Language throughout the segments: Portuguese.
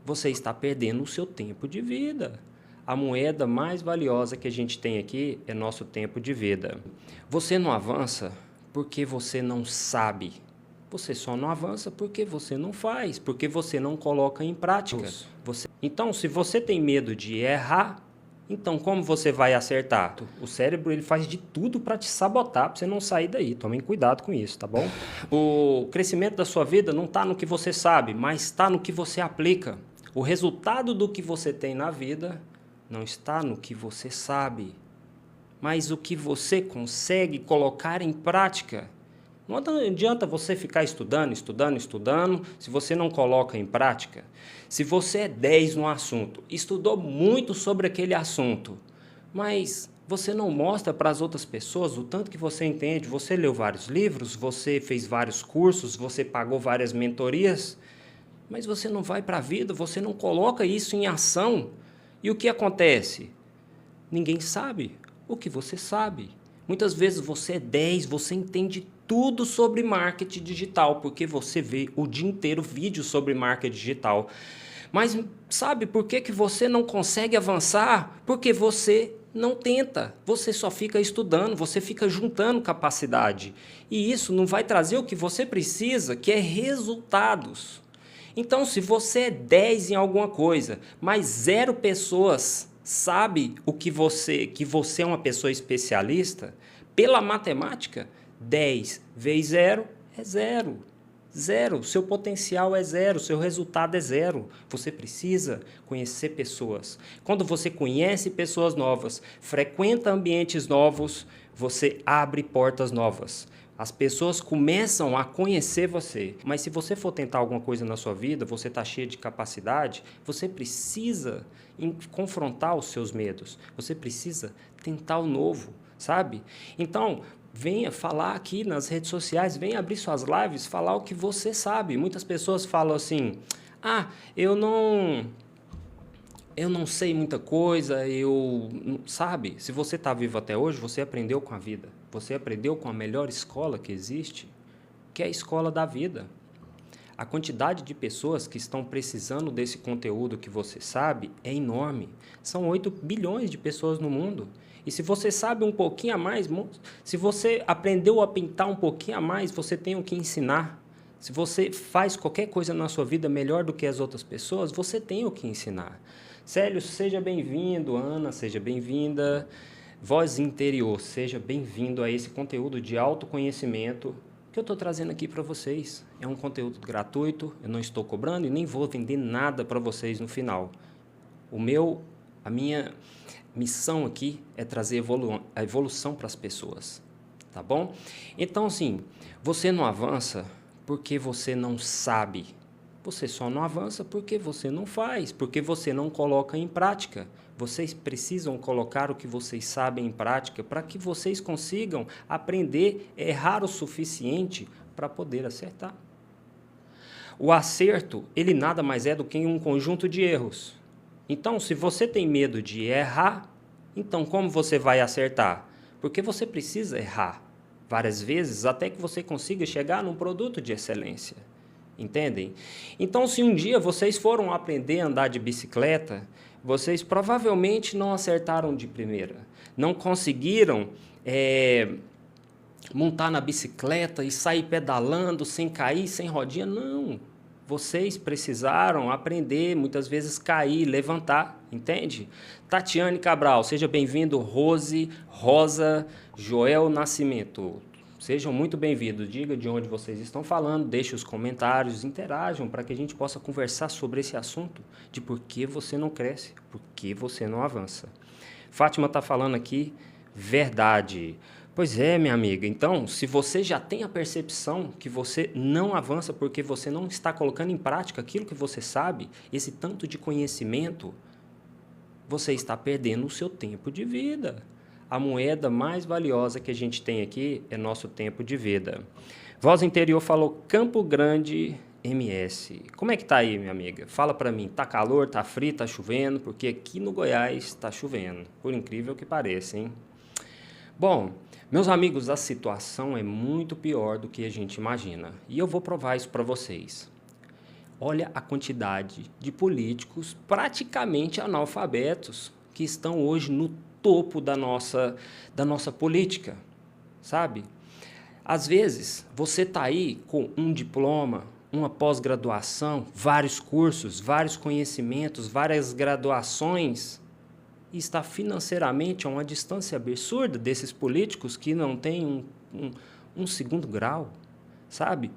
você está perdendo o seu tempo de vida. A moeda mais valiosa que a gente tem aqui é nosso tempo de vida. Você não avança porque você não sabe. Você só não avança porque você não faz, porque você não coloca em prática. Então, se você tem medo de errar, então como você vai acertar? O cérebro ele faz de tudo para te sabotar, para você não sair daí. Tomem cuidado com isso, tá bom? O crescimento da sua vida não está no que você sabe, mas está no que você aplica. O resultado do que você tem na vida não está no que você sabe, mas o que você consegue colocar em prática. Não adianta você ficar estudando, se você não coloca em prática. Se você é 10 no assunto, estudou muito sobre aquele assunto, mas você não mostra para as outras pessoas o tanto que você entende, você leu vários livros, você fez vários cursos, você pagou várias mentorias, mas você não vai para a vida, você não coloca isso em ação. E o que acontece? Ninguém sabe o que você sabe. Muitas vezes você é 10, você entende tudo sobre marketing digital, porque você vê o dia inteiro vídeos sobre marketing digital. Mas sabe por que que você não consegue avançar? Porque você não tenta, você só fica estudando, você fica juntando capacidade. E isso não vai trazer o que você precisa, que é resultados. Então, se você é 10 em alguma coisa, mas 0 pessoas sabe que você é uma pessoa especialista, pela matemática, 10 vezes 0 é 0. Zero. Seu potencial é 0, seu resultado é 0. Você precisa conhecer pessoas. Quando você conhece pessoas novas, frequenta ambientes novos, você abre portas novas. As pessoas começam a conhecer você. Mas se você for tentar alguma coisa na sua vida, você está cheio de capacidade, você precisa confrontar os seus medos. Você precisa tentar o novo, sabe? Então, venha falar aqui nas redes sociais, venha abrir suas lives, falar o que você sabe. Muitas pessoas falam assim, eu não sei muita coisa, sabe? Se você está vivo até hoje, você aprendeu com a vida. Você aprendeu com a melhor escola que existe, que é a escola da vida. A quantidade de pessoas que estão precisando desse conteúdo que você sabe é enorme. São 8 bilhões de pessoas no mundo. E se você sabe um pouquinho a mais, se você aprendeu a pintar um pouquinho a mais, você tem o que ensinar. Se você faz qualquer coisa na sua vida melhor do que as outras pessoas, você tem o que ensinar. Célio, seja bem-vindo. Ana, seja bem-vinda. Voz Interior, seja bem-vindo a esse conteúdo de autoconhecimento que eu estou trazendo aqui para vocês. É um conteúdo gratuito, eu não estou cobrando e nem vou vender nada para vocês no final. A minha missão aqui é trazer a evolução para as pessoas, tá bom? Então, assim, você não avança porque você não sabe. Você só não avança porque você não faz, porque você não coloca em prática. Vocês precisam colocar o que vocês sabem em prática para que vocês consigam aprender, errar o suficiente para poder acertar. O acerto, ele nada mais é do que um conjunto de erros. Então, se você tem medo de errar, então como você vai acertar? Porque você precisa errar várias vezes até que você consiga chegar num produto de excelência. Entendem? Então, se um dia vocês foram aprender a andar de bicicleta, vocês provavelmente não acertaram de primeira. Não conseguiram montar na bicicleta e sair pedalando sem cair, sem rodinha. Não. Vocês precisaram aprender, muitas vezes cair, levantar, entende? Tatiane Cabral, seja bem-vindo. Rosa, Joel Nascimento. Sejam muito bem-vindos. Diga de onde vocês estão falando, deixe os comentários, interajam para que a gente possa conversar sobre esse assunto de por que você não cresce, por que você não avança. Fátima está falando aqui, verdade. Pois é, minha amiga. Então, se você já tem a percepção que você não avança porque você não está colocando em prática aquilo que você sabe, esse tanto de conhecimento, você está perdendo o seu tempo de vida. A moeda mais valiosa que a gente tem aqui é nosso tempo de vida. Voz Interior falou Campo Grande MS. Como é que tá aí, minha amiga? Fala para mim, tá calor, tá frio, tá chovendo? Porque aqui no Goiás tá chovendo, por incrível que pareça, hein? Bom, meus amigos, a situação é muito pior do que a gente imagina. E eu vou provar isso para vocês. Olha a quantidade de políticos praticamente analfabetos que estão hoje no topo da nossa política, sabe? Às vezes, você está aí com um diploma, uma pós-graduação, vários cursos, vários conhecimentos, várias graduações, e está financeiramente a uma distância absurda desses políticos que não têm um segundo grau, sabe?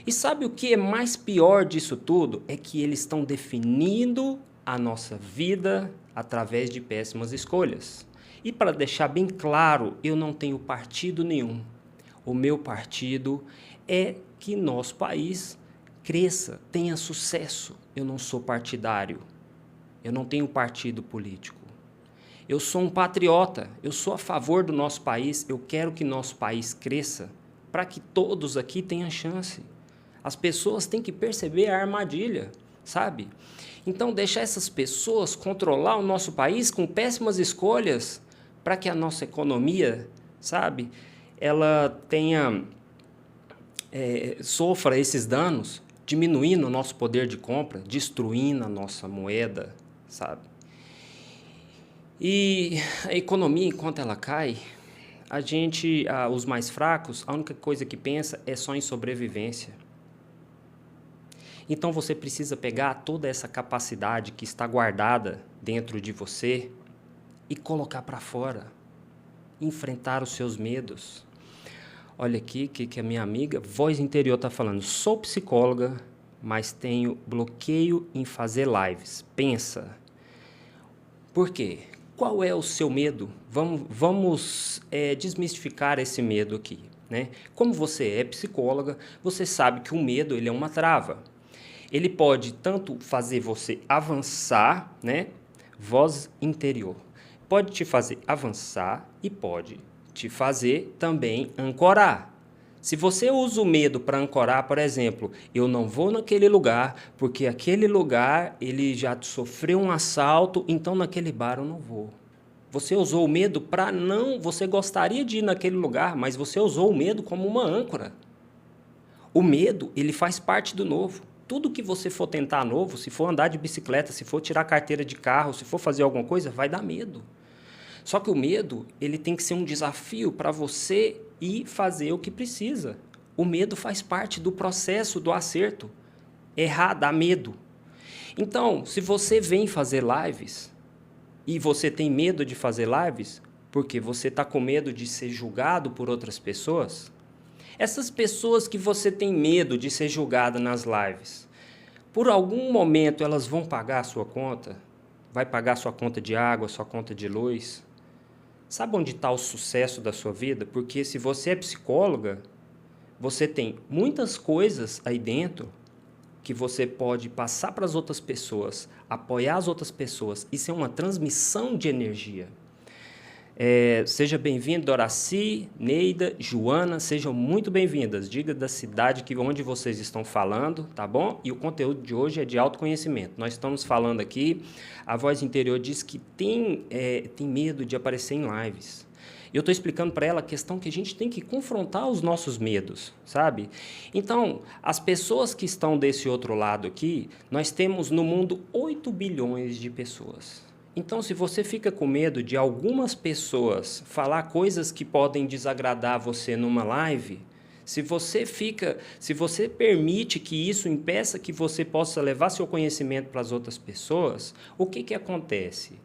E sabe o que é mais pior disso tudo? É que eles estão definindo a nossa vida através de péssimas escolhas. E para deixar bem claro, eu não tenho partido nenhum. O meu partido é que nosso país cresça, tenha sucesso. Eu não sou partidário. Eu não tenho partido político. Eu sou um patriota. Eu sou a favor do nosso país. Eu quero que nosso país cresça para que todos aqui tenham chance. As pessoas têm que perceber a armadilha, sabe? Então, deixar essas pessoas controlar o nosso país com péssimas escolhas para que a nossa economia, sabe, ela sofra esses danos, diminuindo o nosso poder de compra, destruindo a nossa moeda, sabe? E a economia, enquanto ela cai, os mais fracos, a única coisa que pensa é só em sobrevivência. Então você precisa pegar toda essa capacidade que está guardada dentro de você e colocar para fora, enfrentar os seus medos. Olha aqui que a minha amiga, voz interior, está falando. Sou psicóloga, mas tenho bloqueio em fazer lives. Pensa. Por quê? Qual é o seu medo? Vamos desmistificar esse medo aqui, né? Como você é psicóloga, você sabe que o medo ele é uma trava. Ele pode tanto fazer você avançar, né? Voz interior. Pode te fazer avançar e pode te fazer também ancorar. Se você usa o medo para ancorar, por exemplo, eu não vou naquele lugar porque aquele lugar ele já sofreu um assalto, então naquele bar eu não vou. Você usou o medo para não... Você gostaria de ir naquele lugar, mas você usou o medo como uma âncora. O medo, ele faz parte do novo. Tudo que você for tentar novo, se for andar de bicicleta, se for tirar carteira de carro, se for fazer alguma coisa, vai dar medo. Só que o medo, ele tem que ser um desafio para você ir fazer o que precisa. O medo faz parte do processo do acerto. Errar dá medo. Então, se você vem fazer lives e você tem medo de fazer lives porque você está com medo de ser julgado por outras pessoas, essas pessoas que você tem medo de ser julgada nas lives, por algum momento elas vão pagar a sua conta? Vai pagar a sua conta de água, sua conta de luz? Sabe onde está o sucesso da sua vida? Porque se você é psicóloga, você tem muitas coisas aí dentro que você pode passar para as outras pessoas, apoiar as outras pessoas. Isso é uma transmissão de energia. Seja bem-vindo, Doraci, Neida, Joana, sejam muito bem-vindas. Diga da cidade onde vocês estão falando, tá bom? E o conteúdo de hoje é de autoconhecimento. Nós estamos falando aqui, a voz interior diz que tem medo de aparecer em lives. Eu estou explicando para ela a questão que a gente tem que confrontar os nossos medos, sabe? Então, as pessoas que estão desse outro lado aqui, nós temos no mundo 8 bilhões de pessoas. Então, se você fica com medo de algumas pessoas falar coisas que podem desagradar você numa live, se você permite que isso impeça que você possa levar seu conhecimento para as outras pessoas, o que acontece?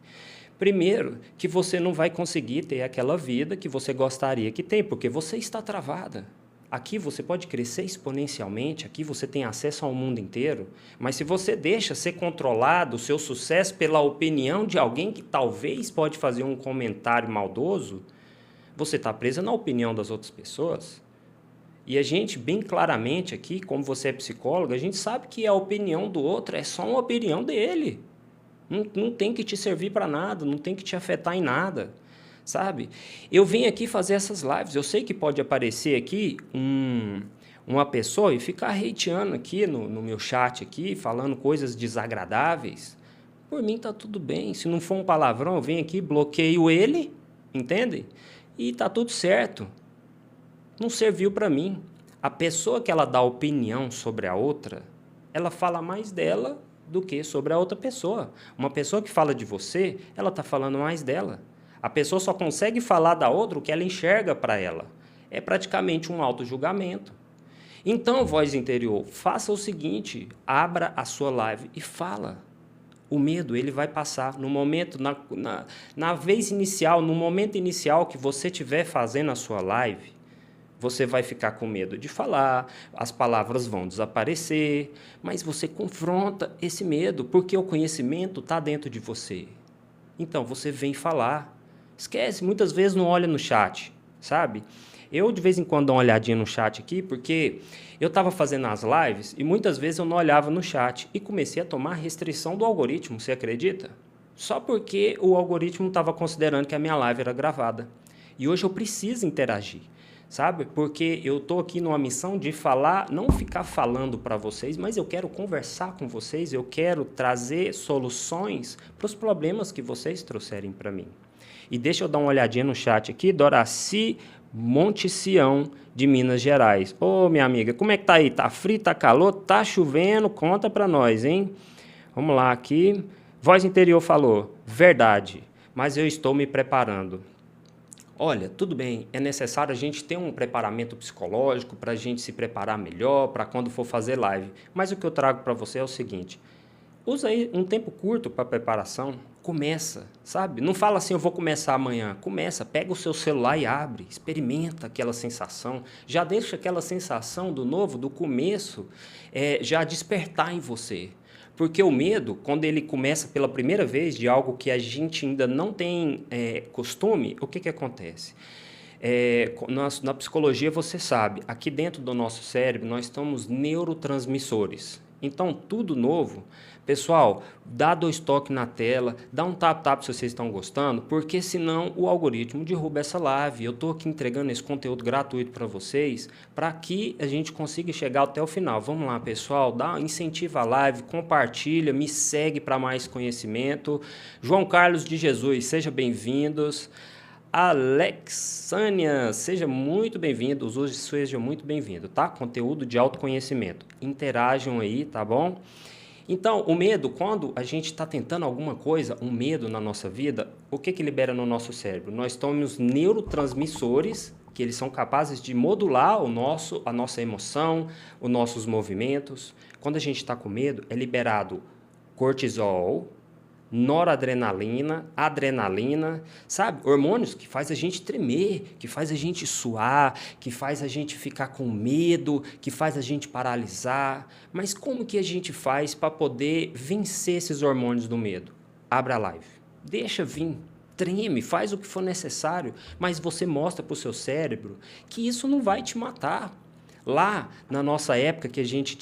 Primeiro, que você não vai conseguir ter aquela vida que você gostaria que tem, porque você está travada. Aqui você pode crescer exponencialmente, aqui você tem acesso ao mundo inteiro, mas se você deixa ser controlado o seu sucesso pela opinião de alguém que talvez pode fazer um comentário maldoso, você está presa na opinião das outras pessoas. E a gente, bem claramente aqui, como você é psicóloga, a gente sabe que a opinião do outro é só uma opinião dele. Não tem que te servir para nada, não tem que te afetar em nada. Sabe? Eu vim aqui fazer essas lives, eu sei que pode aparecer aqui uma pessoa e ficar hateando aqui no meu chat aqui, falando coisas desagradáveis. Por mim tá tudo bem, se não for um palavrão, eu venho aqui, bloqueio ele, entende? E tá tudo certo. Não serviu para mim. A pessoa que ela dá opinião sobre a outra, ela fala mais dela do que sobre a outra pessoa. Uma pessoa que fala de você, ela está falando mais dela. A pessoa só consegue falar da outra o que ela enxerga para ela. É praticamente um auto-julgamento. Então, voz interior, faça o seguinte, abra a sua live e fala. O medo, ele vai passar no momento, na vez inicial, no momento inicial que você estiver fazendo a sua live, você vai ficar com medo de falar, as palavras vão desaparecer, mas você confronta esse medo, porque o conhecimento está dentro de você. Então, você vem falar. Esquece, muitas vezes não olha no chat, sabe? Eu, de vez em quando, dou uma olhadinha no chat aqui, porque eu estava fazendo as lives e muitas vezes eu não olhava no chat e comecei a tomar restrição do algoritmo, você acredita? Só porque o algoritmo estava considerando que a minha live era gravada. E hoje eu preciso interagir, sabe? Porque eu estou aqui numa missão de falar, não ficar falando para vocês, mas eu quero conversar com vocês, eu quero trazer soluções para os problemas que vocês trouxerem para mim. E deixa eu dar uma olhadinha no chat aqui, Doraci Monte Sião, de Minas Gerais. Ô, minha amiga, como é que tá aí? Tá frio, tá calor, tá chovendo? Conta para nós, hein? Vamos lá aqui. Voz interior falou, verdade, mas eu estou me preparando. Olha, tudo bem, é necessário a gente ter um preparamento psicológico para a gente se preparar melhor, para quando for fazer live. Mas o que eu trago para você é o seguinte, usa aí um tempo curto para preparação, começa, sabe? Não fala assim, eu vou começar amanhã. Começa, pega o seu celular e abre, experimenta aquela sensação. Já deixa aquela sensação do novo, do começo, já despertar em você. Porque o medo, quando ele começa pela primeira vez de algo que a gente ainda não tem costume, o que acontece? Na psicologia você sabe, aqui dentro do nosso cérebro nós temos neurotransmissores. Então, tudo novo, pessoal, dá 2 toques na tela, dá um tap-tap se vocês estão gostando, porque senão o algoritmo derruba essa live. Eu estou aqui entregando esse conteúdo gratuito para vocês, para que a gente consiga chegar até o final. Vamos lá, pessoal, incentiva a live, compartilha, me segue para mais conhecimento. João Carlos de Jesus, sejam bem-vindos. Alexânia, seja muito bem-vindo, hoje seja muito bem-vindo, tá? Conteúdo de autoconhecimento, interajam aí, tá bom? Então, o medo, quando a gente está tentando alguma coisa, um medo na nossa vida, o que libera no nosso cérebro? Nós temos neurotransmissores, que eles são capazes de modular a nossa emoção, os nossos movimentos. Quando a gente está com medo, é liberado cortisol, noradrenalina, adrenalina, sabe? Hormônios que faz a gente tremer, que faz a gente suar, que faz a gente ficar com medo, que faz a gente paralisar. Mas como que a gente faz para poder vencer esses hormônios do medo? Abra a live, deixa vir, treme, faz o que for necessário, mas você mostra para o seu cérebro que isso não vai te matar. Lá, na nossa época, que a gente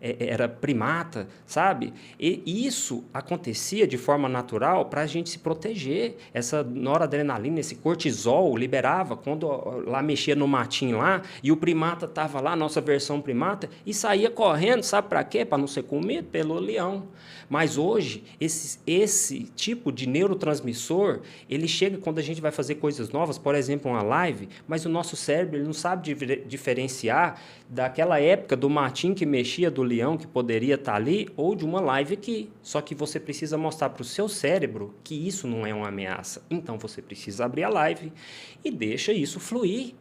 era primata, sabe? E isso acontecia de forma natural para a gente se proteger. Essa noradrenalina, esse cortisol, liberava quando lá mexia no matinho lá, e o primata estava lá, nossa versão primata, e saía correndo, sabe para quê? Para não ser comido pelo leão. Mas hoje, esse tipo de neurotransmissor, ele chega quando a gente vai fazer coisas novas, por exemplo, uma live, mas o nosso cérebro ele não sabe diferenciar daquela época do matinho que mexia, do leão que poderia estar ali, ou de uma live aqui. Só que você precisa mostrar para o seu cérebro que isso não é uma ameaça. Então você precisa abrir a live e deixa isso fluir.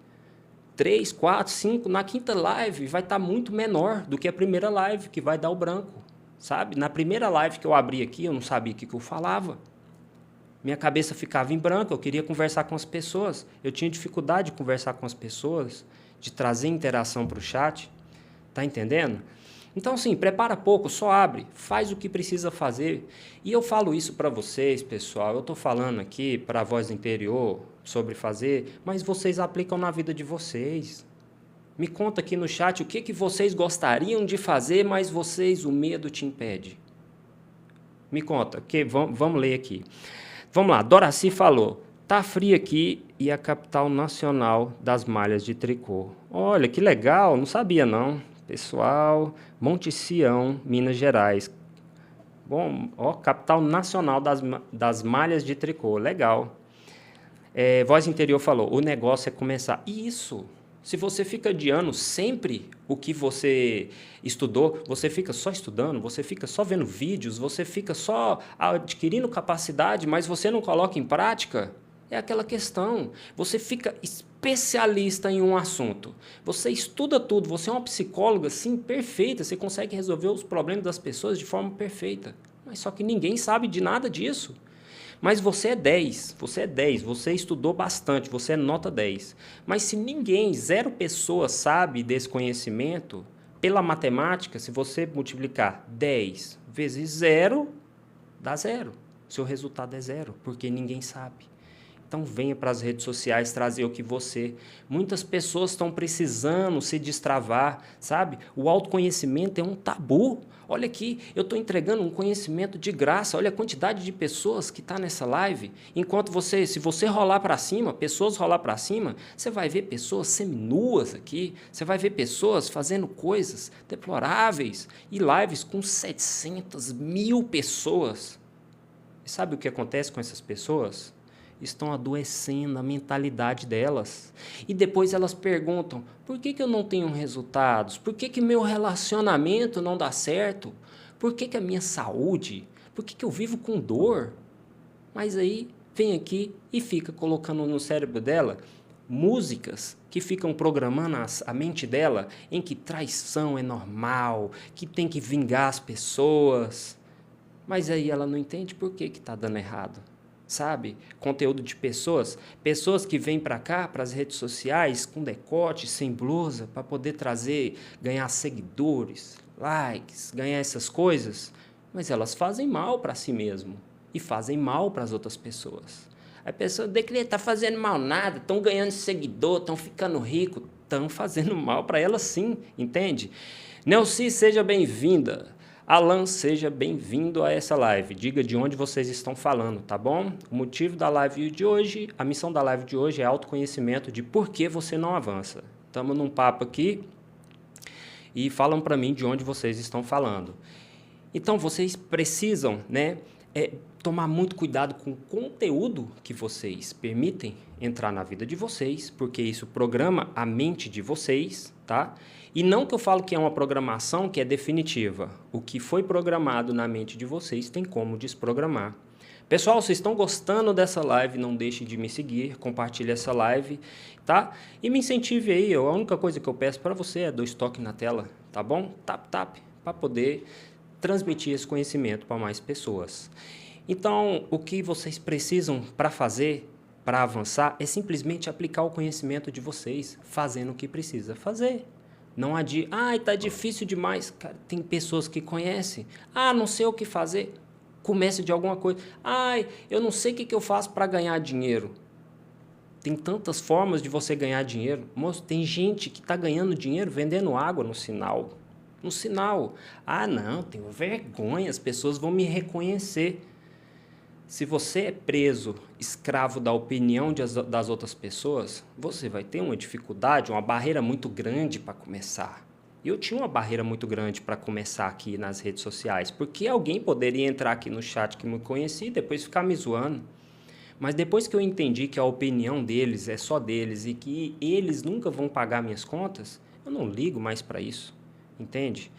3, 4, 5, na quinta live vai estar muito menor do que a primeira live, que vai dar o branco, sabe? Na primeira live que eu abri aqui, eu não sabia o que eu falava. Minha cabeça ficava em branco, eu queria conversar com as pessoas. Eu tinha dificuldade de conversar com as pessoas, de trazer interação para o chat, tá entendendo? Então, sim, prepara pouco, só abre, faz o que precisa fazer. E eu falo isso para vocês, pessoal, eu estou falando aqui para a voz interior sobre fazer, mas vocês aplicam na vida de vocês. Me conta aqui no chat o que vocês gostariam de fazer, mas o medo te impede. Me conta, vamos ler aqui. Vamos lá, Doraci falou, tá frio aqui e a capital nacional das malhas de tricô. Olha, que legal, não sabia não. Pessoal, Monte Sião, Minas Gerais. Bom, capital nacional das malhas de tricô, legal. Voz interior falou, o negócio é começar. Isso, Se você fica adiando sempre o que você estudou, você fica só estudando, você fica só vendo vídeos, você fica só adquirindo capacidade, mas você não coloca em prática, é aquela questão. Você fica especialista em um assunto. Você estuda tudo, você é uma psicóloga, sim, perfeita, você consegue resolver os problemas das pessoas de forma perfeita. Mas só que ninguém sabe de nada disso. Mas você é 10, você estudou bastante, você é nota 10. Mas se ninguém, zero pessoas sabe desse conhecimento, pela matemática, se você multiplicar 10 vezes zero, dá zero. Seu resultado é zero, porque ninguém sabe. Então venha para as redes sociais trazer o que você... Muitas pessoas estão precisando se destravar, sabe? O autoconhecimento é um tabu. Olha aqui, eu estou entregando um conhecimento de graça. Olha a quantidade de pessoas que está nessa live. Enquanto você, se você rolar para cima, pessoas rolar para cima, você vai ver pessoas seminuas aqui. Você vai ver pessoas fazendo coisas deploráveis. E lives com 700 mil pessoas. E sabe o que acontece com essas pessoas? Estão adoecendo a mentalidade delas. E depois elas perguntam, por que eu não tenho resultados? Por que meu relacionamento não dá certo? Por que a minha saúde? Por que eu vivo com dor? Mas aí vem aqui e fica colocando no cérebro dela músicas que ficam programando a mente dela em que traição é normal, que tem que vingar as pessoas. Mas aí ela não entende por que está dando errado. Sabe? Conteúdo de pessoas que vêm para cá, para as redes sociais, com decote, sem blusa, para poder trazer, ganhar seguidores, likes, ganhar essas coisas, mas elas fazem mal para si mesmo e fazem mal para as outras pessoas. A pessoa de que está fazendo mal nada, estão ganhando seguidor, estão ficando rico, estão fazendo mal para elas sim, entende? Nelci, seja bem-vinda. Alan, seja bem-vindo a essa live. Diga de onde vocês estão falando, tá bom? O motivo da live de hoje, a missão da live de hoje é autoconhecimento de por que você não avança. Estamos num papo aqui e falam para mim de onde vocês estão falando. Então, vocês precisam, né, tomar muito cuidado com o conteúdo que vocês permitem entrar na vida de vocês, porque isso programa a mente de vocês, tá? E não que eu falo que é uma programação que é definitiva. O que foi programado na mente de vocês tem como desprogramar. Pessoal, vocês estão gostando dessa live, não deixe de me seguir, compartilhe essa live, tá? E me incentive aí, a única coisa que eu peço para você é dois toques na tela, tá bom? Tap, tap, para poder transmitir esse conhecimento para mais pessoas. Então, o que vocês precisam para fazer, para avançar, é simplesmente aplicar o conhecimento de vocês, fazendo o que precisa fazer. Não há de, tá difícil demais. Cara, tem pessoas que conhecem. Não sei o que fazer. Comece de alguma coisa. Eu não sei o que eu faço para ganhar dinheiro. Tem tantas formas de você ganhar dinheiro. Moço, tem gente que está ganhando dinheiro vendendo água no sinal. No sinal. Não, tenho vergonha, as pessoas vão me reconhecer. Se você é preso, escravo da opinião das outras pessoas, você vai ter uma dificuldade, uma barreira muito grande para começar. Eu tinha uma barreira muito grande para começar aqui nas redes sociais, porque alguém poderia entrar aqui no chat que me conhecia e depois ficar me zoando. Mas depois que eu entendi que a opinião deles é só deles e que eles nunca vão pagar minhas contas, eu não ligo mais para isso, entende?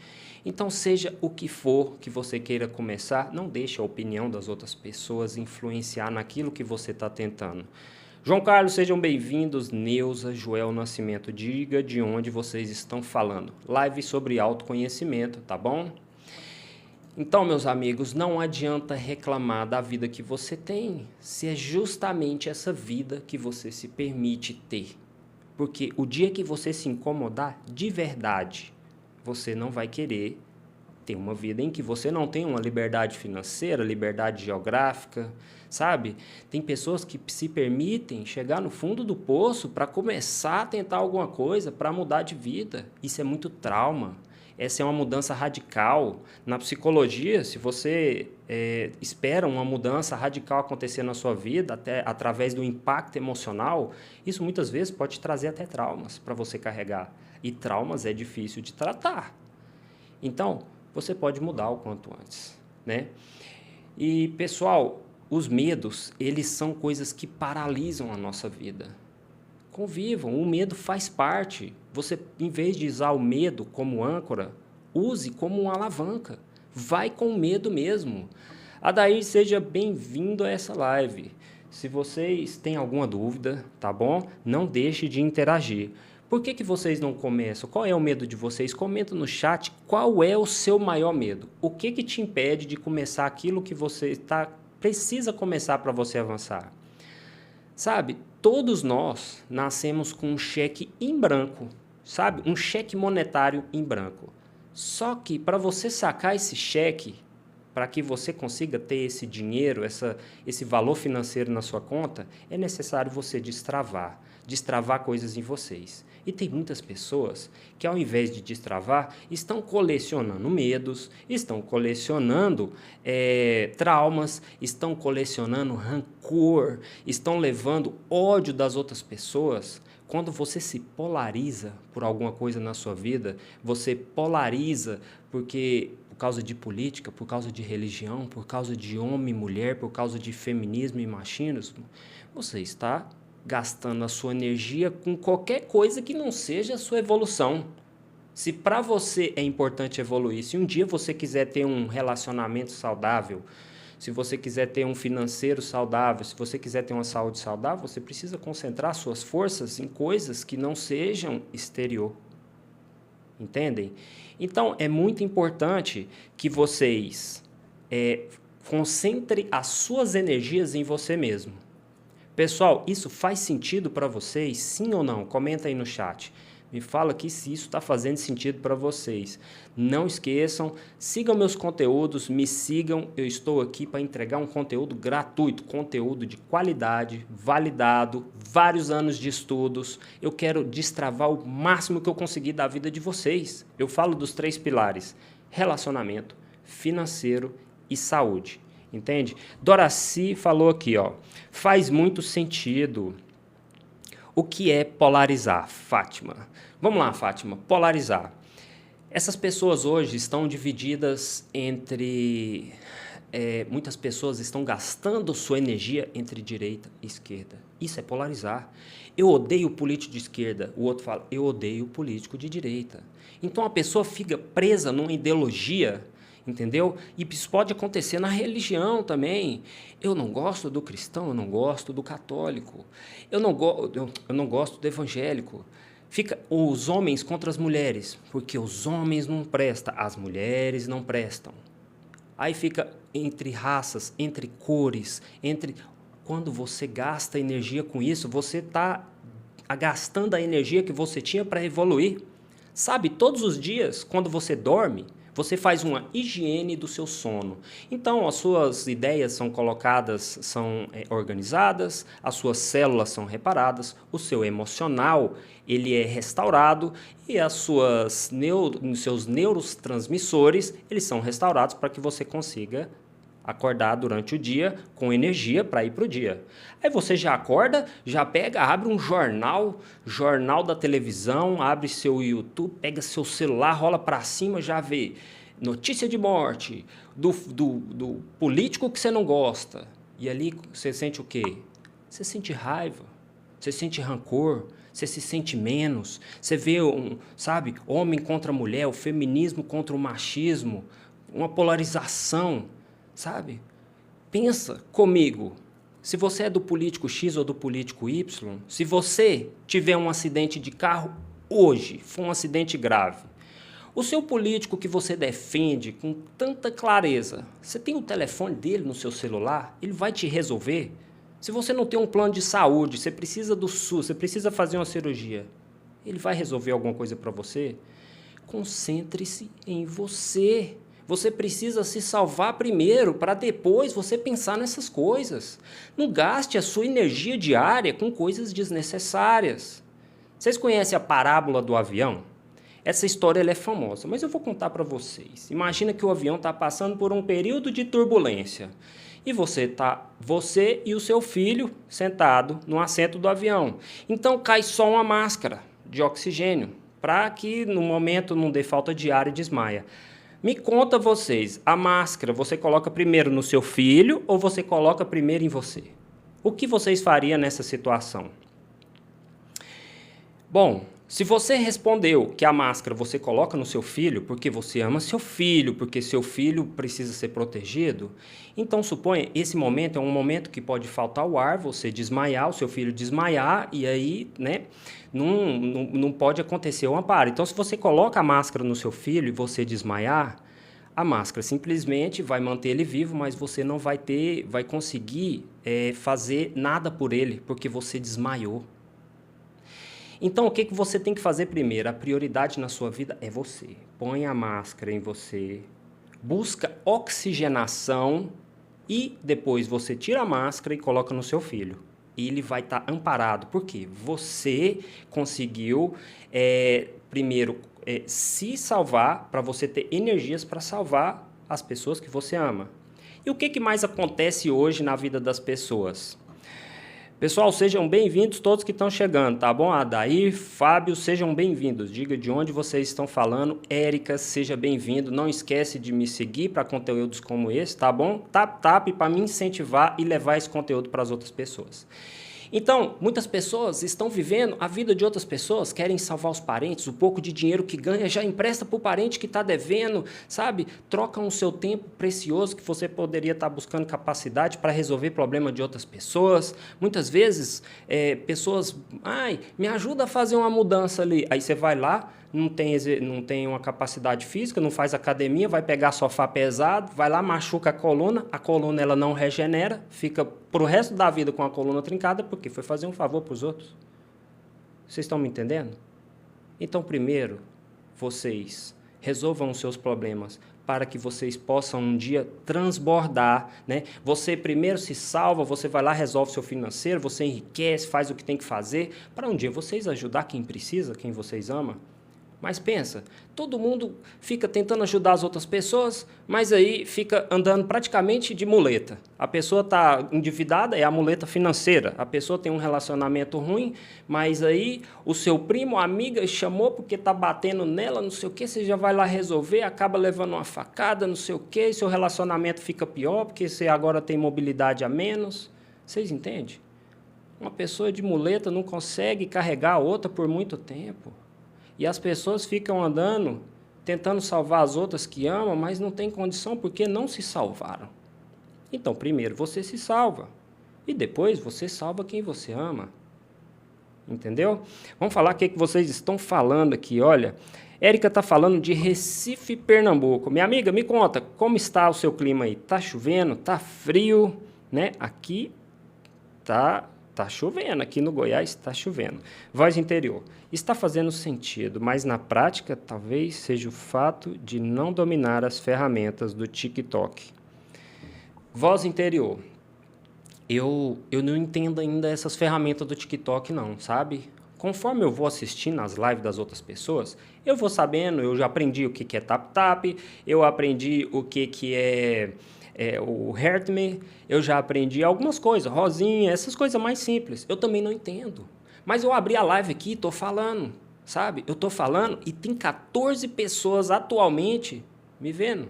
Então, seja o que for que você queira começar, não deixe a opinião das outras pessoas influenciar naquilo que você está tentando. João Carlos, sejam bem-vindos. Neuza, Joel Nascimento, diga de onde vocês estão falando. Live sobre autoconhecimento, tá bom? Então, meus amigos, não adianta reclamar da vida que você tem, se é justamente essa vida que você se permite ter. Porque o dia que você se incomodar de verdade, você não vai querer ter uma vida em que você não tem uma liberdade financeira, liberdade geográfica, sabe? Tem pessoas que se permitem chegar no fundo do poço para começar a tentar alguma coisa, para mudar de vida. Isso é muito trauma. Essa é uma mudança radical. Na psicologia, se você espera uma mudança radical acontecer na sua vida, até através do impacto emocional, isso muitas vezes pode trazer até traumas para você carregar. E traumas é difícil de tratar. Então, você pode mudar o quanto antes, né? E, pessoal, os medos, eles são coisas que paralisam a nossa vida. Convivam, o medo faz parte. Você, em vez de usar o medo como âncora, use como uma alavanca. Vai com medo mesmo. Adair, seja bem-vindo a essa live. Se vocês têm alguma dúvida, tá bom? Não deixe de interagir. Por que vocês não começam? Qual é o medo de vocês? Comenta no chat qual é o seu maior medo. O que te impede de começar aquilo que você precisa começar para você avançar? Sabe, todos nós nascemos com um cheque em branco, sabe? Um cheque monetário em branco. Só que para você sacar esse cheque, para que você consiga ter esse dinheiro, esse valor financeiro na sua conta, é necessário você destravar coisas em vocês. E tem muitas pessoas que, ao invés de destravar, estão colecionando medos, estão colecionando traumas, estão colecionando rancor, estão levando ódio das outras pessoas. Quando você se polariza por alguma coisa na sua vida, você polariza por causa de política, por causa de religião, por causa de homem e mulher, por causa de feminismo e machismo, você está gastando a sua energia com qualquer coisa que não seja a sua evolução. Se para você é importante evoluir, se um dia você quiser ter um relacionamento saudável, se você quiser ter um financeiro saudável, se você quiser ter uma saúde saudável, você precisa concentrar suas forças em coisas que não sejam exterior. Entendem? Então, é muito importante que vocês concentrem as suas energias em você mesmo. Pessoal, isso faz sentido para vocês? Sim ou não? Comenta aí no chat. Me fala aqui se isso está fazendo sentido para vocês. Não esqueçam, sigam meus conteúdos, me sigam. Eu estou aqui para entregar um conteúdo gratuito, conteúdo de qualidade, validado, vários anos de estudos. Eu quero destravar o máximo que eu conseguir da vida de vocês. Eu falo dos 3 pilares: relacionamento, financeiro e saúde. Entende? Doraci falou aqui, ó, faz muito sentido. O que é polarizar, Fátima? Vamos lá, Fátima, polarizar. Essas pessoas hoje estão divididas entre... muitas pessoas estão gastando sua energia entre direita e esquerda. Isso é polarizar. Eu odeio o político de esquerda. O outro fala, eu odeio o político de direita. Então a pessoa fica presa numa ideologia, entendeu? E isso pode acontecer na religião também. Eu não gosto do cristão, eu não gosto do católico. Eu não gosto do evangélico. Fica os homens contra as mulheres, porque os homens não prestam, as mulheres não prestam. Aí fica entre raças, entre cores, Quando você gasta energia com isso, você está gastando a energia que você tinha para evoluir. Sabe, todos os dias, quando você dorme, você faz uma higiene do seu sono. Então, as suas ideias são colocadas, são organizadas, as suas células são reparadas, o seu emocional ele é restaurado e seus neurotransmissores eles são restaurados para que você consiga acordar durante o dia com energia para ir para o dia. Aí você já acorda, já pega, abre um jornal da televisão, abre seu YouTube, pega seu celular, rola para cima, já vê notícia de morte, do político que você não gosta. E ali você sente o quê? Você sente raiva, você sente rancor, você se sente menos, você vê, homem contra mulher, o feminismo contra o machismo, uma polarização. Sabe? Pensa comigo, se você é do político X ou do político Y, se você tiver um acidente de carro hoje, for um acidente grave, o seu político que você defende com tanta clareza, você tem o telefone dele no seu celular, ele vai te resolver? Se você não tem um plano de saúde, você precisa do SUS, você precisa fazer uma cirurgia, ele vai resolver alguma coisa para você? Concentre-se em você. Você precisa se salvar primeiro para depois você pensar nessas coisas. Não gaste a sua energia diária com coisas desnecessárias. Vocês conhecem a parábola do avião? Essa história ela é famosa, mas eu vou contar para vocês. Imagina que o avião está passando por um período de turbulência. E você e o seu filho sentado no assento do avião. Então cai só uma máscara de oxigênio, para que no momento não dê falta de ar e desmaia. Me conta vocês, a máscara você coloca primeiro no seu filho ou você coloca primeiro em você? O que vocês fariam nessa situação? Bom, se você respondeu que a máscara você coloca no seu filho porque você ama seu filho, porque seu filho precisa ser protegido, então suponha, esse momento é um momento que pode faltar o ar, você desmaiar, o seu filho desmaiar, e aí, né, não pode acontecer o amparo. Então, se você coloca a máscara no seu filho e você desmaiar, a máscara simplesmente vai manter ele vivo, mas você não vai conseguir fazer nada por ele, porque você desmaiou. Então, o que você tem que fazer primeiro? A prioridade na sua vida é você. Põe a máscara em você, busca oxigenação e depois você tira a máscara e coloca no seu filho. E ele vai estar amparado. Por quê? Você conseguiu, primeiro, se salvar para você ter energias para salvar as pessoas que você ama. E o que mais acontece hoje na vida das pessoas? Pessoal, sejam bem-vindos todos que estão chegando, tá bom? Adair, Fábio, sejam bem-vindos. Diga de onde vocês estão falando. Érica, seja bem-vindo. Não esquece de me seguir para conteúdos como esse, tá bom? Tap para me incentivar e levar esse conteúdo para as outras pessoas. Então, muitas pessoas estão vivendo a vida de outras pessoas, querem salvar os parentes, o pouco de dinheiro que ganha já empresta para o parente que está devendo, sabe? Trocam o seu tempo precioso que você poderia estar buscando capacidade para resolver problema de outras pessoas. Muitas vezes, pessoas, me ajuda a fazer uma mudança ali. Aí você vai lá, não tem uma capacidade física, não faz academia, vai pegar sofá pesado, vai lá, machuca a coluna ela não regenera, fica pro resto da vida com a coluna trincada, porque foi fazer um favor para os outros. Vocês estão me entendendo? Então, primeiro, vocês resolvam os seus problemas para que vocês possam um dia transbordar, né? Você primeiro se salva, você vai lá, resolve seu financeiro, você enriquece, faz o que tem que fazer, para um dia vocês ajudar quem precisa, quem vocês amam. Mas pensa, todo mundo fica tentando ajudar as outras pessoas, mas aí fica andando praticamente de muleta. A pessoa está endividada, é a muleta financeira. A pessoa tem um relacionamento ruim, mas aí o seu primo, a amiga, chamou porque está batendo nela, não sei o quê, você já vai lá resolver, acaba levando uma facada, não sei o quê, e seu relacionamento fica pior, porque você agora tem mobilidade a menos. Vocês entendem? Uma pessoa de muleta não consegue carregar a outra por muito tempo. E as pessoas ficam andando, tentando salvar as outras que amam, mas não tem condição porque não se salvaram. Então, primeiro você se salva. E depois você salva quem você ama. Entendeu? Vamos falar o que vocês estão falando aqui. Olha, Érica está falando de Recife, Pernambuco. Minha amiga, me conta, como está o seu clima aí? Está chovendo? Está frio? Né? Aqui Tá chovendo, aqui no Goiás está chovendo. Voz interior. Está fazendo sentido, mas na prática talvez seja o fato de não dominar as ferramentas do TikTok. Voz interior. Eu não entendo ainda essas ferramentas do TikTok não, sabe? Conforme eu vou assistindo as lives das outras pessoas, eu vou sabendo, eu já aprendi o que é tap-tap, eu aprendi o que é o Heart Me, eu já aprendi algumas coisas, Rosinha, essas coisas mais simples. Eu também não entendo. Mas eu abri a live aqui e estou falando, sabe? Eu estou falando e tem 14 pessoas atualmente me vendo.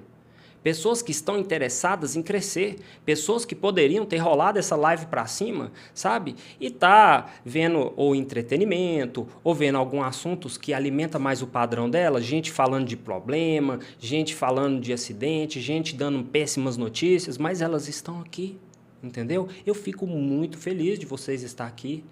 Pessoas que estão interessadas em crescer, pessoas que poderiam ter rolado essa live para cima, sabe? E tá vendo ou entretenimento, ou vendo alguns assuntos que alimenta mais o padrão dela, gente falando de problema, gente falando de acidente, gente dando péssimas notícias, mas elas estão aqui, entendeu? Eu fico muito feliz de vocês estar aqui.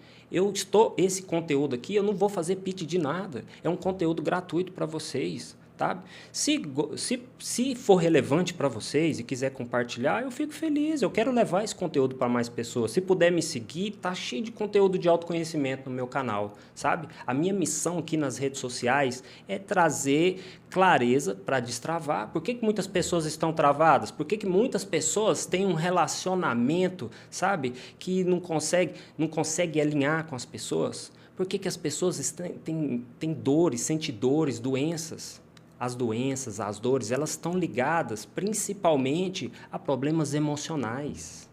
Esse conteúdo aqui, eu não vou fazer pitch de nada, é um conteúdo gratuito para vocês. Tá? Se for relevante para vocês e quiser compartilhar, eu fico feliz. Eu quero levar esse conteúdo para mais pessoas. Se puder me seguir, tá cheio de conteúdo de autoconhecimento no meu canal, sabe? A minha missão aqui nas redes sociais é trazer clareza para destravar. Por que muitas pessoas estão travadas? Por que muitas pessoas têm um relacionamento, sabe, que não consegue alinhar com as pessoas? Por que as pessoas têm dores, sentem dores, doenças? As doenças, as dores, elas estão ligadas principalmente a problemas emocionais.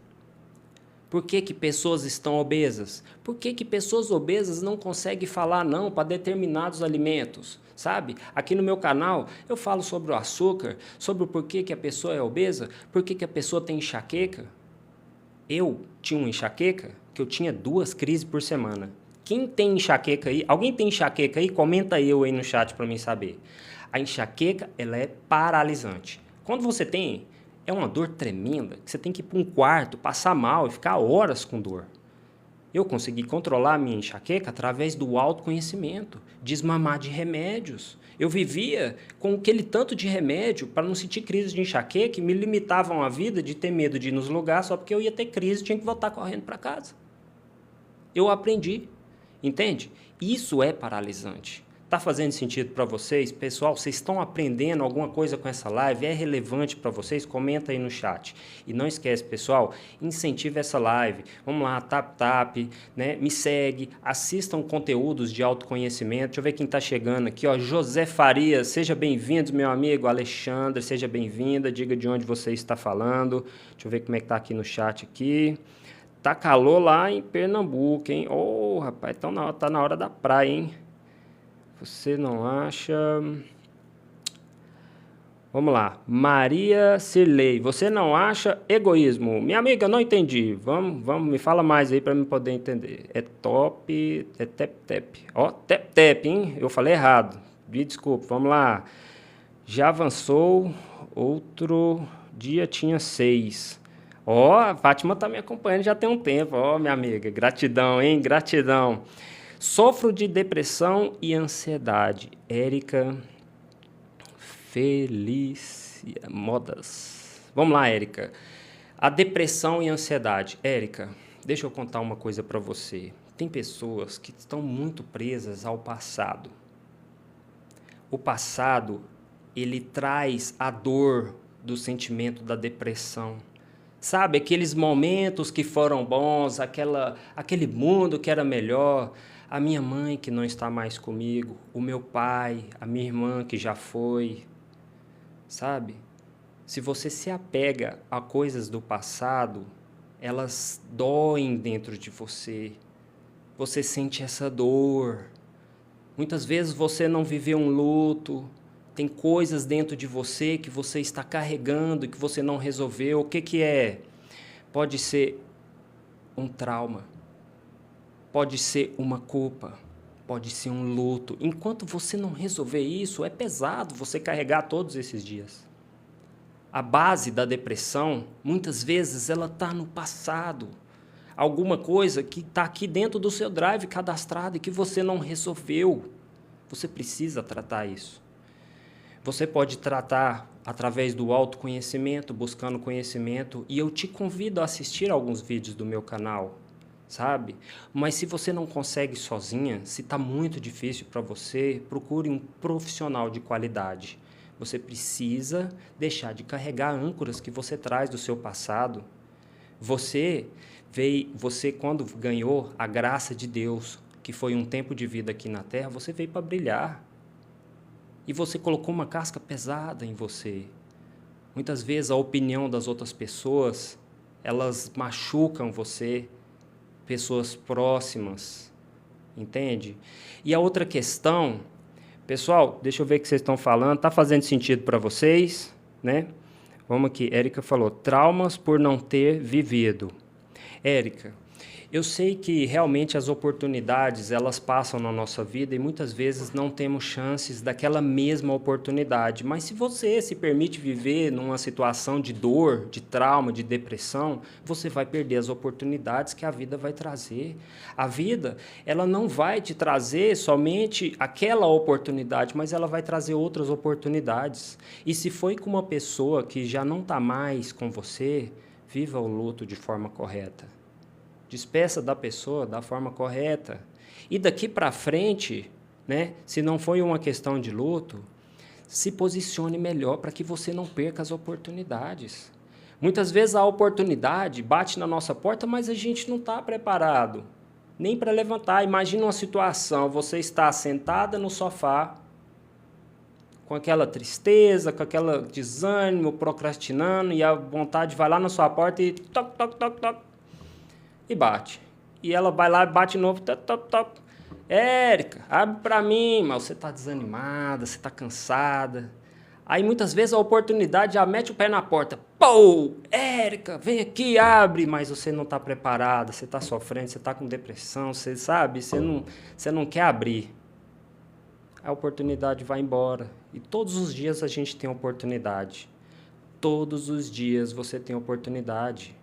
Por que pessoas estão obesas? Por que pessoas obesas não conseguem falar não para determinados alimentos? Sabe? Aqui no meu canal eu falo sobre o açúcar, sobre o porquê que a pessoa é obesa, por que a pessoa tem enxaqueca. Eu tinha uma enxaqueca que eu tinha 2 crises por semana. Quem tem enxaqueca aí? Alguém tem enxaqueca aí? Comenta eu aí no chat para mim saber. A enxaqueca, ela é paralisante. Quando você tem, é uma dor tremenda, que você tem que ir para um quarto, passar mal e ficar horas com dor. Eu consegui controlar a minha enxaqueca através do autoconhecimento, desmamar de remédios. Eu vivia com aquele tanto de remédio para não sentir crise de enxaqueca que me limitavam a vida de ter medo de ir nos lugares só porque eu ia ter crise e tinha que voltar correndo para casa. Eu aprendi, entende? Isso é paralisante. Está fazendo sentido para vocês? Pessoal, vocês estão aprendendo alguma coisa com essa live? É relevante para vocês? Comenta aí no chat. E não esquece, pessoal, incentiva essa live. Vamos lá, tap, né? Me segue, assistam conteúdos de autoconhecimento. Deixa eu ver quem está chegando aqui, ó. José Farias, seja bem-vindo, meu amigo. Alexandre, seja bem-vinda. Diga de onde você está falando. Deixa eu ver como é que está aqui no chat aqui. Tá calor lá em Pernambuco, hein? Ô, rapaz, então tá na hora da praia, hein? Você não acha... Vamos lá. Maria Cirlei. Você não acha egoísmo? Minha amiga, eu não entendi. Vamos, me fala mais aí para eu poder entender. É top... É tep-tep. Ó, tep-tep, hein? Eu falei errado. Me desculpe. Vamos lá. Já avançou. Outro dia tinha 6. Ó, a Fátima tá me acompanhando já tem um tempo. Ó, minha amiga. Gratidão, hein? Gratidão. Sofro de depressão e ansiedade. Érica Felícia Modas. Vamos lá, Érica. A depressão e ansiedade. Érica, deixa eu contar uma coisa para você. Tem pessoas que estão muito presas ao passado. O passado, ele traz a dor do sentimento da depressão. Sabe, aqueles momentos que foram bons, aquele mundo que era melhor, a minha mãe que não está mais comigo, o meu pai, a minha irmã que já foi, sabe? Se você se apega a coisas do passado, elas doem dentro de você. Você sente essa dor. Muitas vezes você não viveu um luto, tem coisas dentro de você que você está carregando e que você não resolveu. O que que é? Pode ser um trauma. Pode ser uma culpa, pode ser um luto. Enquanto você não resolver isso, é pesado você carregar todos esses dias. A base da depressão, muitas vezes, ela está no passado. Alguma coisa que está aqui dentro do seu drive cadastrado e que você não resolveu. Você precisa tratar isso. Você pode tratar através do autoconhecimento, buscando conhecimento, e eu te convido a assistir alguns vídeos do meu canal. Sabe? Mas se você não consegue sozinha, se está muito difícil para você, procure um profissional de qualidade. Você precisa deixar de carregar âncoras que você traz do seu passado. Você quando ganhou a graça de Deus, que foi um tempo de vida aqui na Terra, você veio para brilhar. E você colocou uma casca pesada em você. Muitas vezes a opinião das outras pessoas, elas machucam você, pessoas próximas, entende? E a outra questão, pessoal, deixa eu ver o que vocês estão falando, está fazendo sentido para vocês, né? Vamos aqui, Érica falou, traumas por não ter vivido. Érica, eu sei que realmente as oportunidades, elas passam na nossa vida e muitas vezes não temos chances daquela mesma oportunidade. Mas se você se permite viver numa situação de dor, de trauma, de depressão, você vai perder as oportunidades que a vida vai trazer. A vida, ela não vai te trazer somente aquela oportunidade, mas ela vai trazer outras oportunidades. E se foi com uma pessoa que já não está mais com você, viva o luto de forma correta. Despeça da pessoa da forma correta. E daqui para frente, né, se não foi uma questão de luto, se posicione melhor para que você não perca as oportunidades. Muitas vezes a oportunidade bate na nossa porta, mas a gente não está preparado nem para levantar. Imagina uma situação, você está sentada no sofá, com aquela tristeza, com aquele desânimo, procrastinando, e a vontade vai lá na sua porta e toc, toc, toc, toc. E bate. E ela vai lá e bate de novo. Top, top, top. Érica, abre para mim. Mas você está desanimada, você está cansada. Aí muitas vezes a oportunidade já mete o pé na porta. Pô, Érica, vem aqui, abre. Mas você não está preparada, você está sofrendo, você está com depressão, você sabe, você não quer abrir. A oportunidade vai embora. E todos os dias a gente tem oportunidade. Todos os dias você tem oportunidade.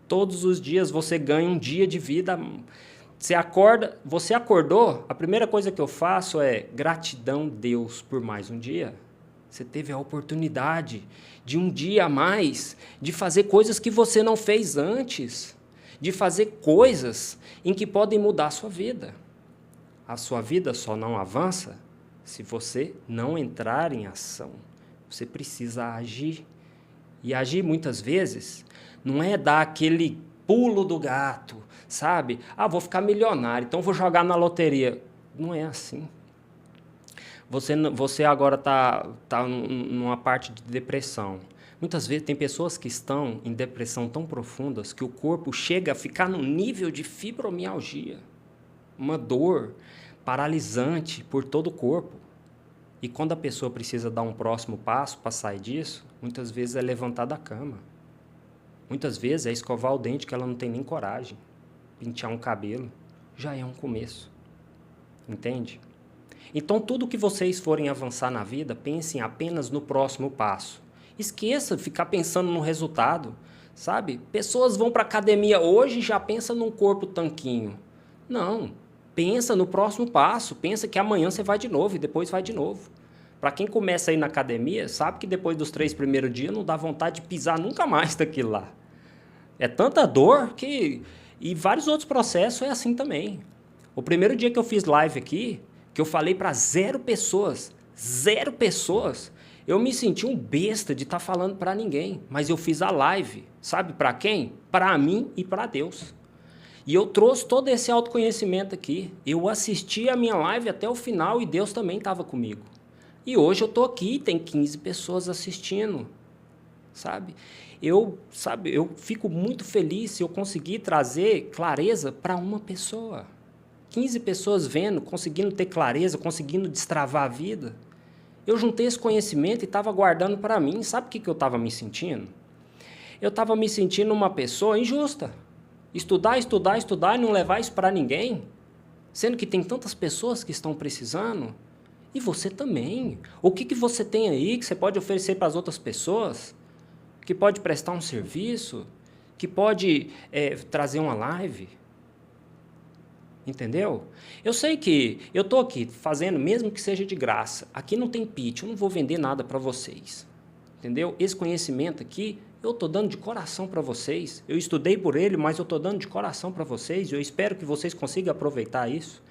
Todos os dias você ganha um dia de vida. Você acordou, a primeira coisa que eu faço é gratidão, Deus, por mais um dia. Você teve a oportunidade de um dia a mais, de fazer coisas que você não fez antes, de fazer coisas em que podem mudar a sua vida. A sua vida só não avança se você não entrar em ação. Você precisa agir. E agir, muitas vezes, não é dar aquele pulo do gato, sabe? Ah, vou ficar milionário, então vou jogar na loteria. Não é assim. Você agora está numa parte de depressão. Muitas vezes tem pessoas que estão em depressão tão profundas que o corpo chega a ficar no nível de fibromialgia, uma dor paralisante por todo o corpo. E quando a pessoa precisa dar um próximo passo para sair disso, muitas vezes é levantar da cama. Muitas vezes é escovar o dente que ela não tem nem coragem. Pentear um cabelo já é um começo. Entende? Então, tudo que vocês forem avançar na vida, pensem apenas no próximo passo. Esqueça de ficar pensando no resultado, sabe? Pessoas vão para a academia hoje e já pensam num corpo tanquinho. Não, pensa no próximo passo, pensa que amanhã você vai de novo e depois vai de novo. Para quem começa a ir na academia, sabe que depois dos 3 primeiros dias não dá vontade de pisar nunca mais daquilo lá. É tanta dor que... E vários outros processos é assim também. O primeiro dia que eu fiz live aqui, que eu falei para 0 pessoas, eu me senti um besta de estar falando para ninguém, mas eu fiz a live, sabe para quem? Para mim e para Deus. E eu trouxe todo esse autoconhecimento aqui, eu assisti a minha live até o final e Deus também estava comigo. E hoje eu estou aqui, tem 15 pessoas assistindo, sabe? Eu fico muito feliz se eu conseguir trazer clareza para uma pessoa. 15 pessoas vendo, conseguindo ter clareza, conseguindo destravar a vida. Eu juntei esse conhecimento e estava guardando para mim. Sabe o que eu estava me sentindo? Eu estava me sentindo uma pessoa injusta. Estudar e não levar isso para ninguém. Sendo que tem tantas pessoas que estão precisando. E você também. O que você tem aí que você pode oferecer para as outras pessoas? Que pode prestar um serviço? Que pode trazer uma live? Entendeu? Eu sei que eu estou aqui fazendo, mesmo que seja de graça. Aqui não tem pitch, eu não vou vender nada para vocês. Entendeu? Esse conhecimento aqui, eu estou dando de coração para vocês. Eu estudei por ele, mas eu estou dando de coração para vocês. Eu espero que vocês consigam aproveitar isso.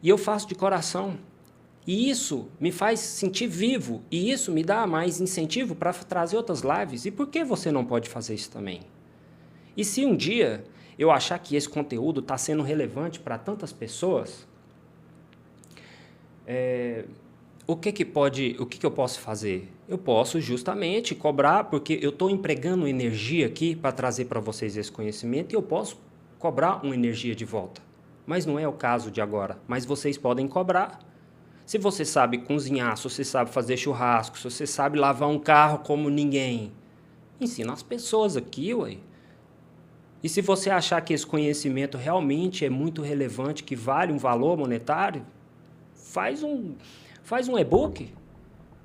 E eu faço de coração. E isso me faz sentir vivo. E isso me dá mais incentivo para trazer outras lives. E por que você não pode fazer isso também? E se um dia eu achar que esse conteúdo está sendo relevante para tantas pessoas, o que eu posso fazer? Eu posso justamente cobrar, porque eu estou empregando energia aqui para trazer para vocês esse conhecimento e eu posso cobrar uma energia de volta. Mas não é o caso de agora. Mas vocês podem cobrar. Se você sabe cozinhar, se você sabe fazer churrasco, se você sabe lavar um carro como ninguém, ensina as pessoas aqui, ué. E se você achar que esse conhecimento realmente é muito relevante, que vale um valor monetário, faz um e-book,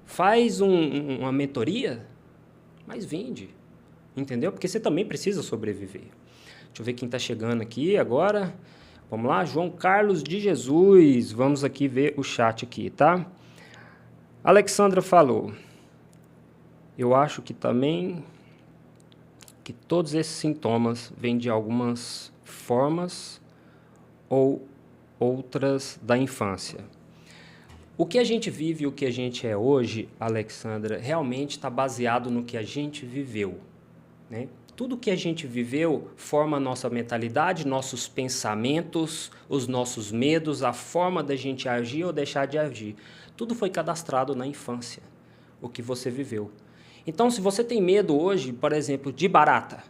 faz uma mentoria, mas vende, entendeu? Porque você também precisa sobreviver. Deixa eu ver quem está chegando aqui agora. Vamos lá, João Carlos de Jesus. Vamos aqui ver o chat aqui, tá? Alexandra falou, eu acho que também... que todos esses sintomas vêm de algumas formas ou outras da infância. O que a gente vive e o que a gente é hoje, Alexandra, realmente está baseado no que a gente viveu, né? Tudo que a gente viveu forma a nossa mentalidade, nossos pensamentos, os nossos medos, a forma da gente agir ou deixar de agir. Tudo foi cadastrado na infância, o que você viveu. Então, se você tem medo hoje, por exemplo, de barata,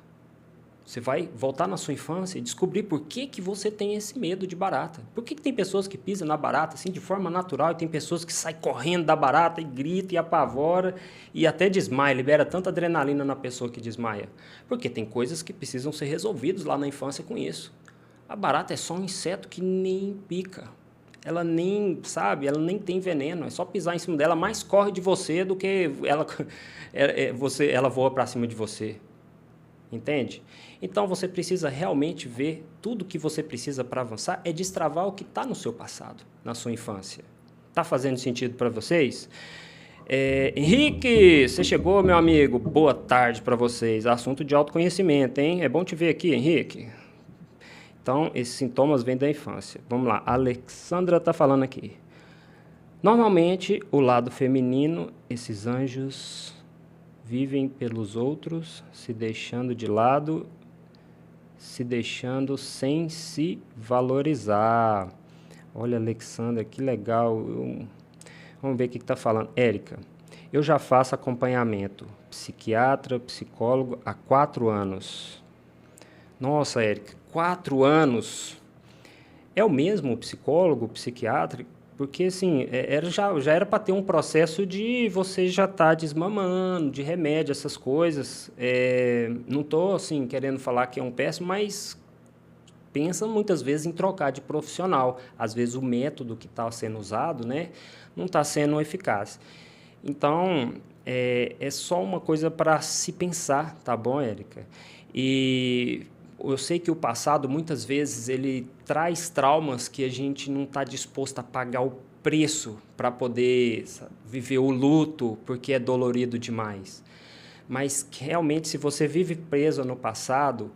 Você vai voltar na sua infância e descobrir por que, que você tem esse medo de barata. Por que, que tem pessoas que pisam na barata assim de forma natural e tem pessoas que saem correndo da barata e grita e apavora e até desmaia, libera tanta adrenalina na pessoa que desmaia? Porque tem coisas que precisam ser resolvidas lá na infância com isso. A barata é só um inseto que nem pica. Ela nem, sabe, ela nem tem veneno. É só pisar em cima dela, mais corre de você do que ela voa para cima de você. Entende? Então você precisa realmente ver tudo que você precisa para avançar é destravar o que está no seu passado, na sua infância. Está fazendo sentido para vocês? Henrique, você chegou, meu amigo. Boa tarde para vocês. Assunto de autoconhecimento, hein? É bom te ver aqui, Henrique. Então, esses sintomas vêm da infância. Vamos lá, a Alexandra está falando aqui. Normalmente, o lado feminino, esses anjos vivem pelos outros, se deixando de lado, se deixando sem se valorizar. Olha, Alexandra, que legal. Vamos ver o que está falando. Érica, eu já faço acompanhamento, psiquiatra, psicólogo, há 4 anos. Nossa, Érica, 4 anos. É o mesmo psicólogo, psiquiatra? Porque, assim, já era para ter um processo de você já estar desmamando, de remédio, essas coisas. Não estou, assim, querendo falar que é um péssimo, mas pensa muitas vezes em trocar de profissional. Às vezes o método que está sendo usado, né, não está sendo eficaz. Então, é só uma coisa para se pensar, tá bom, Érica? E eu sei que o passado, muitas vezes, ele traz traumas que a gente não está disposto a pagar o preço para poder, sabe, viver o luto, porque é dolorido demais. Mas, realmente, se você vive preso no passado,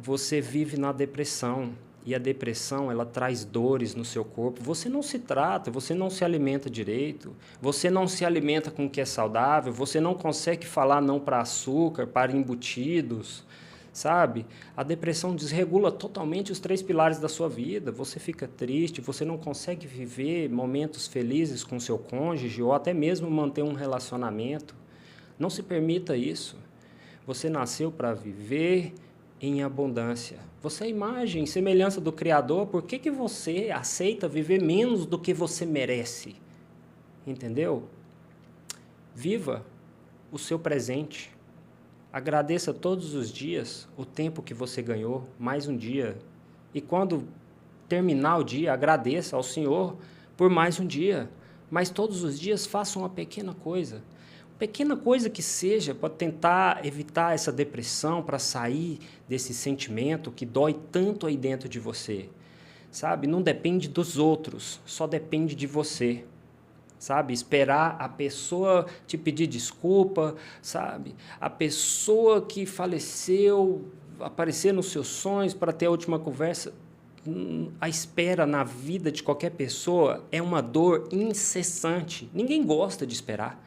você vive na depressão. E a depressão, ela traz dores no seu corpo. Você não se trata, você não se alimenta direito, você não se alimenta com o que é saudável, você não consegue falar não para açúcar, para embutidos, sabe? A depressão desregula totalmente os 3 pilares da sua vida. Você fica triste, você não consegue viver momentos felizes com seu cônjuge ou até mesmo manter um relacionamento. Não se permita isso. Você nasceu para viver em abundância. Você é imagem e semelhança do Criador. Por que que você aceita viver menos do que você merece? Entendeu? Viva o seu presente. Agradeça todos os dias o tempo que você ganhou, mais um dia. E quando terminar o dia, agradeça ao Senhor por mais um dia. Mas todos os dias faça uma pequena coisa. Pequena coisa que seja, para tentar evitar essa depressão, para sair desse sentimento que dói tanto aí dentro de você. Sabe? Não depende dos outros, só depende de você. Sabe? Esperar a pessoa te pedir desculpa, sabe? A pessoa que faleceu aparecer nos seus sonhos para ter a última conversa. A espera na vida de qualquer pessoa é uma dor incessante. Ninguém gosta de esperar.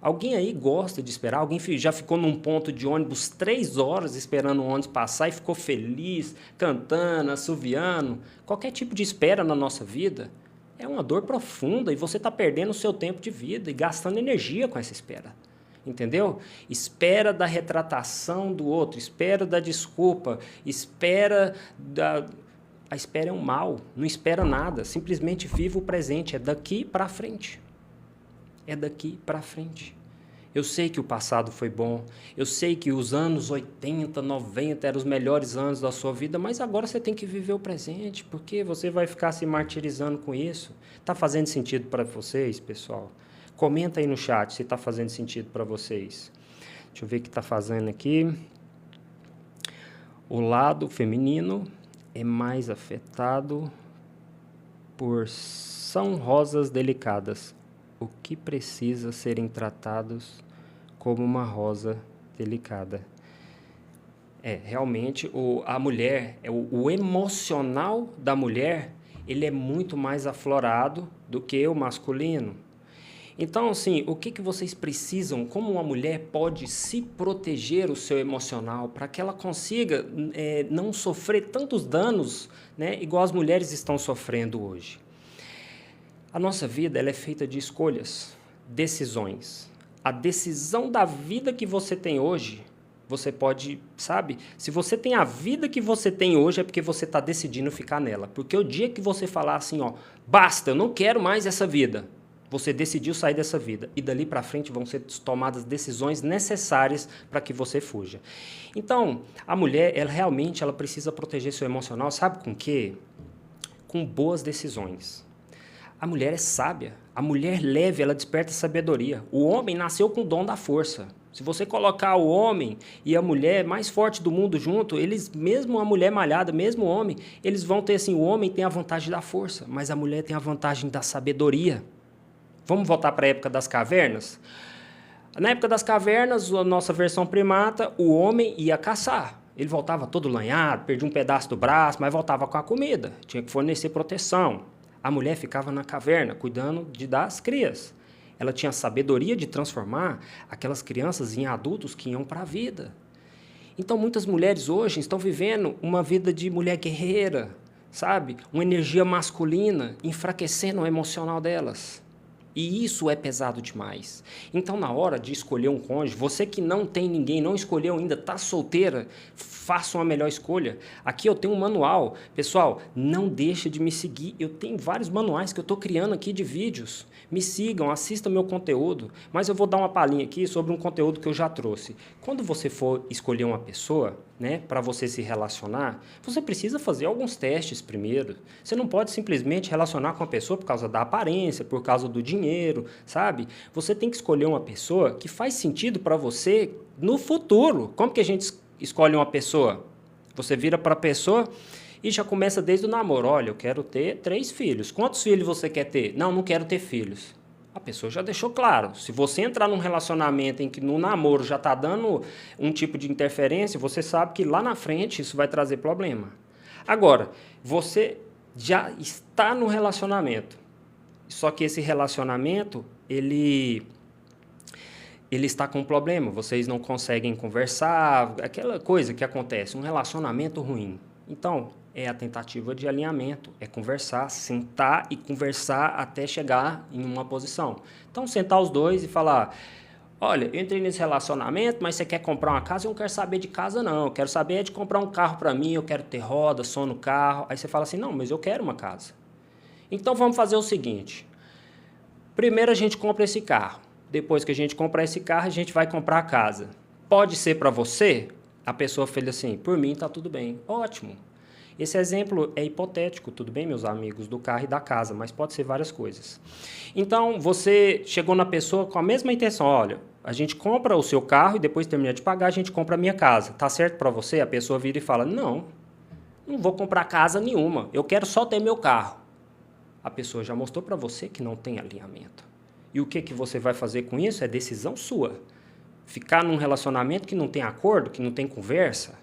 Alguém aí gosta de esperar? Alguém já ficou num ponto de ônibus 3 horas esperando o ônibus passar e ficou feliz, cantando, assoviando? Qualquer tipo de espera na nossa vida é uma dor profunda e você está perdendo o seu tempo de vida e gastando energia com essa espera. Entendeu? Espera da retratação do outro, espera da desculpa, espera da... A espera é um mal, não espera nada, simplesmente viva o presente, é daqui para frente. É daqui para frente. Eu sei que o passado foi bom, eu sei que os anos 80, 90 eram os melhores anos da sua vida, mas agora você tem que viver o presente, porque você vai ficar se martirizando com isso. Está fazendo sentido para vocês, pessoal? Comenta aí no chat se está fazendo sentido para vocês. Deixa eu ver o que está fazendo aqui. O lado feminino é mais afetado por são rosas delicadas. O que precisa serem tratados como uma rosa delicada. Realmente, a mulher, o emocional da mulher, ele é muito mais aflorado do que o masculino. Então, assim, o que vocês precisam, como uma mulher pode se proteger o seu emocional para que ela consiga não sofrer tantos danos, né, igual as mulheres estão sofrendo hoje? A nossa vida ela é feita de escolhas, decisões. A decisão da vida que você tem hoje Você pode, sabe? Se você tem a vida que você tem hoje, é porque você está decidindo ficar nela. Porque o dia que você falar assim, ó, basta, eu não quero mais essa vida, você decidiu sair dessa vida. E dali para frente vão ser tomadas decisões necessárias para que você fuja. Então, a mulher, ela realmente ela precisa proteger seu emocional, sabe com o quê? Com boas decisões. A mulher é sábia. A mulher leve, ela desperta sabedoria. O homem nasceu com o dom da força. Se você colocar o homem e a mulher mais forte do mundo junto, eles, mesmo a mulher malhada, mesmo o homem, eles vão ter assim, o homem tem a vantagem da força, mas a mulher tem a vantagem da sabedoria. Vamos voltar para a época das cavernas? Na época das cavernas, a nossa versão primata, o homem ia caçar. Ele voltava todo lanhado, perdia um pedaço do braço, mas voltava com a comida. Tinha que fornecer proteção. A mulher ficava na caverna, cuidando das crias. Ela tinha a sabedoria de transformar aquelas crianças em adultos que iam para a vida. Então, muitas mulheres hoje estão vivendo uma vida de mulher guerreira, sabe? Uma energia masculina, enfraquecendo o emocional delas. E isso é pesado demais. Então, na hora de escolher um cônjuge, você que não tem ninguém, não escolheu ainda, está solteira, faça uma melhor escolha. Aqui eu tenho um manual. Pessoal, não deixa de me seguir. Eu tenho vários manuais que eu estou criando aqui de vídeos. Me sigam, assistam meu conteúdo. Mas eu vou dar uma palhinha aqui sobre um conteúdo que eu já trouxe. Quando você for escolher uma pessoa, né, para você se relacionar, você precisa fazer alguns testes primeiro. Você não pode simplesmente relacionar com a pessoa por causa da aparência, por causa do dinheiro, sabe? Você tem que escolher uma pessoa que faz sentido para você no futuro. Como que a gente escolhe uma pessoa? Você vira para a pessoa e já começa desde o namoro. Olha, eu quero ter 3 filhos. Quantos filhos você quer ter? Não, não quero ter filhos. A pessoa já deixou claro. Se você entrar num relacionamento em que no namoro já está dando um tipo de interferência, você sabe que lá na frente isso vai trazer problema. Agora, você já está no relacionamento. Só que esse relacionamento, ele está com um problema. Vocês não conseguem conversar, aquela coisa que acontece, um relacionamento ruim. Então, é a tentativa de alinhamento, é conversar, sentar e conversar até chegar em uma posição. Então, sentar os dois e falar, olha, eu entrei nesse relacionamento, mas você quer comprar uma casa? Eu não quero saber de casa, não. Eu quero saber de comprar um carro para mim, eu quero ter roda, som no carro. Aí você fala assim, não, mas eu quero uma casa. Então, vamos fazer o seguinte. Primeiro a gente compra esse carro. Depois que a gente comprar esse carro, a gente vai comprar a casa. Pode ser para você? A pessoa fez assim, por mim está tudo bem. Ótimo. Esse exemplo é hipotético, tudo bem, meus amigos, do carro e da casa, mas pode ser várias coisas. Então, você chegou na pessoa com a mesma intenção, olha, a gente compra o seu carro e depois termina de pagar, a gente compra a minha casa. Tá certo para você? A pessoa vira e fala, não vou comprar casa nenhuma, eu quero só ter meu carro. A pessoa já mostrou para você que não tem alinhamento. E o que você vai fazer com isso é decisão sua. Ficar num relacionamento que não tem acordo, que não tem conversa,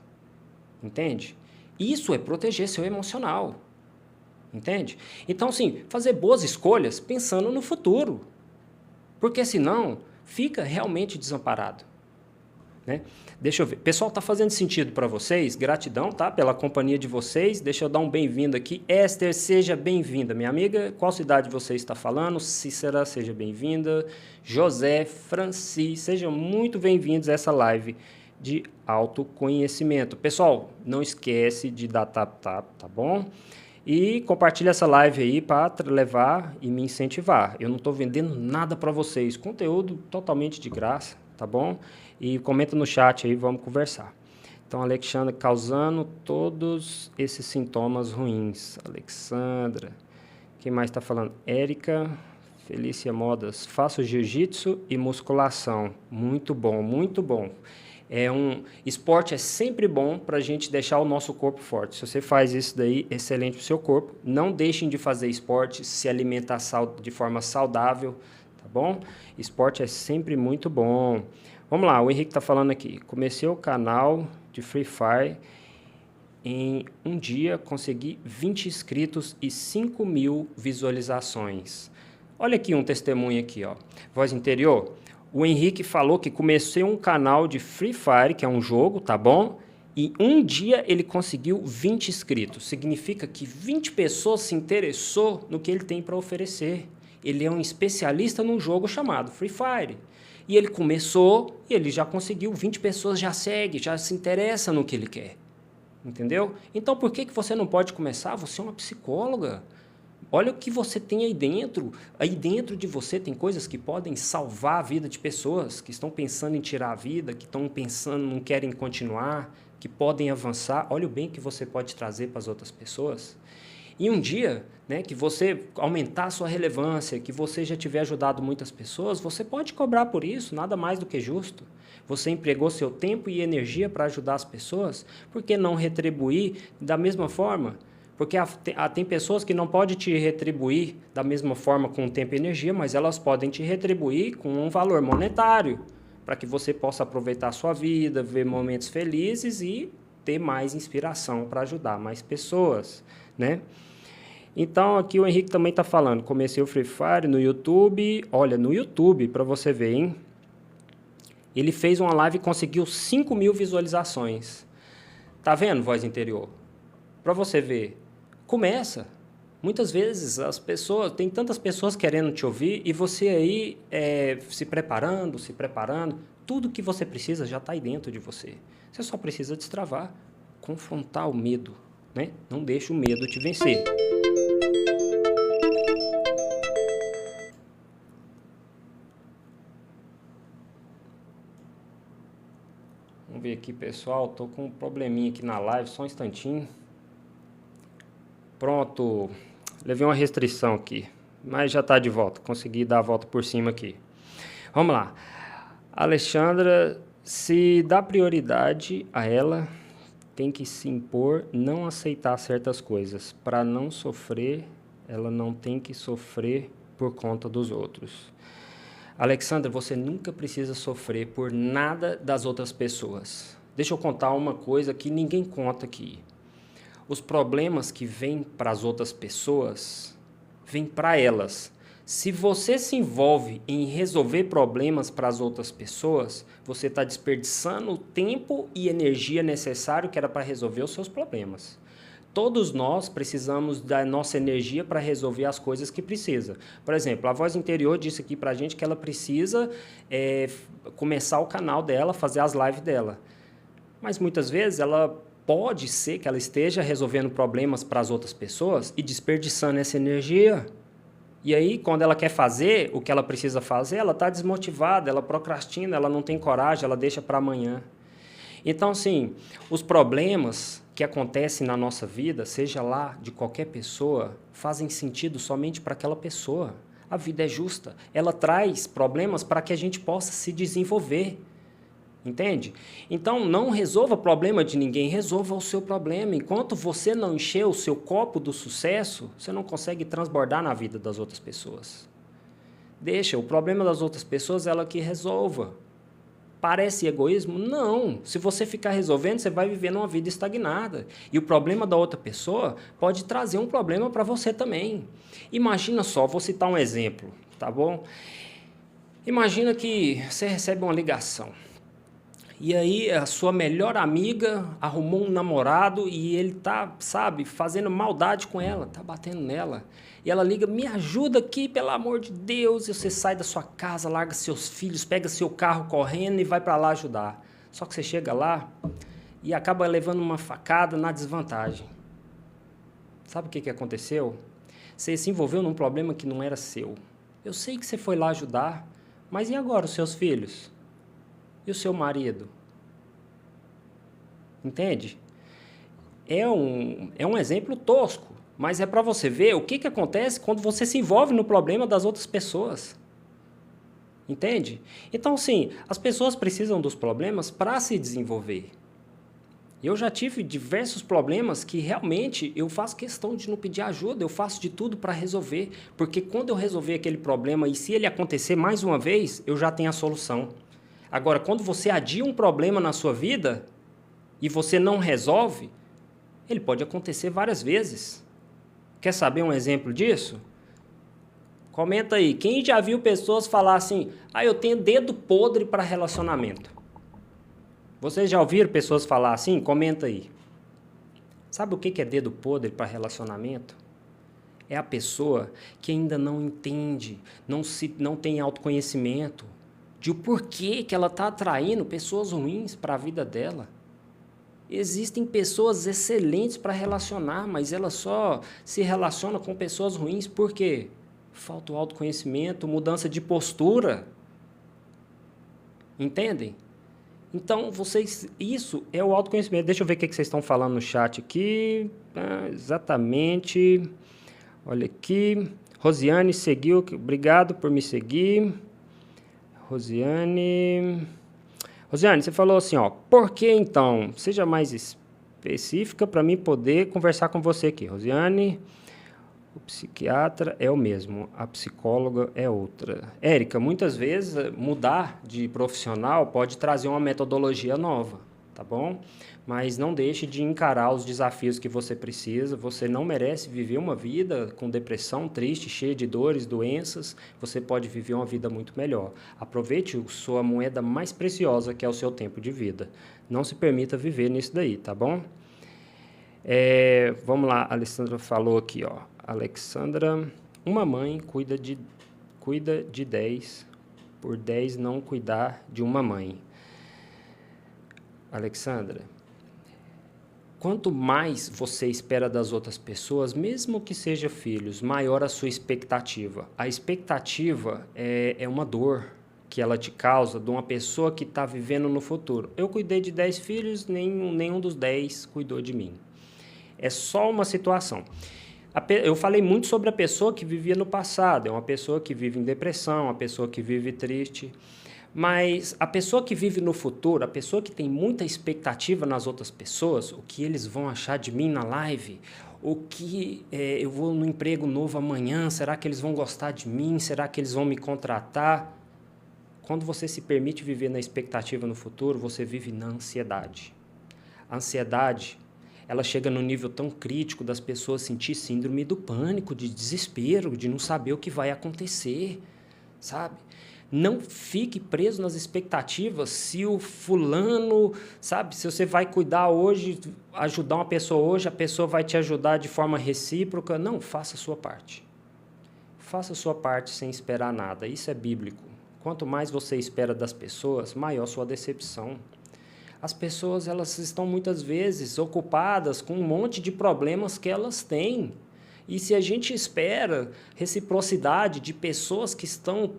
entende? Isso é proteger seu emocional, entende? Então, sim, fazer boas escolhas pensando no futuro, porque senão fica realmente desamparado, né? Deixa eu ver. Pessoal, está fazendo sentido para vocês? Gratidão, tá? Pela companhia de vocês. Deixa eu dar um bem-vindo aqui. Esther, seja bem-vinda. Minha amiga, qual cidade você está falando? Cícera, seja bem-vinda. José, Franci, sejam muito bem-vindos a essa live de autoconhecimento. Pessoal, não esquece de dar tap-tap, tá bom? E compartilha essa live aí para levar e me incentivar. Eu não estou vendendo nada para vocês. Conteúdo totalmente de graça, tá bom? E comenta no chat aí, vamos conversar. Então, Alexandra, causando todos esses sintomas ruins. Alexandra. Quem mais está falando? Érica, Felícia Modas. Faço jiu-jitsu e musculação. Muito bom, muito bom. Esporte é sempre bom para a gente deixar o nosso corpo forte. Se você faz isso daí, excelente para o seu corpo. Não deixem de fazer esporte, se alimentar de forma saudável, tá bom? Esporte é sempre muito bom. Vamos lá, o Henrique está falando aqui. Comecei o canal de Free Fire. Em um dia, consegui 20 inscritos e 5.000 visualizações. Olha aqui um testemunho aqui, ó. Voz interior. O Henrique falou que comecei um canal de Free Fire, que é um jogo, tá bom? E um dia ele conseguiu 20 inscritos. Significa que 20 pessoas se interessou no que ele tem para oferecer. Ele é um especialista num jogo chamado Free Fire. E ele começou e ele já conseguiu, 20 pessoas já seguem, já se interessam no que ele quer. Entendeu? Então, por que você não pode começar? Você é uma psicóloga. Olha o que você tem aí dentro. Aí dentro de você tem coisas que podem salvar a vida de pessoas que estão pensando em tirar a vida, que estão pensando, não querem continuar, que podem avançar. Olha o bem que você pode trazer para as outras pessoas. E um dia, né, que você aumentar a sua relevância, que você já tiver ajudado muitas pessoas, você pode cobrar por isso, nada mais do que justo. Você empregou seu tempo e energia para ajudar as pessoas, por que não retribuir da mesma forma? Porque tem pessoas que não podem te retribuir da mesma forma com tempo e energia, mas elas podem te retribuir com um valor monetário, para que você possa aproveitar a sua vida, ver momentos felizes e ter mais inspiração para ajudar mais pessoas, né? Então, aqui o Henrique também está falando, comecei o Free Fire no YouTube, olha, no YouTube, para você ver, hein? Ele fez uma live e conseguiu 5.000 visualizações. Tá vendo, voz interior? Para você ver, começa. Muitas vezes as pessoas, tem tantas pessoas querendo te ouvir e você aí se preparando, tudo que você precisa já está aí dentro de você. Você só precisa destravar, confrontar o medo, né? Não deixe o medo te vencer. Vamos ver aqui, pessoal. Tô com um probleminha aqui na live, só um instantinho. Pronto. Levei uma restrição aqui, mas já está de volta. Consegui dar a volta por cima aqui. Vamos lá. Alexandra, se dá prioridade a ela, tem que se impor, não aceitar certas coisas. Para não sofrer, ela não tem que sofrer por conta dos outros. Alexandra, você nunca precisa sofrer por nada das outras pessoas. Deixa eu contar uma coisa que ninguém conta aqui. Os problemas que vêm para as outras pessoas, vêm para elas. Se você se envolve em resolver problemas para as outras pessoas, você está desperdiçando o tempo e energia necessário que era para resolver os seus problemas. Todos nós precisamos da nossa energia para resolver as coisas que precisa. Por exemplo, a voz interior disse aqui para a gente que ela precisa começar o canal dela, fazer as lives dela. Mas muitas vezes ela pode ser que ela esteja resolvendo problemas para as outras pessoas e desperdiçando essa energia. E aí, quando ela quer fazer o que ela precisa fazer, ela está desmotivada, ela procrastina, ela não tem coragem, ela deixa para amanhã. Então, assim, os problemas que acontecem na nossa vida, seja lá de qualquer pessoa, fazem sentido somente para aquela pessoa. A vida é justa. Ela traz problemas para que a gente possa se desenvolver. Entende? Então, não resolva o problema de ninguém, resolva o seu problema. Enquanto você não encher o seu copo do sucesso, você não consegue transbordar na vida das outras pessoas. Deixa, o problema das outras pessoas ela que resolva. Parece egoísmo? Não. Se você ficar resolvendo, você vai viver numa vida estagnada. E o problema da outra pessoa pode trazer um problema para você também. Imagina só, vou citar um exemplo, tá bom? Imagina que você recebe uma ligação. E aí a sua melhor amiga arrumou um namorado e ele tá, sabe, fazendo maldade com ela, tá batendo nela. E ela liga, me ajuda aqui, pelo amor de Deus. E você sai da sua casa, larga seus filhos, pega seu carro correndo e vai para lá ajudar. Só que você chega lá e acaba levando uma facada na desvantagem. Sabe o que aconteceu? Você se envolveu num problema que não era seu. Eu sei que você foi lá ajudar, mas e agora os seus filhos? E o seu marido? Entende? É um exemplo tosco, mas é para você ver o que acontece quando você se envolve no problema das outras pessoas. Entende? Então, sim, as pessoas precisam dos problemas para se desenvolver. Eu já tive diversos problemas que realmente eu faço questão de não pedir ajuda, eu faço de tudo para resolver, porque quando eu resolver aquele problema e se ele acontecer mais uma vez, eu já tenho a solução. Agora, quando você adia um problema na sua vida e você não resolve, ele pode acontecer várias vezes. Quer saber um exemplo disso? Comenta aí. Quem já viu pessoas falar assim, eu tenho dedo podre para relacionamento? Vocês já ouviram pessoas falar assim? Comenta aí. Sabe o que é dedo podre para relacionamento? É a pessoa que ainda não entende, não tem autoconhecimento. de o porquê que ela está atraindo pessoas ruins para a vida dela. Existem pessoas excelentes para relacionar, mas ela só se relaciona com pessoas ruins por quê? Falta o autoconhecimento, mudança de postura. Entendem? Então, isso é o autoconhecimento. Deixa eu ver o que vocês estão falando no chat aqui. Exatamente. Olha aqui. Rosiane seguiu. Obrigado por me seguir. Rosiane, você falou assim, ó, por que então? Seja mais específica para mim poder conversar com você aqui. Rosiane, o psiquiatra é o mesmo, a psicóloga é outra. Érica, muitas vezes mudar de profissional pode trazer uma metodologia nova, tá bom? Mas não deixe de encarar os desafios que você precisa. Você não merece viver uma vida com depressão, triste, cheia de dores, doenças. Você pode viver uma vida muito melhor. Aproveite sua moeda mais preciosa, que é o seu tempo de vida. Não se permita viver nisso daí, tá bom? Vamos lá, a Alessandra falou aqui, ó. Alexandra, uma mãe cuida de 10, por 10 não cuidar de uma mãe. Alexandra, quanto mais você espera das outras pessoas, mesmo que sejam filhos, maior a sua expectativa. A expectativa é uma dor que ela te causa de uma pessoa que está vivendo no futuro. Eu cuidei de 10 filhos, nenhum dos 10 cuidou de mim. É só uma situação. Eu falei muito sobre a pessoa que vivia no passado. É uma pessoa que vive em depressão, uma pessoa que vive triste. Mas a pessoa que vive no futuro, a pessoa que tem muita expectativa nas outras pessoas, o que eles vão achar de mim na live, o que eu vou no emprego novo amanhã, será que eles vão gostar de mim, será que eles vão me contratar? Quando você se permite viver na expectativa no futuro, você vive na ansiedade. A ansiedade, ela chega no nível tão crítico das pessoas sentir síndrome do pânico, de desespero, de não saber o que vai acontecer, sabe? Não fique preso nas expectativas. Se o fulano, sabe, se você vai cuidar hoje, ajudar uma pessoa hoje, a pessoa vai te ajudar de forma recíproca. Não, faça a sua parte. Faça a sua parte sem esperar nada. Isso é bíblico. Quanto mais você espera das pessoas, maior sua decepção. As pessoas, elas estão muitas vezes ocupadas com um monte de problemas que elas têm. E se a gente espera reciprocidade de pessoas que estão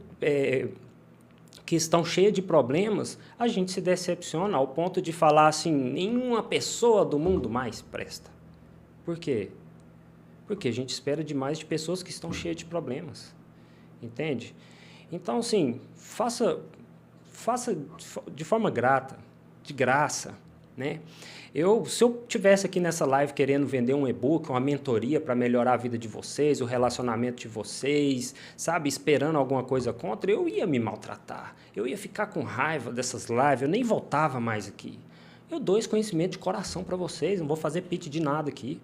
cheias de problemas, a gente se decepciona ao ponto de falar assim, nenhuma pessoa do mundo mais presta. Por quê? Porque a gente espera demais de pessoas que estão cheias de problemas. Entende? Então, assim, faça de forma grata, de graça, né? Se eu tivesse aqui nessa live querendo vender um e-book, uma mentoria para melhorar a vida de vocês, o relacionamento de vocês, sabe, esperando alguma coisa contra, eu ia me maltratar, eu ia ficar com raiva dessas lives, eu nem voltava mais aqui. Eu dou esse conhecimento de coração para vocês, não vou fazer pitch de nada aqui,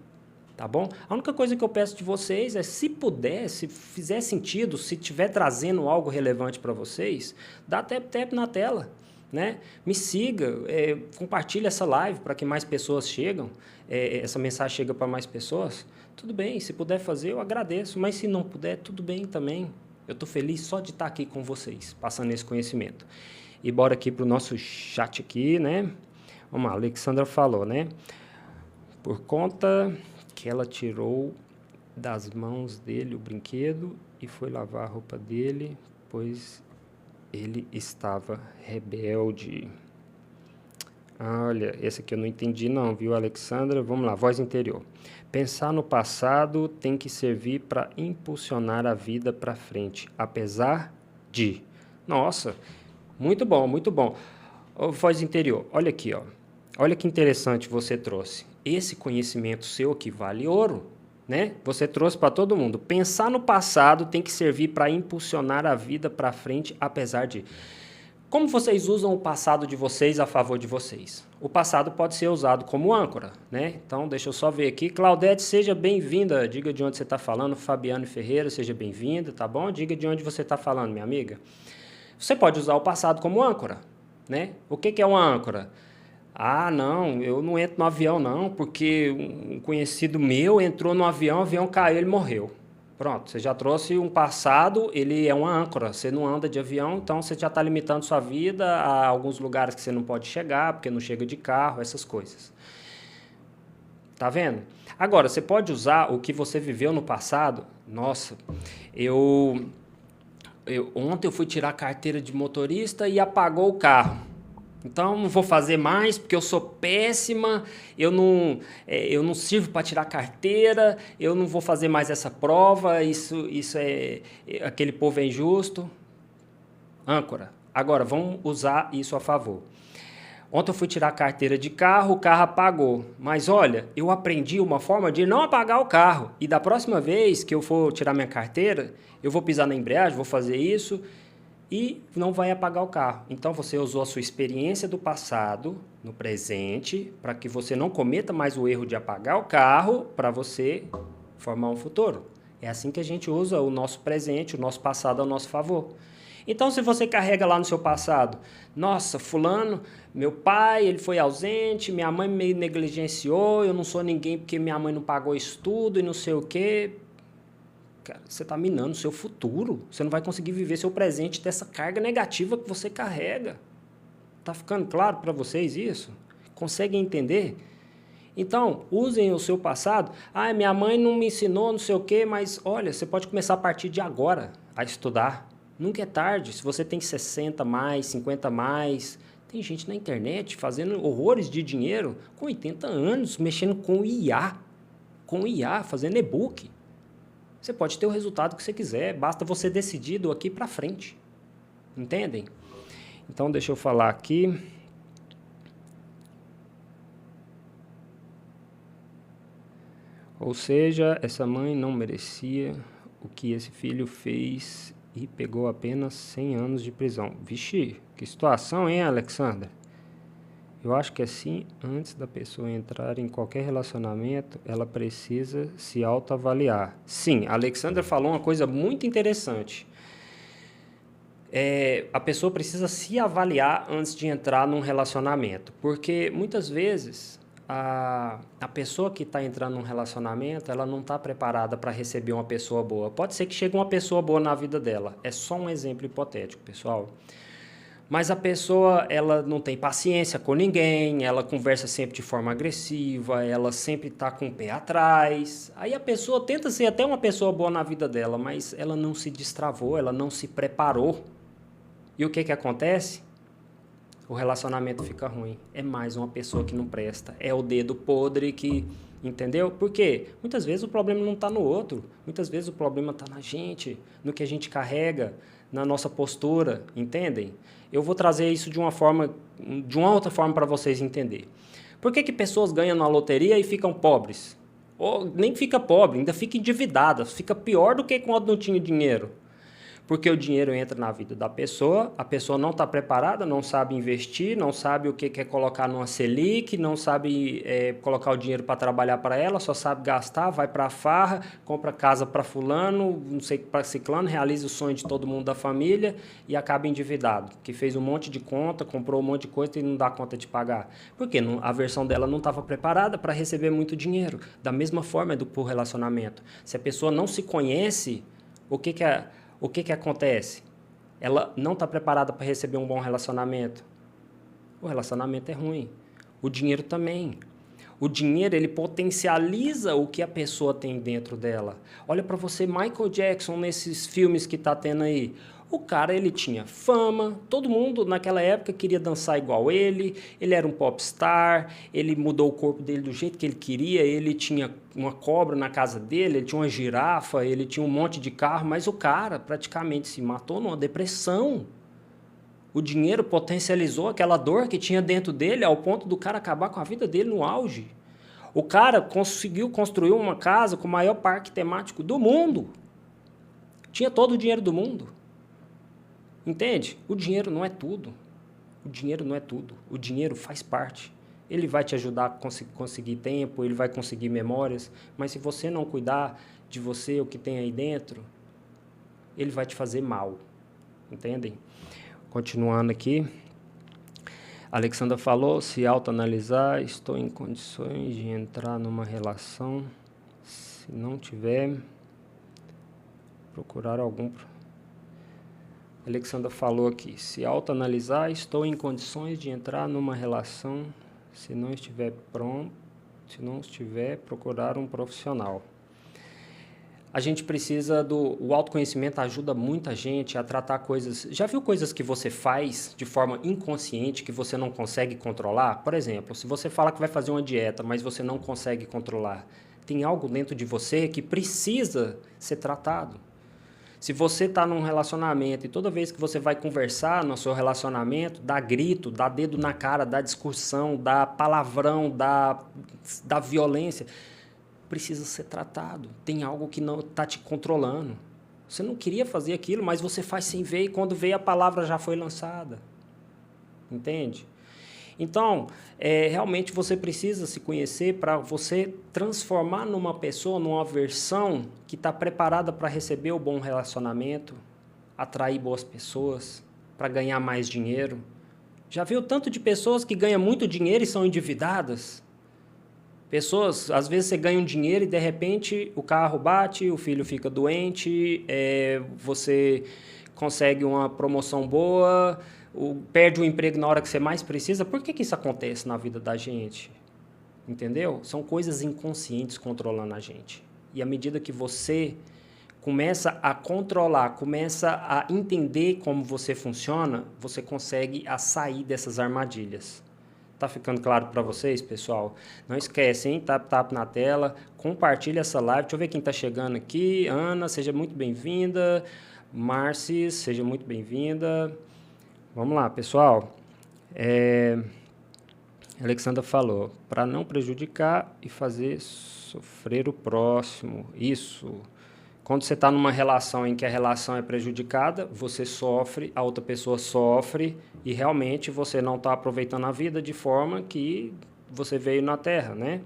tá bom? A única coisa que eu peço de vocês é, se puder, se fizer sentido, se estiver trazendo algo relevante para vocês, dá tap na tela. Né? Me siga, compartilhe essa live para que mais pessoas essa mensagem chega para mais pessoas. Tudo bem, se puder fazer, eu agradeço, mas se não puder, tudo bem também. Eu estou feliz só de estar aqui com vocês, passando esse conhecimento. E bora aqui para o nosso chat aqui, né? Vamos lá, a Alexandra falou, né? Por conta que ela tirou das mãos dele o brinquedo e foi lavar a roupa dele, pois ele estava rebelde. Olha, esse aqui eu não entendi não, viu, Alexandra? Vamos lá, voz interior. Pensar no passado tem que servir para impulsionar a vida para frente, apesar de... Nossa, muito bom, muito bom. Voz interior, olha aqui, ó. Olha que interessante você trouxe. Esse conhecimento seu que vale ouro, né? Você trouxe para todo mundo. Pensar no passado tem que servir para impulsionar a vida para frente, apesar de... Como vocês usam o passado de vocês a favor de vocês? O passado pode ser usado como âncora, né? Então, deixa eu só ver aqui. Claudete, seja bem-vinda. Diga de onde você está falando. Fabiane Ferreira, seja bem-vinda, tá bom? Diga de onde você está falando, minha amiga. Você pode usar o passado como âncora, né? O que é uma âncora? Ah, não, eu não entro no avião não, porque um conhecido meu entrou no avião, o avião caiu, ele morreu. Pronto, você já trouxe um passado, ele é uma âncora. Você não anda de avião, então você já está limitando sua vida a alguns lugares que você não pode chegar, porque não chega de carro, essas coisas. Tá vendo? Agora, você pode usar o que você viveu no passado. Nossa, ontem eu fui tirar a carteira de motorista e apagou o carro. Então não vou fazer mais porque eu sou péssima, eu não sirvo para tirar carteira, eu não vou fazer mais essa prova, aquele povo é injusto. Âncora. Agora, vamos usar isso a favor. Ontem eu fui tirar a carteira de carro, o carro apagou. Mas olha, eu aprendi uma forma de não apagar o carro. E da próxima vez que eu for tirar minha carteira, eu vou pisar na embreagem, vou fazer isso e não vai apagar o carro. Então você usou a sua experiência do passado no presente para que você não cometa mais o erro de apagar o carro para você formar um futuro. É assim que a gente usa o nosso presente, o nosso passado ao nosso favor. Então, se você carrega lá no seu passado, nossa, fulano, meu pai, ele foi ausente, minha mãe me negligenciou, eu não sou ninguém porque minha mãe não pagou estudo e não sei o quê. Cara, você está minando o seu futuro. Você não vai conseguir viver seu presente dessa carga negativa que você carrega. Tá ficando claro para vocês isso? Conseguem entender? Então, usem o seu passado. Ah, minha mãe não me ensinou, não sei o quê, mas olha, você pode começar a partir de agora a estudar. Nunca é tarde. Se você tem 60 mais, 50 mais, tem gente na internet fazendo horrores de dinheiro com 80 anos, mexendo com IA, fazendo e-book. Você pode ter o resultado que você quiser, basta você decidir do aqui para frente. Entendem? Então, deixa eu falar aqui. Ou seja, essa mãe não merecia o que esse filho fez e pegou apenas 100 anos de prisão. Vixe, que situação, hein, Alexandra? Eu acho que assim, antes da pessoa entrar em qualquer relacionamento, ela precisa se autoavaliar. Sim, a Alexandra falou uma coisa muito interessante. A pessoa precisa se avaliar antes de entrar num relacionamento, porque muitas vezes a pessoa que está entrando num relacionamento, ela não está preparada para receber uma pessoa boa. Pode ser que chegue uma pessoa boa na vida dela. É só um exemplo hipotético, pessoal. Mas a pessoa, ela não tem paciência com ninguém, ela conversa sempre de forma agressiva, ela sempre está com o pé atrás. Aí a pessoa tenta ser até uma pessoa boa na vida dela, mas ela não se destravou, ela não se preparou. E o que acontece? O relacionamento fica ruim. É mais uma pessoa que não presta. É o dedo podre que... Entendeu? Por quê? Muitas vezes o problema não está no outro. Muitas vezes o problema está na gente, no que a gente carrega, na nossa postura. Entendem? Eu vou trazer isso de uma outra forma para vocês entenderem. Por que pessoas ganham na loteria e ficam pobres? Ou nem fica pobre, ainda fica endividada. Fica pior do que quando não tinha dinheiro. Porque o dinheiro entra na vida da pessoa, a pessoa não está preparada, não sabe investir, não sabe o que é colocar numa Selic, não sabe colocar o dinheiro para trabalhar para ela, só sabe gastar, vai para a farra, compra casa para fulano, não sei para ciclano, realiza o sonho de todo mundo da família e acaba endividado, que fez um monte de conta, comprou um monte de coisa e não dá conta de pagar. Porque a versão dela não estava preparada para receber muito dinheiro. Da mesma forma é pro relacionamento. Se a pessoa não se conhece, o que acontece? Ela não está preparada para receber um bom relacionamento. O relacionamento é ruim. O dinheiro também. O dinheiro, ele potencializa o que a pessoa tem dentro dela. Olha para você, Michael Jackson, nesses filmes que está tendo aí. O cara, ele tinha fama, todo mundo naquela época queria dançar igual ele era um popstar, ele mudou o corpo dele do jeito que ele queria, ele tinha uma cobra na casa dele, ele tinha uma girafa, ele tinha um monte de carro, mas o cara praticamente se matou numa depressão. O dinheiro potencializou aquela dor que tinha dentro dele ao ponto do cara acabar com a vida dele no auge. O cara conseguiu construir uma casa com o maior parque temático do mundo. Tinha todo o dinheiro do mundo. Entende? O dinheiro não é tudo. O dinheiro não é tudo. O dinheiro faz parte. Ele vai te ajudar a conseguir tempo, ele vai conseguir memórias, mas se você não cuidar de você, o que tem aí dentro, ele vai te fazer mal. Entendem? Continuando aqui. A Alexandra falou, se autoanalisar, estou em condições de entrar numa relação. Se não tiver, procurar algum... A Alexandra falou aqui, se autoanalisar, estou em condições de entrar numa relação, se não estiver pronto, se não estiver, procurar um profissional. A gente precisa o autoconhecimento ajuda muita gente a tratar coisas... Já viu coisas que você faz de forma inconsciente que você não consegue controlar? Por exemplo, se você fala que vai fazer uma dieta, mas você não consegue controlar, tem algo dentro de você que precisa ser tratado. Se você está num relacionamento e toda vez que você vai conversar no seu relacionamento, dá grito, dá dedo na cara, dá discussão, dá palavrão, dá violência, precisa ser tratado. Tem algo que não está te controlando. Você não queria fazer aquilo, mas você faz sem ver e quando vê a palavra já foi lançada. Entende? Então, realmente você precisa se conhecer para você transformar numa pessoa, numa versão que está preparada para receber o bom relacionamento, atrair boas pessoas, para ganhar mais dinheiro. Já viu tanto de pessoas que ganham muito dinheiro e são endividadas? Pessoas, às vezes você ganha um dinheiro e de repente o carro bate, o filho fica doente, você consegue uma promoção boa, perde o emprego na hora que você mais precisa. Por que isso acontece na vida da gente? Entendeu? São coisas inconscientes controlando a gente. E à medida que você começa a controlar, começa a entender como você funciona, você consegue sair dessas armadilhas. Tá ficando claro para vocês, pessoal? Não esquece, hein? Tap na tela, compartilha essa live. Deixa eu ver quem está chegando aqui. Ana, seja muito bem-vinda. Marcis, seja muito bem-vinda. Vamos lá, pessoal. A Alexandra falou, para não prejudicar e fazer sofrer o próximo. Isso. Quando você está numa relação em que a relação é prejudicada, você sofre, a outra pessoa sofre e realmente você não está aproveitando a vida de forma que você veio na Terra, né?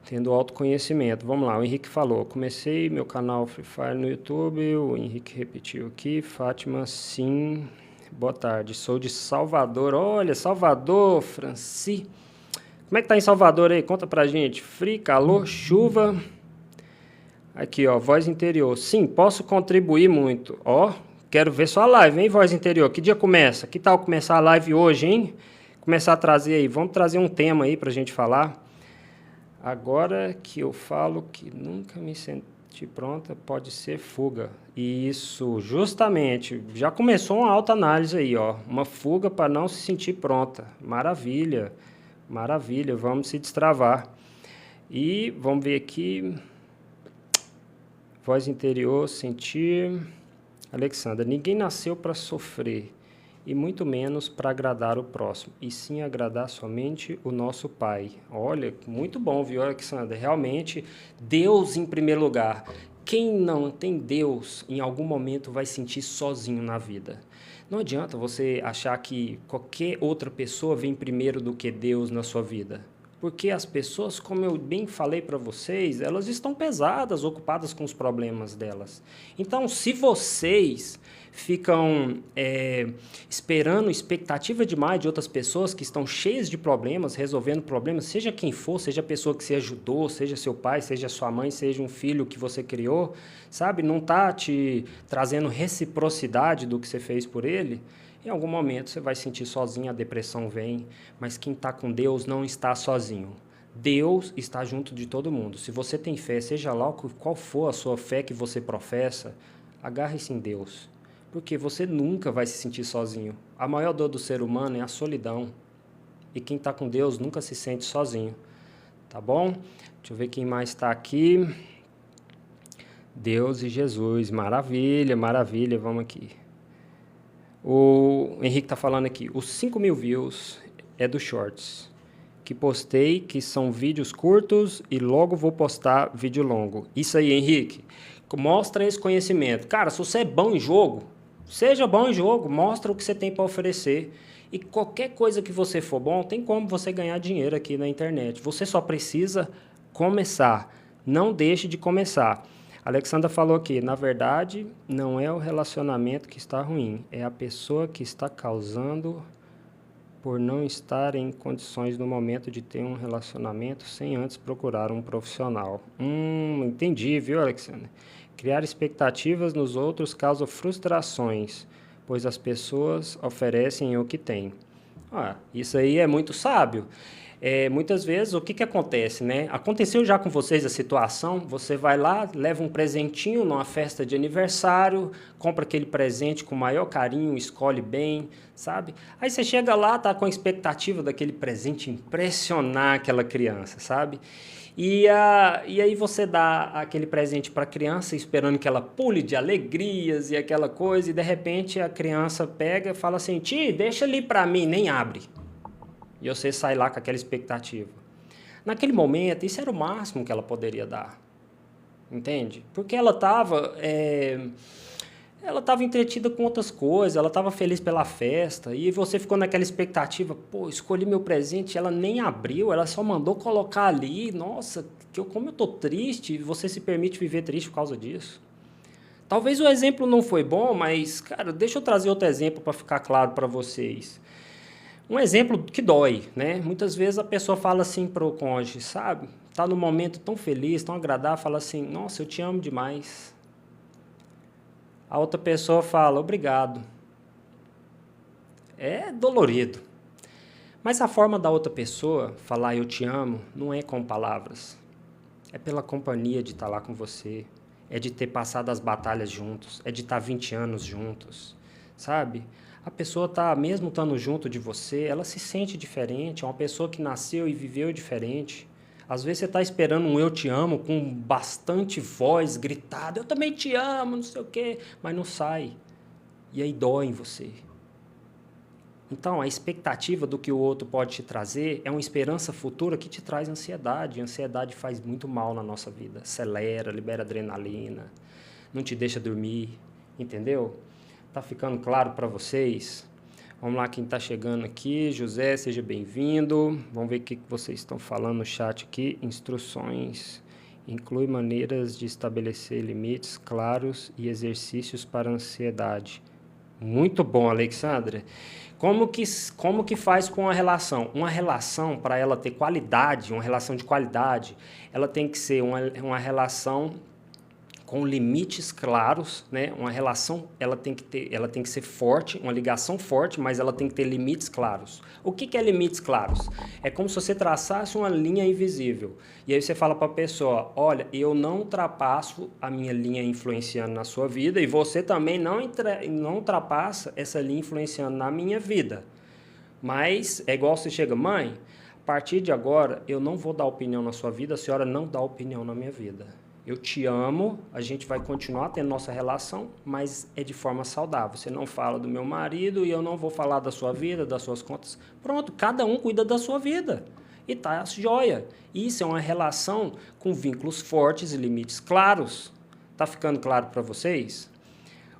Tendo autoconhecimento. Vamos lá, o Henrique falou, comecei meu canal Free Fire no YouTube, o Henrique repetiu aqui, Fátima, sim, boa tarde, sou de Salvador, olha, Salvador, Franci, como é que tá em Salvador aí? Conta pra gente, frio, calor, chuva... Aqui, ó, voz interior. Sim, posso contribuir muito. Ó, quero ver sua live, hein, voz interior. Que dia começa? Que tal começar a live hoje, hein? Começar a trazer aí. Vamos trazer um tema aí pra gente falar. Agora que eu falo que nunca me senti pronta, pode ser fuga. Isso, justamente. Já começou uma autoanálise aí, ó. Uma fuga para não se sentir pronta. Maravilha. Maravilha. Vamos se destravar. E vamos ver aqui... Voz interior, sentir... Alexandra, ninguém nasceu para sofrer, e muito menos para agradar o próximo, e sim agradar somente o nosso Pai. Olha, muito bom, viu, Alexandra? Realmente, Deus em primeiro lugar. Quem não tem Deus, em algum momento vai sentir sozinho na vida. Não adianta você achar que qualquer outra pessoa vem primeiro do que Deus na sua vida. Porque as pessoas, como eu bem falei para vocês, elas estão pesadas, ocupadas com os problemas delas. Então, se vocês ficam esperando expectativa demais de outras pessoas que estão cheias de problemas, resolvendo problemas, seja quem for, seja a pessoa que você ajudou, seja seu pai, seja sua mãe, seja um filho que você criou, sabe? Não está te trazendo reciprocidade do que você fez por ele. Em algum momento você vai sentir sozinho, a depressão vem, mas quem está com Deus não está sozinho. Deus está junto de todo mundo. Se você tem fé, seja lá qual for a sua fé que você professa, agarre-se em Deus, porque você nunca vai se sentir sozinho. A maior dor do ser humano é a solidão, e quem está com Deus nunca se sente sozinho. Tá bom? Deixa eu ver quem mais está aqui. Deus e Jesus, maravilha, maravilha, vamos aqui. O Henrique está falando aqui, os 5.000 views é do Shorts, que postei, que são vídeos curtos e logo vou postar vídeo longo. Isso aí, Henrique, mostra esse conhecimento. Cara, se você é bom em jogo, seja bom em jogo, mostra o que você tem para oferecer. E qualquer coisa que você for bom, tem como você ganhar dinheiro aqui na internet. Você só precisa começar, não deixe de começar. A Alexandra falou aqui, na verdade, não é o relacionamento que está ruim, é a pessoa que está causando por não estar em condições no momento de ter um relacionamento sem antes procurar um profissional. Entendi, viu, Alexandra? Criar expectativas nos outros causa frustrações, pois as pessoas oferecem o que têm. Isso aí é muito sábio. Muitas vezes, o que acontece, né? Aconteceu já com vocês a situação, você vai lá, leva um presentinho numa festa de aniversário, compra aquele presente com o maior carinho, escolhe bem, sabe? Aí você chega lá, tá com a expectativa daquele presente impressionar aquela criança, sabe? E aí você dá aquele presente para a criança esperando que ela pule de alegrias e aquela coisa, e de repente a criança pega e fala assim, tio, deixa ali para mim, nem abre. E você sai lá com aquela expectativa. Naquele momento, isso era o máximo que ela poderia dar. Entende? Porque ela estava entretida com outras coisas, ela estava feliz pela festa, e você ficou naquela expectativa, pô, escolhi meu presente, ela nem abriu, ela só mandou colocar ali, nossa, como eu tô triste, e você se permite viver triste por causa disso. Talvez o exemplo não foi bom, mas, cara, deixa eu trazer outro exemplo para ficar claro para vocês. Um exemplo que dói, né? Muitas vezes a pessoa fala assim para o cônjuge, sabe? Tá num momento tão feliz, tão agradável, fala assim, nossa, eu te amo demais. A outra pessoa fala, obrigado. É dolorido. Mas a forma da outra pessoa falar eu te amo não é com palavras. É pela companhia de estar lá com você. É de ter passado as batalhas juntos. É de estar 20 anos juntos. Sabe? A pessoa está, mesmo estando junto de você, ela se sente diferente. É uma pessoa que nasceu e viveu diferente. Às vezes você está esperando um eu te amo com bastante voz gritada, eu também te amo, não sei o quê, mas não sai. E aí dói em você. Então, a expectativa do que o outro pode te trazer é uma esperança futura que te traz ansiedade. A ansiedade faz muito mal na nossa vida. Acelera, libera adrenalina, não te deixa dormir, entendeu? Tá ficando claro para vocês? Vamos lá, quem está chegando aqui. José, seja bem-vindo. Vamos ver o que vocês estão falando no chat aqui. Instruções. Inclui maneiras de estabelecer limites claros e exercícios para a ansiedade. Muito bom, Alexandra. Como que faz com a relação? Uma relação, para ela ter qualidade, uma relação de qualidade, ela tem que ser uma relação com limites claros, né? Uma relação, ela tem que ser forte, uma ligação forte, mas ela tem que ter limites claros. O que é limites claros? É como se você traçasse uma linha invisível. E aí você fala para a pessoa, olha, eu não ultrapasso a minha linha influenciando na sua vida e você também não ultrapassa essa linha influenciando na minha vida. Mas é igual você chega, mãe, a partir de agora eu não vou dar opinião na sua vida, a senhora não dá opinião na minha vida. Eu te amo, a gente vai continuar tendo nossa relação, mas é de forma saudável. Você não fala do meu marido e eu não vou falar da sua vida, das suas contas. Pronto, cada um cuida da sua vida. E tá joia. Isso é uma relação com vínculos fortes e limites claros. Tá ficando claro para vocês?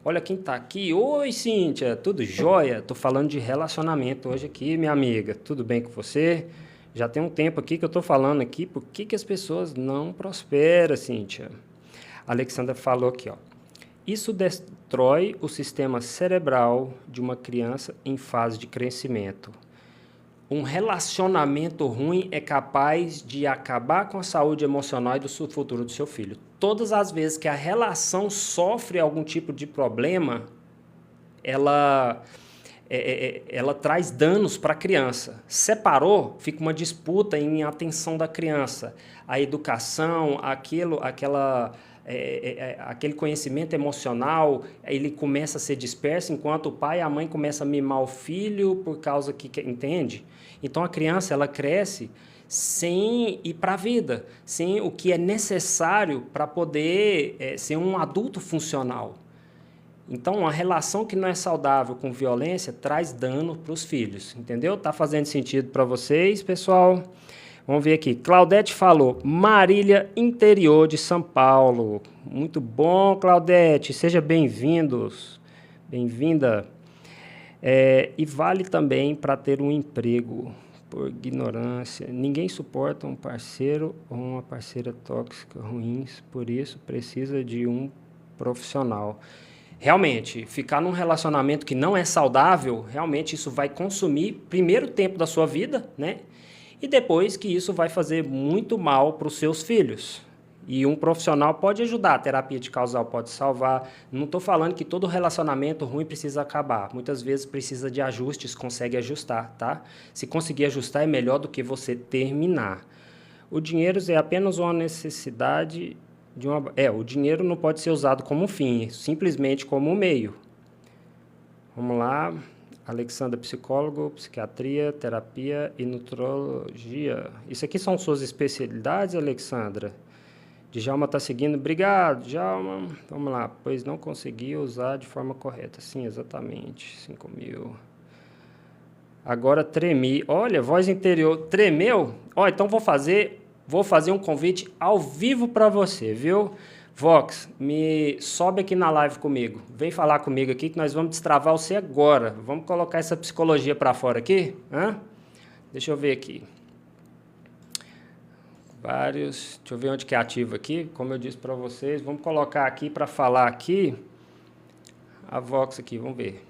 Olha quem tá aqui. Oi, Cíntia, tudo jóia? Tô falando de relacionamento hoje aqui, minha amiga. Tudo bem com você? Já tem um tempo aqui que eu estou falando aqui por que as pessoas não prosperam, Cíntia. A Alexandra falou aqui, ó. Isso destrói o sistema cerebral de uma criança em fase de crescimento. Um relacionamento ruim é capaz de acabar com a saúde emocional e do futuro do seu filho. Todas as vezes que a relação sofre algum tipo de problema, ela traz danos para a criança. Separou, fica uma disputa em atenção da criança. A educação, aquele conhecimento emocional, ele começa a ser disperso, enquanto o pai e a mãe começam a mimar o filho por causa que entende? Então, a criança, ela cresce sem ir para a vida, sem o que é necessário para poder ser um adulto funcional. Então, uma relação que não é saudável com violência traz dano para os filhos, entendeu? Tá fazendo sentido para vocês, pessoal? Vamos ver aqui. Claudete falou, Marília, interior de São Paulo. Muito bom, Claudete. Seja bem-vindos. Bem-vinda. E vale também para ter um emprego, por ignorância. Ninguém suporta um parceiro ou uma parceira tóxica ruins, por isso precisa de um profissional. Realmente, ficar num relacionamento que não é saudável, realmente isso vai consumir primeiro tempo da sua vida, né? E depois que isso vai fazer muito mal para os seus filhos. E um profissional pode ajudar, a terapia de casal pode salvar. Não estou falando que todo relacionamento ruim precisa acabar. Muitas vezes precisa de ajustes, consegue ajustar, tá? Se conseguir ajustar é melhor do que você terminar. O dinheiro é apenas uma necessidade de uma... o dinheiro não pode ser usado como um fim, simplesmente como um meio. Vamos lá. Alexandra, psicólogo, psiquiatria, terapia e nutrologia. Isso aqui são suas especialidades, Alexandra? Djalma está seguindo. Obrigado, Djalma. Vamos lá. Pois não consegui usar de forma correta. Sim, exatamente. 5.000. Agora tremi. Olha, voz interior. Tremeu? Ó, então vou fazer um convite ao vivo para você, viu? Vox, me sobe aqui na live comigo. Vem falar comigo aqui que nós vamos destravar você agora. Vamos colocar essa psicologia para fora aqui? Hã? Deixa eu ver aqui. Vários. Deixa eu ver onde que é ativo aqui. Como eu disse para vocês, vamos colocar aqui para falar aqui. A Vox aqui, vamos ver.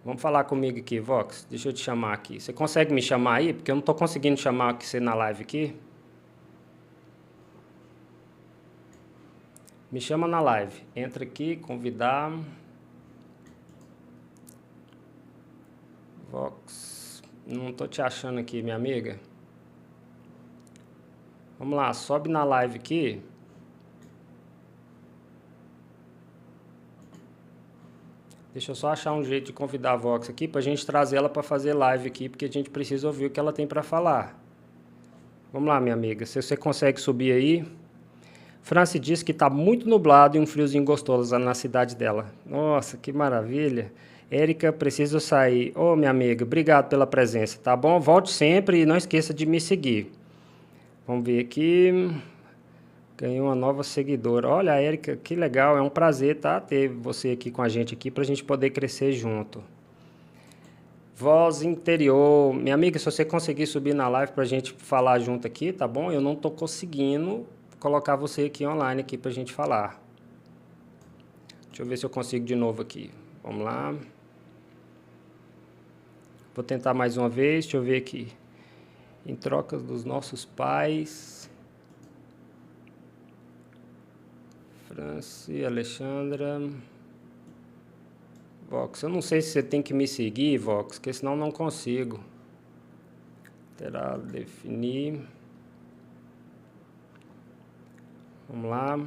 Vamos falar comigo aqui, Vox. Deixa eu te chamar aqui. Você consegue me chamar aí? Porque eu não estou conseguindo chamar você na live aqui. Me chama na live. Entra aqui, convidar. Vox. Não estou te achando aqui, minha amiga. Vamos lá, sobe na live aqui. Deixa eu só achar um jeito de convidar a Vox aqui para a gente trazer ela para fazer live aqui, porque a gente precisa ouvir o que ela tem para falar. Vamos lá, minha amiga. Se você consegue subir aí. Franci disse que está muito nublado e um friozinho gostoso na cidade dela. Nossa, que maravilha. Érica, preciso sair. Ô, minha amiga, obrigado pela presença, tá bom? Volte sempre e não esqueça de me seguir. Vamos ver aqui. Ganhou uma nova seguidora. Olha, Érica, que legal. É um prazer, tá? Ter você aqui com a gente aqui para a gente poder crescer junto. Voz interior. Minha amiga, se você conseguir subir na live para a gente falar junto aqui, tá bom? Eu não estou conseguindo colocar você aqui online aqui para a gente falar. Deixa eu ver se eu consigo de novo aqui. Vamos lá. Vou tentar mais uma vez. Deixa eu ver aqui. Em troca dos nossos pais. Franci, Alexandra. Vox, eu não sei se você tem que me seguir, Vox, porque senão não consigo. Terá definir. Vamos lá.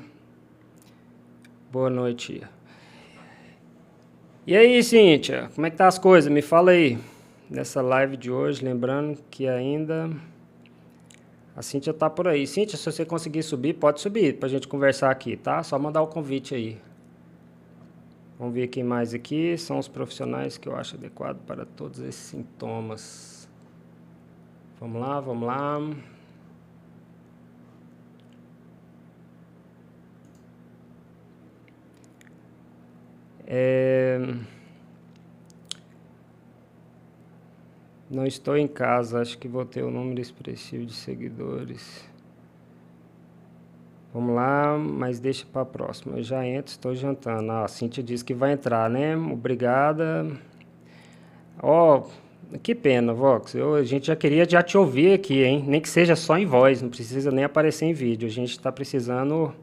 Boa noite. E aí, Cíntia? Como é que tá as coisas? Me fala aí. Nessa live de hoje, lembrando que ainda... A Cíntia tá por aí. Cíntia, se você conseguir subir, pode subir pra gente conversar aqui, tá? Só mandar o convite aí. Vamos ver quem mais aqui. São os profissionais que eu acho adequado para todos esses sintomas. Vamos lá, vamos lá. Não estou em casa, acho que vou ter um número expressivo de seguidores. Vamos lá, mas deixa para a próxima. Eu já entro, estou jantando. A Cíntia disse que vai entrar, né? Obrigada. Ó, que pena, Vox. A gente já queria já te ouvir aqui, hein? Nem que seja só em voz, não precisa nem aparecer em vídeo. A gente está precisando...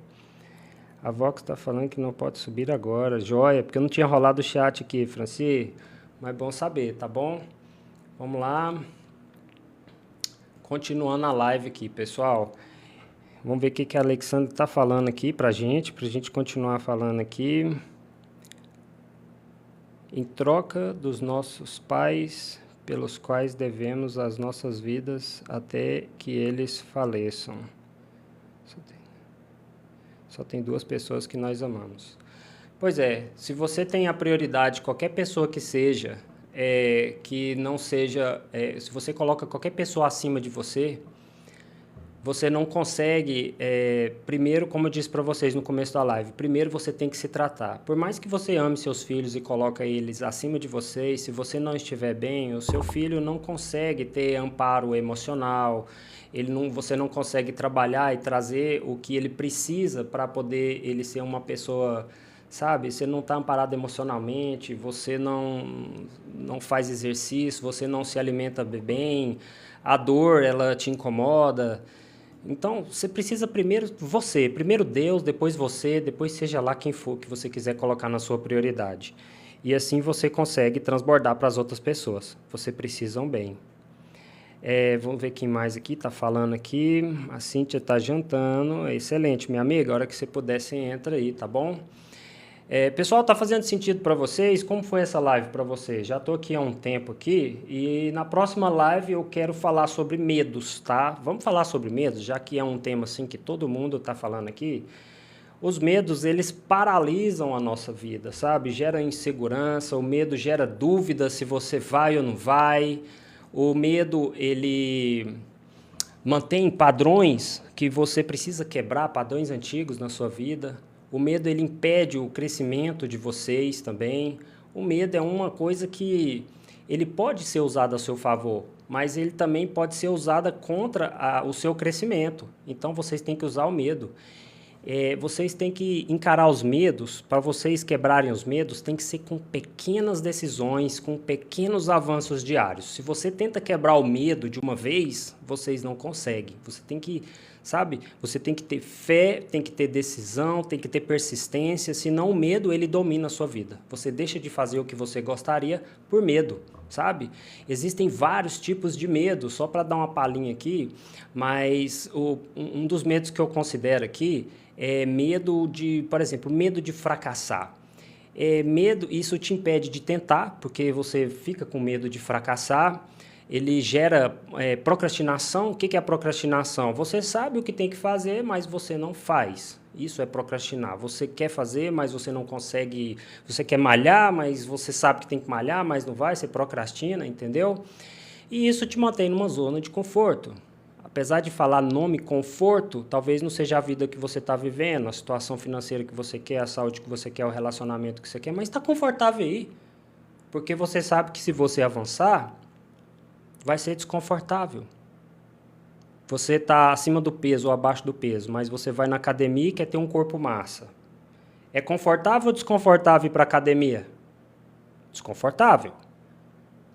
A Vox está falando que não pode subir agora. Joia, porque eu não tinha rolado o chat aqui, Franci. Mas é bom saber, tá bom? Vamos lá. Continuando a live aqui, pessoal. Vamos ver o que a Alexandra está falando aqui para a gente continuar falando aqui. Em troca dos nossos pais, pelos quais devemos as nossas vidas até que eles faleçam. Só tem duas pessoas que nós amamos. Pois é, se você tem a prioridade, qualquer pessoa que seja, que não seja... se você coloca qualquer pessoa acima de você, você não consegue... primeiro, como eu disse para vocês no começo da live, primeiro você tem que se tratar. Por mais que você ame seus filhos e coloca eles acima de você, se você não estiver bem, o seu filho não consegue ter amparo emocional, você não consegue trabalhar e trazer o que ele precisa para poder ele ser uma pessoa, sabe? Você não está amparado emocionalmente, você não faz exercício, você não se alimenta bem, a dor, ela te incomoda. Então, você precisa primeiro primeiro Deus, depois você, depois seja lá quem for que você quiser colocar na sua prioridade. E assim você consegue transbordar para as outras pessoas. Você precisa um bem. Vamos ver quem mais aqui está falando aqui. A Cíntia está jantando. Excelente, minha amiga. A hora que você puder, você entra aí, tá bom? Pessoal, está fazendo sentido para vocês? Como foi essa live para vocês? Já estou aqui há um tempo aqui e na próxima live eu quero falar sobre medos, tá? Vamos falar sobre medos, já que é um tema assim que todo mundo está falando aqui. Os medos, eles paralisam a nossa vida, sabe? Gera insegurança, o medo gera dúvida se você vai ou não vai. O medo, ele mantém padrões que você precisa quebrar, padrões antigos na sua vida. O medo, ele impede o crescimento de vocês também. O medo é uma coisa que ele pode ser usado a seu favor, mas ele também pode ser usado contra o seu crescimento. Então, vocês têm que usar o medo. Vocês têm que encarar os medos. Para vocês quebrarem os medos, tem que ser com pequenas decisões, com pequenos avanços diários. Se você tenta quebrar o medo de uma vez, vocês não conseguem. Você tem que, sabe? Você tem que ter fé, tem que ter decisão, tem que ter persistência, senão o medo, ele domina a sua vida. Você deixa de fazer o que você gostaria por medo, sabe? Existem vários tipos de medo, só para dar uma palhinha aqui, mas um dos medos que eu considero aqui é medo de, por exemplo, medo de fracassar. Medo, isso te impede de tentar, porque você fica com medo de fracassar. Ele gera procrastinação. O que é a procrastinação? Você sabe o que tem que fazer, mas você não faz. Isso é procrastinar. Você quer fazer, mas você não consegue. Você quer malhar, mas você sabe que tem que malhar, mas não vai. Você procrastina, entendeu? E isso te mantém numa zona de conforto. Apesar de falar nome conforto, talvez não seja a vida que você está vivendo, a situação financeira que você quer, a saúde que você quer, o relacionamento que você quer, mas está confortável aí. Porque você sabe que se você avançar, vai ser desconfortável. Você está acima do peso ou abaixo do peso, mas você vai na academia e quer ter um corpo massa. É confortável ou desconfortável ir para a academia? Desconfortável.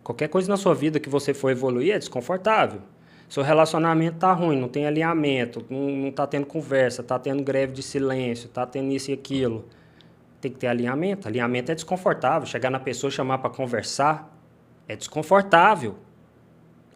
Qualquer coisa na sua vida que você for evoluir é desconfortável. Seu relacionamento está ruim, não tem alinhamento, não está tendo conversa, está tendo greve de silêncio, está tendo isso e aquilo. Tem que ter alinhamento. Alinhamento é desconfortável. Chegar na pessoa e chamar para conversar é desconfortável.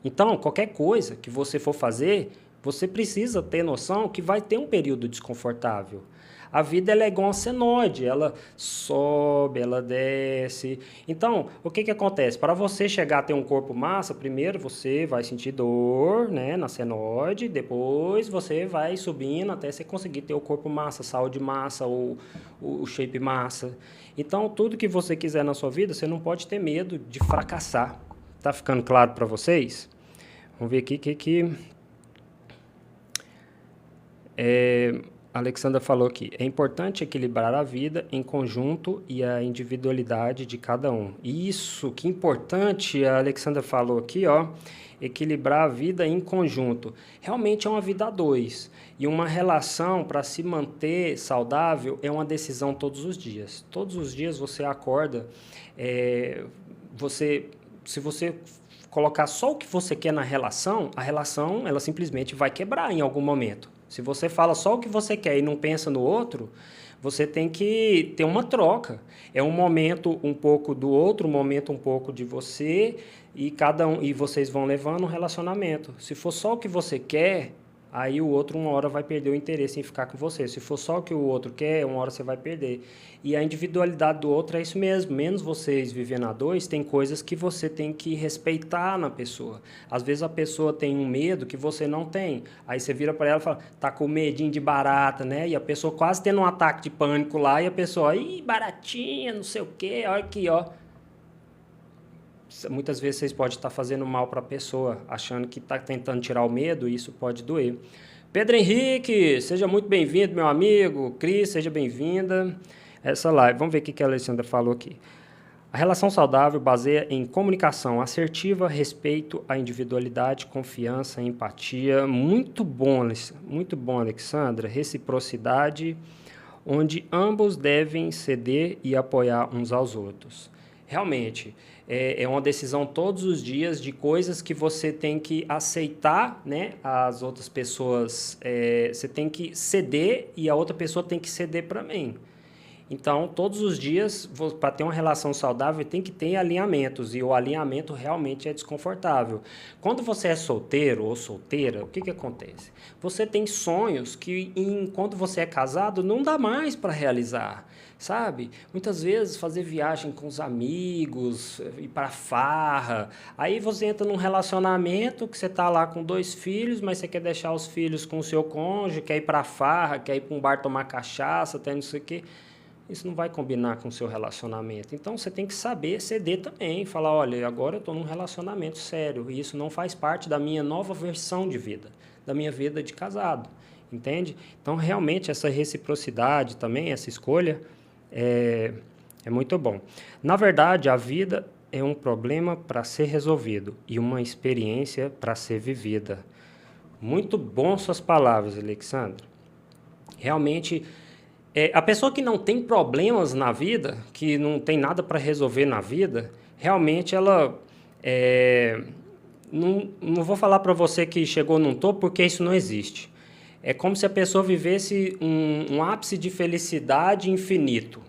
Então, qualquer coisa que você for fazer, você precisa ter noção que vai ter um período desconfortável. A vida ela é igual uma senoide, ela sobe, ela desce. Então, o que acontece? Para você chegar a ter um corpo massa, primeiro você vai sentir dor, né, na senoide, depois você vai subindo até você conseguir ter o corpo massa, saúde massa, ou o shape massa. Então, tudo que você quiser na sua vida, você não pode ter medo de fracassar. Tá ficando claro para vocês? Vamos ver aqui que a Alexandra falou aqui, é importante equilibrar a vida em conjunto e a individualidade de cada um. Isso, que importante, a Alexandra falou aqui, ó, equilibrar a vida em conjunto. Realmente é uma vida a dois. E uma relação, para se manter saudável, é uma decisão todos os dias. Todos os dias você acorda, se você colocar só o que você quer na relação, a relação ela simplesmente vai quebrar em algum momento. Se você fala só o que você quer e não pensa no outro, você tem que ter uma troca. É um momento um pouco do outro, um momento um pouco de você, e e vocês vão levando um relacionamento. Se for só o que você quer, aí o outro uma hora vai perder o interesse em ficar com você. Se for só o que o outro quer, uma hora você vai perder. E a individualidade do outro é isso mesmo. Menos vocês vivendo a dois, tem coisas que você tem que respeitar na pessoa. Às vezes a pessoa tem um medo que você não tem. Aí você vira para ela e fala, tá com medinho de barata, né? E a pessoa quase tendo um ataque de pânico lá, e a pessoa, ih, baratinha, não sei o quê, olha aqui, ó. Muitas vezes vocês podem estar fazendo mal para a pessoa, achando que está tentando tirar o medo, e isso pode doer. Pedro Henrique, seja muito bem-vindo, meu amigo. Cris, seja bem-vinda. Essa live, vamos ver o que a Alessandra falou aqui. A relação saudável baseia em comunicação assertiva, respeito à individualidade, confiança, empatia. Muito bom, Alexandra. Reciprocidade, onde ambos devem ceder e apoiar uns aos outros. Realmente, é uma decisão todos os dias de coisas que você tem que aceitar, né? As outras pessoas, você tem que ceder e a outra pessoa tem que ceder para mim. Então, todos os dias, para ter uma relação saudável, tem que ter alinhamentos, e o alinhamento realmente é desconfortável. Quando você é solteiro ou solteira, o que que acontece? Você tem sonhos que, enquanto você é casado, não dá mais para realizar, sabe? Muitas vezes fazer viagem com os amigos, ir para farra, aí você entra num relacionamento que você está lá com 2 filhos, mas você quer deixar os filhos com o seu cônjuge, quer ir para farra, quer ir para um bar tomar cachaça, até não sei o quê. Isso não vai combinar com o seu relacionamento. Então, você tem que saber ceder também. Falar, olha, agora eu estou num relacionamento sério. E isso não faz parte da minha nova versão de vida. Da minha vida de casado. Entende? Então, realmente, essa reciprocidade também, essa escolha, é muito bom. Na verdade, a vida é um problema para ser resolvido. E uma experiência para ser vivida. Muito bom suas palavras, Alexandre. Realmente... a pessoa que não tem problemas na vida, que não tem nada para resolver na vida, realmente ela... não vou falar para você que chegou num topo, porque isso não existe. É como se a pessoa vivesse um ápice de felicidade infinito.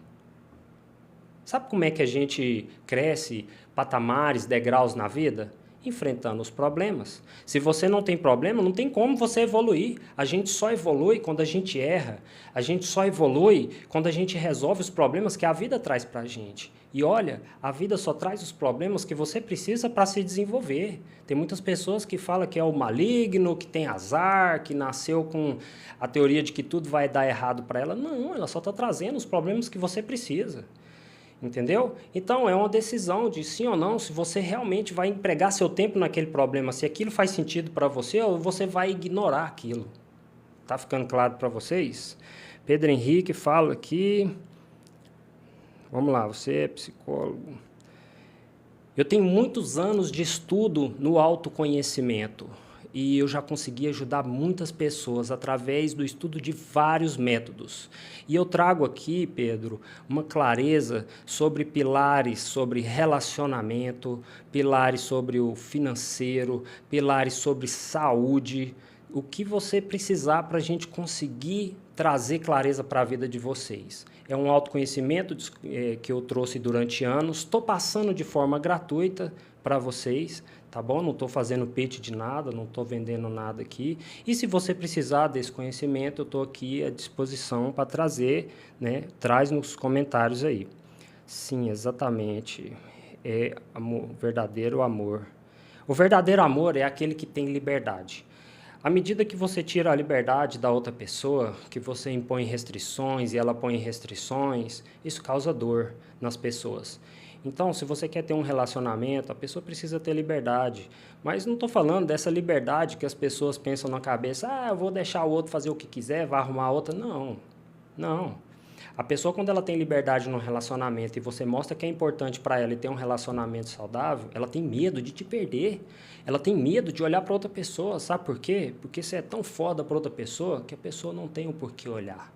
Sabe como é que a gente cresce patamares, degraus na vida? Enfrentando os problemas. Se você não tem problema, não tem como você evoluir. A gente só evolui quando a gente erra. A gente só evolui quando a gente resolve os problemas que a vida traz para a gente. E olha, a vida só traz os problemas que você precisa para se desenvolver. Tem muitas pessoas que falam que é o maligno, que tem azar, que nasceu com a teoria de que tudo vai dar errado para ela. Não, ela só está trazendo os problemas que você precisa. Entendeu? Então, é uma decisão de sim ou não, se você realmente vai empregar seu tempo naquele problema, se aquilo faz sentido para você ou você vai ignorar aquilo. Tá ficando claro para vocês? Pedro Henrique fala aqui... Vamos lá, você é psicólogo. Eu tenho muitos anos de estudo no autoconhecimento e eu já consegui ajudar muitas pessoas através do estudo de vários métodos. E eu trago aqui, Pedro, uma clareza sobre pilares sobre relacionamento, pilares sobre o financeiro, pilares sobre saúde, o que você precisar para a gente conseguir trazer clareza para a vida de vocês. É um autoconhecimento que eu trouxe durante anos, estou passando de forma gratuita para vocês, tá bom? Não estou fazendo pitch de nada, não estou vendendo nada aqui. E se você precisar desse conhecimento, eu estou aqui à disposição para trazer, né? Traz nos comentários aí. Sim, exatamente. É amor, verdadeiro amor. O verdadeiro amor é aquele que tem liberdade. À medida que você tira a liberdade da outra pessoa, que você impõe restrições e ela põe restrições, isso causa dor nas pessoas. Então, se você quer ter um relacionamento, a pessoa precisa ter liberdade. Mas não estou falando dessa liberdade que as pessoas pensam na cabeça, eu vou deixar o outro fazer o que quiser, vai arrumar outra. Não, não. A pessoa, quando ela tem liberdade no relacionamento e você mostra que é importante para ela e ter um relacionamento saudável, ela tem medo de te perder. Ela tem medo de olhar para outra pessoa. Sabe por quê? Porque você é tão foda para outra pessoa que a pessoa não tem o porquê olhar.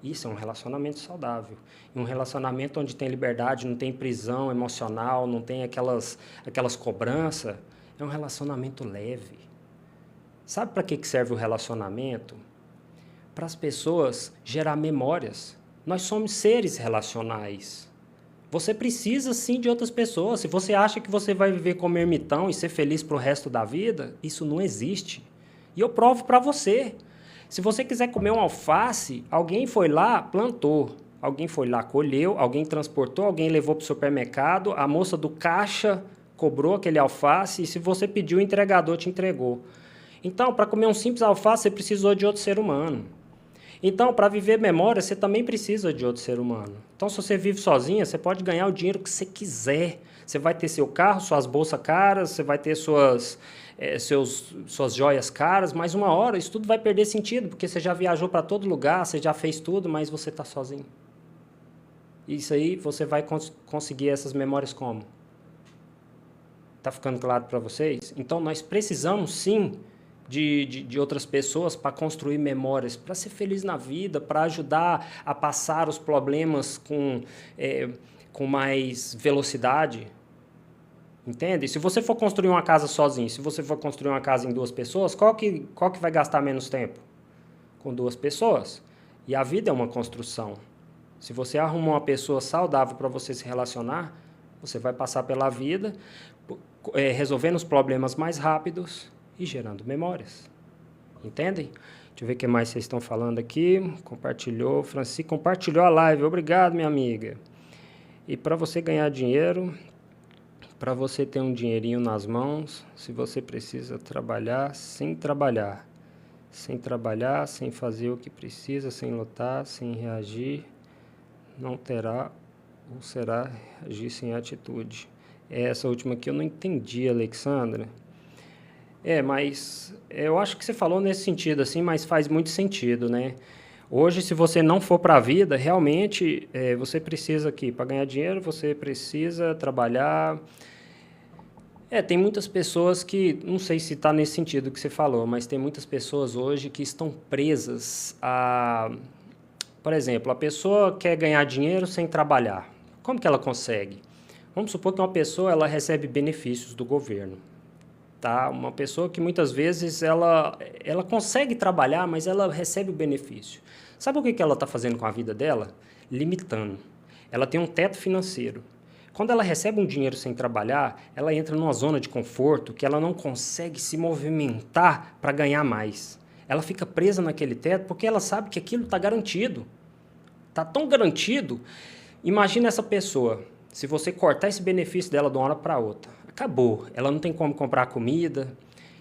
Isso é um relacionamento saudável. E um relacionamento onde tem liberdade, não tem prisão emocional, não tem aquelas cobranças, é um relacionamento leve. Sabe para que serve o relacionamento? Para as pessoas gerar memórias. Nós somos seres relacionais. Você precisa, sim, de outras pessoas. Se você acha que você vai viver como ermitão e ser feliz para o resto da vida, isso não existe. E eu provo para você. Se você quiser comer um alface, alguém foi lá, plantou. Alguém foi lá, colheu, alguém transportou, alguém levou para o supermercado, a moça do caixa cobrou aquele alface e se você pediu, o entregador te entregou. Então, para comer um simples alface, você precisou de outro ser humano. Então, para viver memória, você também precisa de outro ser humano. Então, se você vive sozinha, você pode ganhar o dinheiro que você quiser. Você vai ter seu carro, suas bolsas caras, você vai ter suas joias caras, mas uma hora isso tudo vai perder sentido, porque você já viajou para todo lugar, você já fez tudo, mas você está sozinho. Isso aí, você vai conseguir essas memórias como? Está ficando claro para vocês? Então, nós precisamos, sim, de outras pessoas para construir memórias, para ser feliz na vida, para ajudar a passar os problemas com mais velocidade, entende? Se você for construir uma casa sozinho, se você for construir uma casa em 2 pessoas, qual que vai gastar menos tempo? Com 2 pessoas. E a vida é uma construção. Se você arruma uma pessoa saudável para você se relacionar, você vai passar pela vida resolvendo os problemas mais rápidos e gerando memórias. Entendem? Deixa eu ver o que mais vocês estão falando aqui. Compartilhou. Francisco compartilhou a live. Obrigado, minha amiga. E para você ganhar dinheiro, para você ter um dinheirinho nas mãos, se você precisa trabalhar, sem fazer o que precisa, sem lutar, sem reagir, não terá ou será agir sem atitude. Essa última aqui eu não entendi, Alexandra. Mas eu acho que você falou nesse sentido, assim, mas faz muito sentido, né? Hoje, se você não for para a vida, realmente, você precisa aqui, para ganhar dinheiro, você precisa trabalhar. Tem muitas pessoas que, não sei se está nesse sentido que você falou, mas tem muitas pessoas hoje que estão presas a... Por exemplo, a pessoa quer ganhar dinheiro sem trabalhar. Como que ela consegue? Vamos supor que uma pessoa ela recebe benefícios do governo. Tá? Uma pessoa que muitas vezes ela consegue trabalhar, mas ela recebe o benefício. Sabe o que ela está fazendo com a vida dela? Limitando. Ela tem um teto financeiro. Quando ela recebe um dinheiro sem trabalhar, ela entra numa zona de conforto que ela não consegue se movimentar para ganhar mais. Ela fica presa naquele teto porque ela sabe que aquilo está garantido. Está tão garantido. Imagina essa pessoa, se você cortar esse benefício dela de uma hora para outra. Acabou. Ela não tem como comprar comida.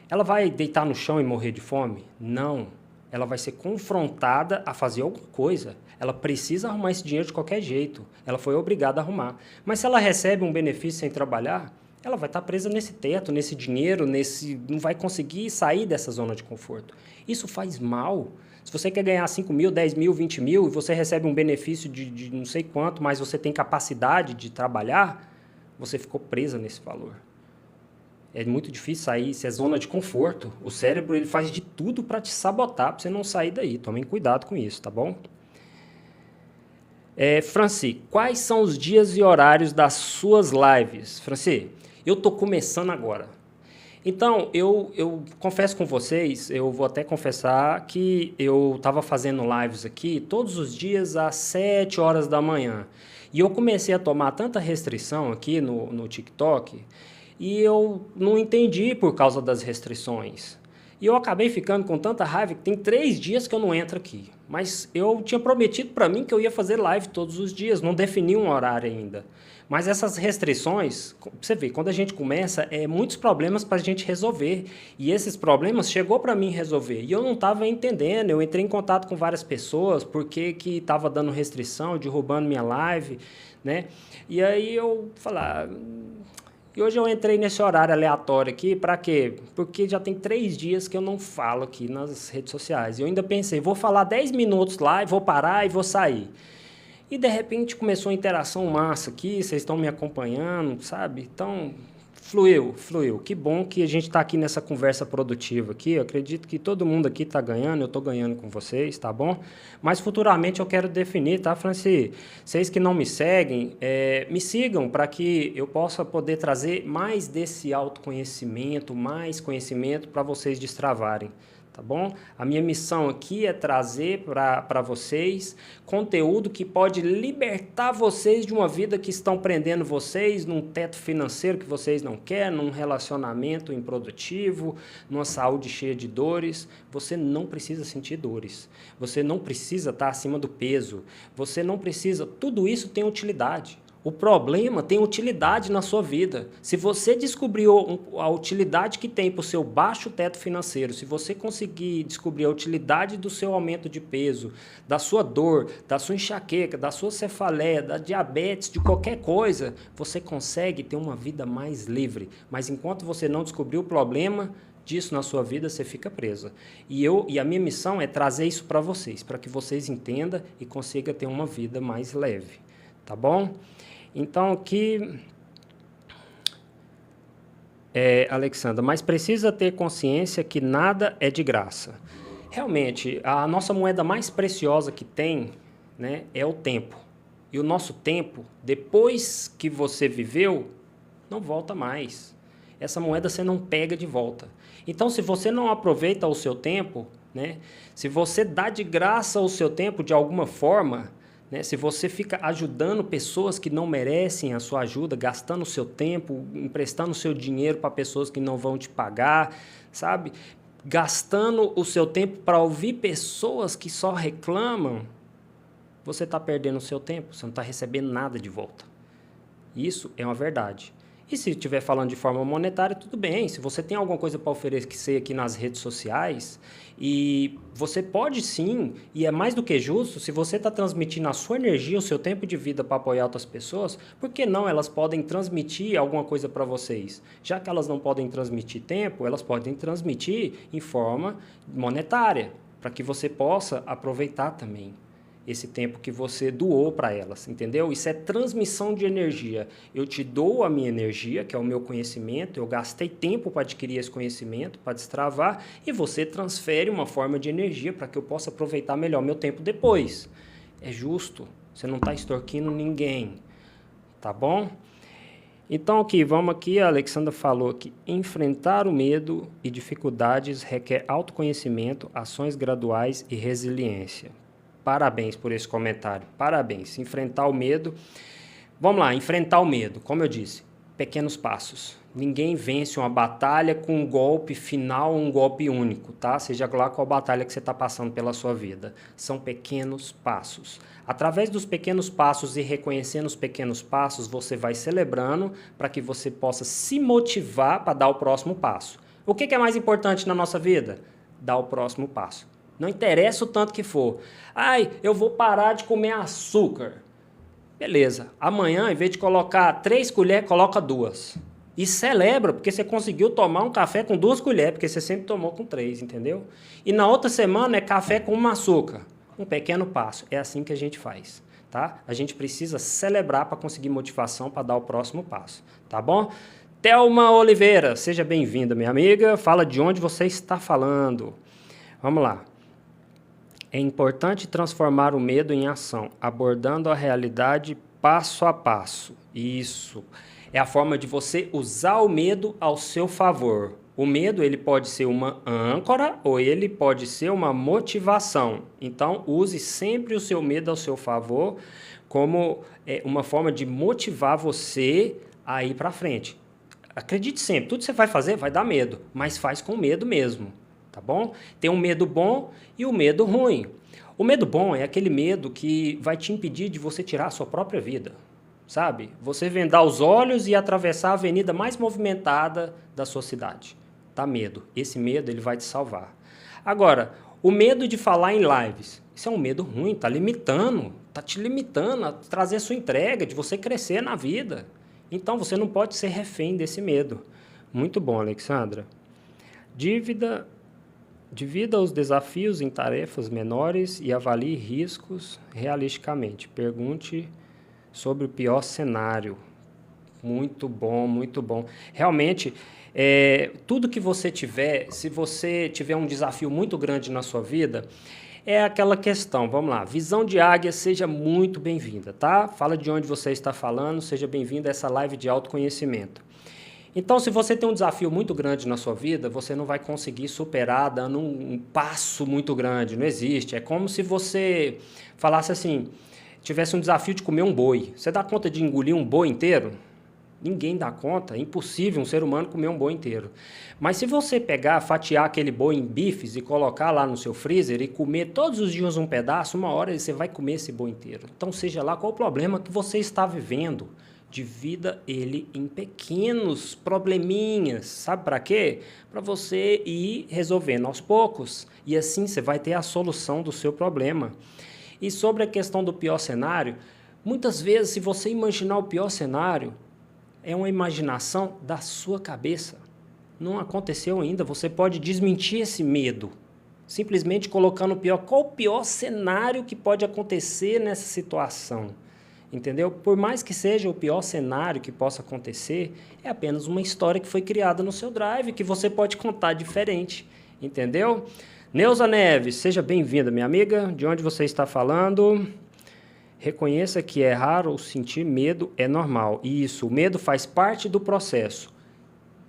Ela vai deitar no chão e morrer de fome? Não. Ela vai ser confrontada a fazer alguma coisa. Ela precisa arrumar esse dinheiro de qualquer jeito. Ela foi obrigada a arrumar. Mas se ela recebe um benefício sem trabalhar, ela vai estar presa nesse teto, nesse dinheiro, não vai conseguir sair dessa zona de conforto. Isso faz mal. Se você quer ganhar 5 mil, 10 mil, 20 mil e você recebe um benefício de não sei quanto, mas você tem capacidade de trabalhar, você ficou presa nesse valor. É muito difícil sair, isso é zona de conforto. O cérebro ele faz de tudo para te sabotar, para você não sair daí. Tomem cuidado com isso, tá bom? Franci, quais são os dias e horários das suas lives? Franci, eu estou começando agora. Então, eu confesso com vocês, eu vou até confessar que eu estava fazendo lives aqui todos os dias às 7 horas da manhã. E eu comecei a tomar tanta restrição aqui no TikTok e eu não entendi por causa das restrições. E eu acabei ficando com tanta raiva que tem 3 dias que eu não entro aqui. Mas eu tinha prometido para mim que eu ia fazer live todos os dias, não defini um horário ainda. Mas essas restrições, você vê, quando a gente começa, muitos problemas para a gente resolver. E esses problemas chegou para mim resolver. E eu não estava entendendo, eu entrei em contato com várias pessoas, porque que estava dando restrição, derrubando minha live, né? E aí eu falei... E hoje eu entrei nesse horário aleatório aqui, para quê? Porque já tem 3 dias que eu não falo aqui nas redes sociais. E eu ainda pensei, vou falar 10 minutos lá, e vou parar e vou sair. E, de repente, começou uma interação massa aqui, vocês estão me acompanhando, sabe? Então, fluiu. Que bom que a gente está aqui nessa conversa produtiva aqui. Eu acredito que todo mundo aqui está ganhando, eu estou ganhando com vocês, tá bom? Mas, futuramente, eu quero definir, tá, Franci? Vocês que não me seguem, me sigam para que eu possa poder trazer mais desse autoconhecimento, mais conhecimento para vocês destravarem. Tá bom? A minha missão aqui é trazer para vocês conteúdo que pode libertar vocês de uma vida que estão prendendo vocês num teto financeiro que vocês não querem, num relacionamento improdutivo, numa saúde cheia de dores. Você não precisa sentir dores. Você não precisa estar acima do peso. Você não precisa... Tudo isso tem utilidade. O problema tem utilidade na sua vida. Se você descobriu a utilidade que tem para o seu baixo teto financeiro, se você conseguir descobrir a utilidade do seu aumento de peso, da sua dor, da sua enxaqueca, da sua cefaleia, da diabetes, de qualquer coisa, você consegue ter uma vida mais livre. Mas enquanto você não descobriu o problema disso na sua vida, você fica presa. E a minha missão é trazer isso para vocês, para que vocês entendam e consigam ter uma vida mais leve. Tá bom? Então, aqui, Alexandra, mas precisa ter consciência que nada é de graça. Realmente, a nossa moeda mais preciosa que tem, né, é o tempo. E o nosso tempo, depois que você viveu, não volta mais. Essa moeda você não pega de volta. Então, se você não aproveita o seu tempo, né? Se você dá de graça o seu tempo de alguma forma, né? Se você fica ajudando pessoas que não merecem a sua ajuda, gastando o seu tempo, emprestando o seu dinheiro para pessoas que não vão te pagar, sabe? Gastando o seu tempo para ouvir pessoas que só reclamam, você está perdendo o seu tempo, você não está recebendo nada de volta. Isso é uma verdade. E se estiver falando de forma monetária, tudo bem. Se você tem alguma coisa para oferecer aqui nas redes sociais, e você pode sim, e é mais do que justo, se você está transmitindo a sua energia, o seu tempo de vida para apoiar outras pessoas, por que não elas podem transmitir alguma coisa para vocês? Já que elas não podem transmitir tempo, elas podem transmitir em forma monetária, para que você possa aproveitar também esse tempo que você doou para elas, entendeu? Isso é transmissão de energia. Eu te dou a minha energia, que é o meu conhecimento, eu gastei tempo para adquirir esse conhecimento, para destravar, e você transfere uma forma de energia para que eu possa aproveitar melhor meu tempo depois. É justo, você não está extorquindo ninguém, tá bom? Então, vamos aqui, a Alexandra falou que enfrentar o medo e dificuldades requer autoconhecimento, ações graduais e resiliência. Parabéns por esse comentário, parabéns. Enfrentar o medo. Vamos lá, enfrentar o medo. Como eu disse, pequenos passos. Ninguém vence uma batalha com um golpe final, um golpe único, tá? Seja lá qual batalha que você está passando pela sua vida. São pequenos passos. Através dos pequenos passos e reconhecendo os pequenos passos, você vai celebrando para que você possa se motivar para dar o próximo passo. O que é mais importante na nossa vida? Dar o próximo passo. Não interessa o tanto que for. Ai, eu vou parar de comer açúcar. Beleza. Amanhã, em vez de colocar 3 colheres, coloca 2. E celebra, porque você conseguiu tomar um café com 2 colheres, porque você sempre tomou com 3, entendeu? E na outra semana é café com 1 açúcar. Um pequeno passo. É assim que a gente faz, tá? A gente precisa celebrar para conseguir motivação para dar o próximo passo, tá bom? Thelma Oliveira, seja bem-vinda, minha amiga. Fala de onde você está falando. Vamos lá. É importante transformar o medo em ação, abordando a realidade passo a passo. Isso. É a forma de você usar o medo ao seu favor. O medo, ele pode ser uma âncora ou ele pode ser uma motivação. Então, use sempre o seu medo ao seu favor como uma forma de motivar você a ir para frente. Acredite sempre, tudo que você vai fazer vai dar medo, mas faz com medo mesmo. Tá bom? Tem um medo bom e o medo ruim. O medo bom é aquele medo que vai te impedir de você tirar a sua própria vida, sabe? Você vendar os olhos e atravessar a avenida mais movimentada da sua cidade. Dá medo. Esse medo ele vai te salvar. Agora, o medo de falar em lives, isso é um medo ruim, tá te limitando a trazer a sua entrega, de você crescer na vida. Então, você não pode ser refém desse medo. Muito bom, Alexandra. Divida os desafios em tarefas menores e avalie riscos realisticamente. Pergunte sobre o pior cenário. Muito bom, muito bom. Realmente, tudo que você tiver, se você tiver um desafio muito grande na sua vida, é aquela questão, vamos lá, visão de águia, seja muito bem-vinda, tá? Fala de onde você está falando, seja bem-vinda a essa live de autoconhecimento. Então, se você tem um desafio muito grande na sua vida, você não vai conseguir superar dando um passo muito grande, não existe. É como se você falasse assim, tivesse um desafio de comer um boi. Você dá conta de engolir um boi inteiro? Ninguém dá conta, é impossível um ser humano comer um boi inteiro. Mas se você pegar, fatiar aquele boi em bifes e colocar lá no seu freezer e comer todos os dias um pedaço, uma hora você vai comer esse boi inteiro. Então, seja lá qual o problema que você está vivendo, divida ele em pequenos probleminhas. Sabe para quê? Para você ir resolvendo aos poucos. E assim você vai ter a solução do seu problema. E sobre a questão do pior cenário, muitas vezes, se você imaginar o pior cenário, é uma imaginação da sua cabeça. Não aconteceu ainda. Você pode desmentir esse medo, simplesmente colocando qual o pior cenário que pode acontecer nessa situação. Entendeu? Por mais que seja o pior cenário que possa acontecer, é apenas uma história que foi criada no seu drive, que você pode contar diferente. Entendeu? Neuza Neves, seja bem-vinda, minha amiga. De onde você está falando? Reconheça que errar ou sentir medo é normal. Isso, o medo faz parte do processo.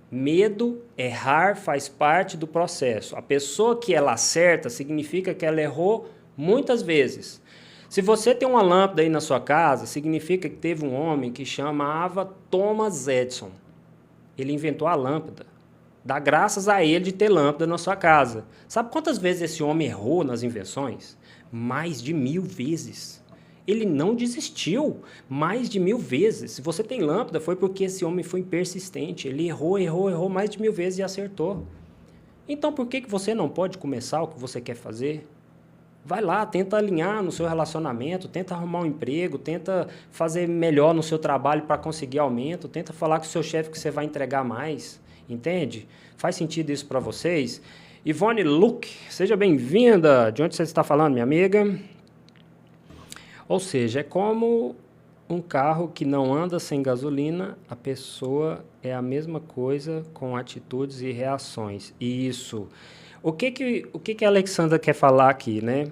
Medo, errar faz parte do processo. A pessoa que ela acerta significa que ela errou muitas vezes. Se você tem uma lâmpada aí na sua casa, significa que teve um homem que chamava Thomas Edison. Ele inventou a lâmpada. Dá graças a ele de ter lâmpada na sua casa. Sabe quantas vezes esse homem errou nas invenções? Mais de 1000 vezes. Ele não desistiu, mais de 1000 vezes. Se você tem lâmpada, foi porque esse homem foi persistente. Ele errou mais de 1000 vezes e acertou. Então, por que você não pode começar o que você quer fazer? Vai lá, tenta alinhar no seu relacionamento, tenta arrumar um emprego, tenta fazer melhor no seu trabalho para conseguir aumento, tenta falar com o seu chefe que você vai entregar mais, entende? Faz sentido isso para vocês? Ivone Luke, seja bem-vinda. De onde você está falando, minha amiga? Ou seja, é como um carro que não anda sem gasolina, a pessoa é a mesma coisa com atitudes e reações. Isso. O que a Alexandra quer falar aqui, né?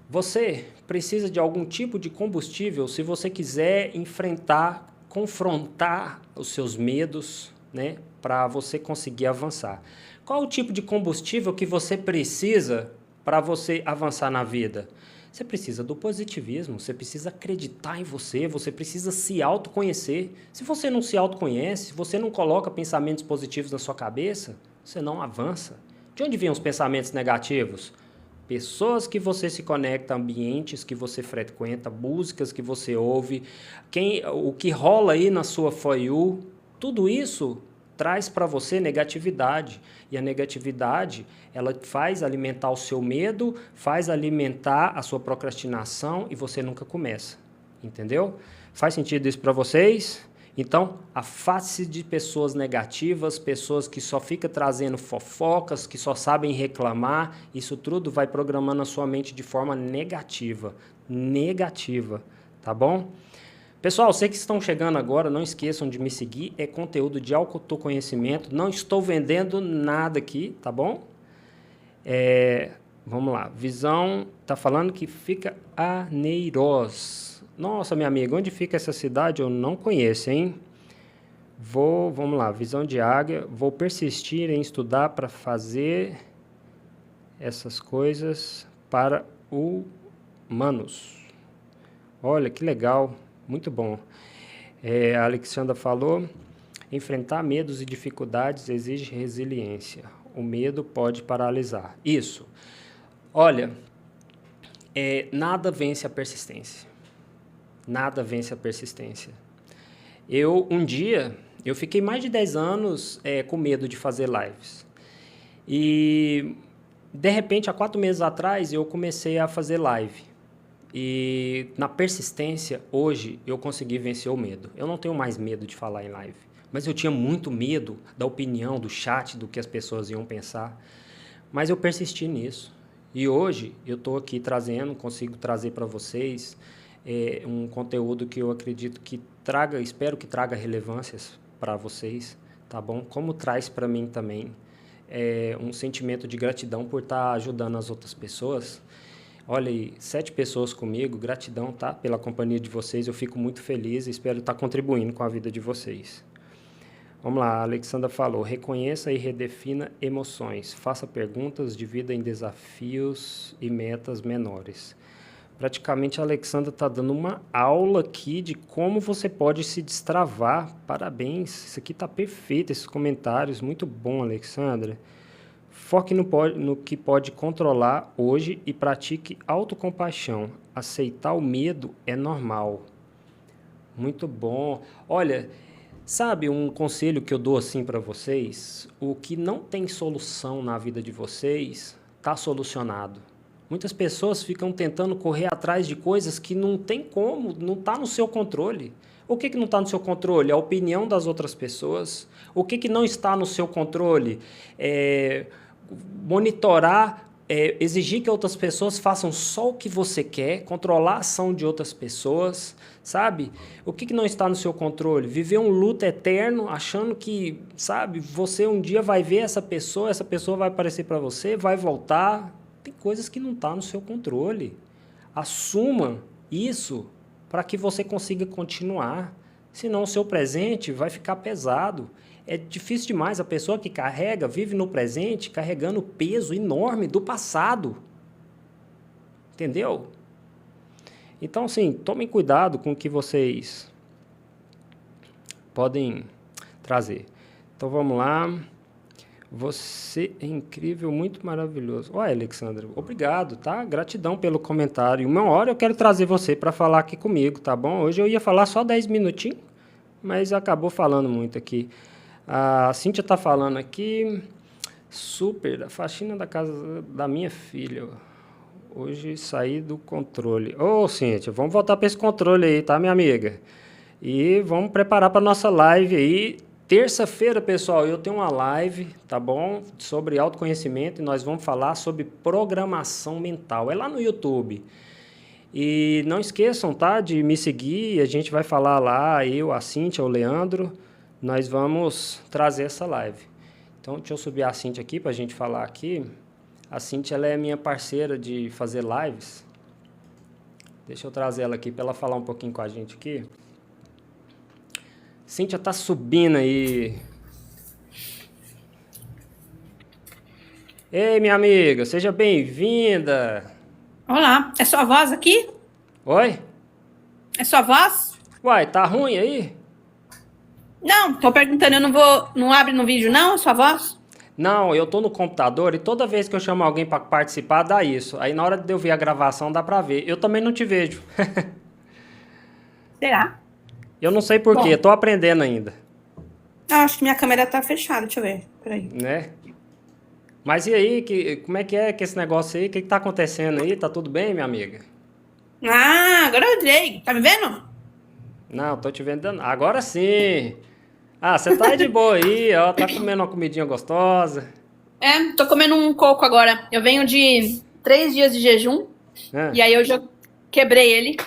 Você precisa de algum tipo de combustível se você quiser enfrentar, confrontar os seus medos, né? Para você conseguir avançar. Qual o tipo de combustível que você precisa para você avançar na vida? Você precisa do positivismo, você precisa acreditar em você, você precisa se autoconhecer. Se você não se autoconhece, se você não coloca pensamentos positivos na sua cabeça, você não avança. De onde vêm os pensamentos negativos? Pessoas que você se conecta, ambientes que você frequenta, músicas que você ouve, o que rola aí na sua For You, tudo isso traz para você negatividade. E a negatividade, ela faz alimentar o seu medo, faz alimentar a sua procrastinação e você nunca começa. Entendeu? Faz sentido isso para vocês? Então, afaste-se de pessoas negativas, pessoas que só ficam trazendo fofocas, que só sabem reclamar. Isso tudo vai programando a sua mente de forma negativa. Negativa, tá bom? Pessoal, vocês que estão chegando agora, não esqueçam de me seguir. É conteúdo de autoconhecimento. Não estou vendendo nada aqui, tá bom? Vamos lá. Visão está falando que fica Aneiroz. Nossa, minha amiga, onde fica essa cidade? Eu não conheço, hein? Vamos lá. Visão de águia. Vou persistir em estudar para fazer essas coisas para humanos. Olha, que legal. Muito bom. A Alexandra falou, enfrentar medos e dificuldades exige resiliência. O medo pode paralisar. Isso. Olha, nada vence a persistência. Nada vence a persistência. Um dia, eu fiquei mais de 10 anos com medo de fazer lives. E, de repente, há 4 meses atrás, eu comecei a fazer live. E na persistência, hoje, eu consegui vencer o medo. Eu não tenho mais medo de falar em live. Mas eu tinha muito medo da opinião, do chat, do que as pessoas iam pensar. Mas eu persisti nisso. E hoje, eu estou aqui consigo trazer para vocês um conteúdo que eu acredito que espero que traga relevâncias para vocês, tá bom? Como traz para mim também um sentimento de gratidão por estar ajudando as outras pessoas. Olha aí, 7 pessoas comigo, gratidão, tá? Pela companhia de vocês, eu fico muito feliz e espero estar contribuindo com a vida de vocês. Vamos lá, a Alexandra falou, reconheça e redefina emoções, faça perguntas, divida em desafios e metas menores. Praticamente a Alexandra está dando uma aula aqui de como você pode se destravar. Parabéns, isso aqui está perfeito, esses comentários, muito bom, Alexandra. Foque no que pode controlar hoje e pratique autocompaixão. Aceitar o medo é normal. Muito bom. Olha, sabe um conselho que eu dou assim para vocês? O que não tem solução na vida de vocês está solucionado. Muitas pessoas ficam tentando correr atrás de coisas que não tem como, não está no seu controle. O que não está no seu controle? A opinião das outras pessoas. O que não está no seu controle? Monitorar, exigir que outras pessoas façam só o que você quer, controlar a ação de outras pessoas, sabe? O que não está no seu controle? Viver um luto eterno, achando que, sabe, você um dia vai ver essa pessoa vai aparecer para você, vai voltar. Tem coisas que não estão no seu controle. Assuma isso para que você consiga continuar. Senão o seu presente vai ficar pesado. É difícil demais. A pessoa que carrega, vive no presente, carregando o peso enorme do passado. Entendeu? Então, assim, tomem cuidado com o que vocês podem trazer. Então, vamos lá. Você é incrível, muito maravilhoso. Olha, Alexandra, obrigado, tá? Gratidão pelo comentário. Uma hora eu quero trazer você para falar aqui comigo, tá bom? Hoje eu ia falar só 10 minutinhos, mas acabou falando muito aqui. A Cíntia está falando aqui, super, a faxina da casa da minha filha. Hoje saí do controle. Ô, Cíntia, vamos voltar para esse controle aí, tá, minha amiga? E vamos preparar para nossa live aí. Terça-feira, pessoal, eu tenho uma live, tá bom? Sobre autoconhecimento e nós vamos falar sobre programação mental. É lá no YouTube. E não esqueçam, tá, de me seguir. A gente vai falar lá, eu, a Cíntia, o Leandro. Nós vamos trazer essa live. Então, deixa eu subir a Cíntia aqui para a gente falar aqui. A Cíntia, ela é minha parceira de fazer lives. Deixa eu trazer ela aqui para ela falar um pouquinho com a gente aqui. Cíntia tá subindo aí. Ei, minha amiga, seja bem-vinda. Olá, é sua voz aqui? Oi? É sua voz? Uai, tá ruim aí? Não, tô perguntando, não abre no vídeo não, a sua voz? Não, eu tô no computador e toda vez que eu chamo alguém para participar, dá isso. Aí na hora de eu ver a gravação, dá para ver. Eu também não te vejo. Será? Eu não sei porquê, eu tô aprendendo ainda. Acho que minha câmera tá fechada, deixa eu ver, peraí. Né? Mas e aí, como é que esse negócio aí? O que tá acontecendo aí? Tá tudo bem, minha amiga? Ah, agora eu entrei, tá me vendo? Não, tô te vendo. Agora sim. Ah, você tá de boa aí, ó, tá comendo uma comidinha gostosa. É, tô comendo um coco agora. Eu venho de 3 dias de jejum, e aí eu já quebrei ele.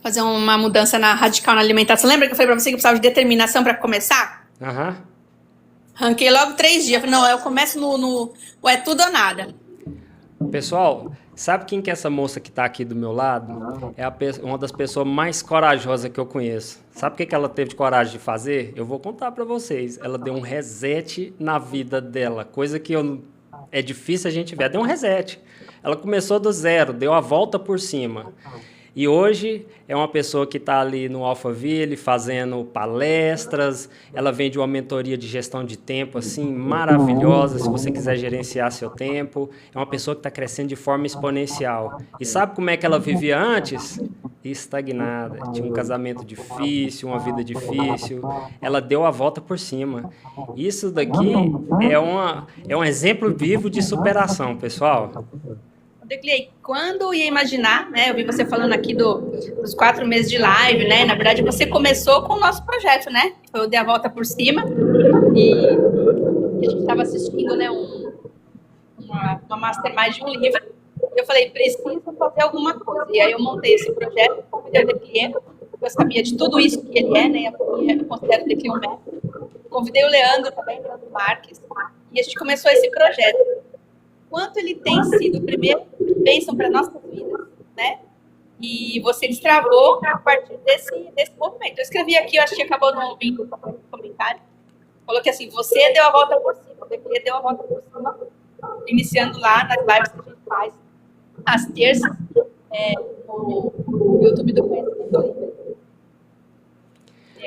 Fazer uma mudança radical na alimentação. Lembra que eu falei pra você que eu precisava de determinação pra começar? Aham. Ranquei logo 3 dias. Falei, não, eu começo no é tudo ou nada. Pessoal, sabe quem que é essa moça que tá aqui do meu lado? É uma das pessoas mais corajosas que eu conheço. Sabe o que ela teve de coragem de fazer? Eu vou contar pra vocês. Ela deu um reset na vida dela, coisa que é difícil a gente ver. Ela deu um reset. Ela começou do zero, deu a volta por cima. E hoje é uma pessoa que está ali no Alphaville fazendo palestras, ela vende uma mentoria de gestão de tempo assim maravilhosa, se você quiser gerenciar seu tempo. É uma pessoa que está crescendo de forma exponencial. E sabe como é que ela vivia antes? Estagnada, tinha um casamento difícil, uma vida difícil. Ela deu a volta por cima. Isso daqui é um exemplo vivo de superação, pessoal. Quando ia imaginar, né? Eu vi você falando aqui dos 4 meses de live, né? Na verdade, você começou com o nosso projeto, né? Foi o Dê a Volta por Cima. E a gente estava assistindo, né? Uma mastermind de um livro. Eu falei, preciso fazer alguma coisa. E aí eu montei esse projeto, convidei o Declier. Eu sabia de tudo isso que ele é, né? Eu considero o Declier um método. Convidei o Leandro também, Leandro Marques. E a gente começou esse projeto. Quanto ele tem sido, primeiro, bênção para nossas vidas, né? E você destravou a partir desse movimento. Eu escrevi aqui, eu acho que acabou não ouvindo o comentário. Coloquei assim, você deu a volta por cima, você deu a volta por cima, iniciando lá nas lives que a gente faz, às terças, no YouTube do Conhecimento Livre.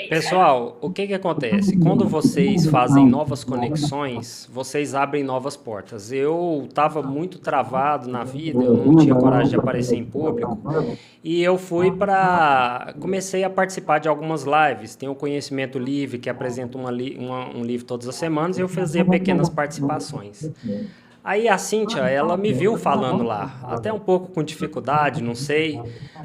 Pessoal, o que acontece? Quando vocês fazem novas conexões, vocês abrem novas portas. Eu estava muito travado na vida, eu não tinha coragem de aparecer em público, e eu comecei a participar de algumas lives. Tem o Conhecimento Livre, que apresenta um livro todas as semanas, e eu fazia pequenas participações. Aí a Cíntia, ela me viu falando lá, até um pouco com dificuldade, não sei,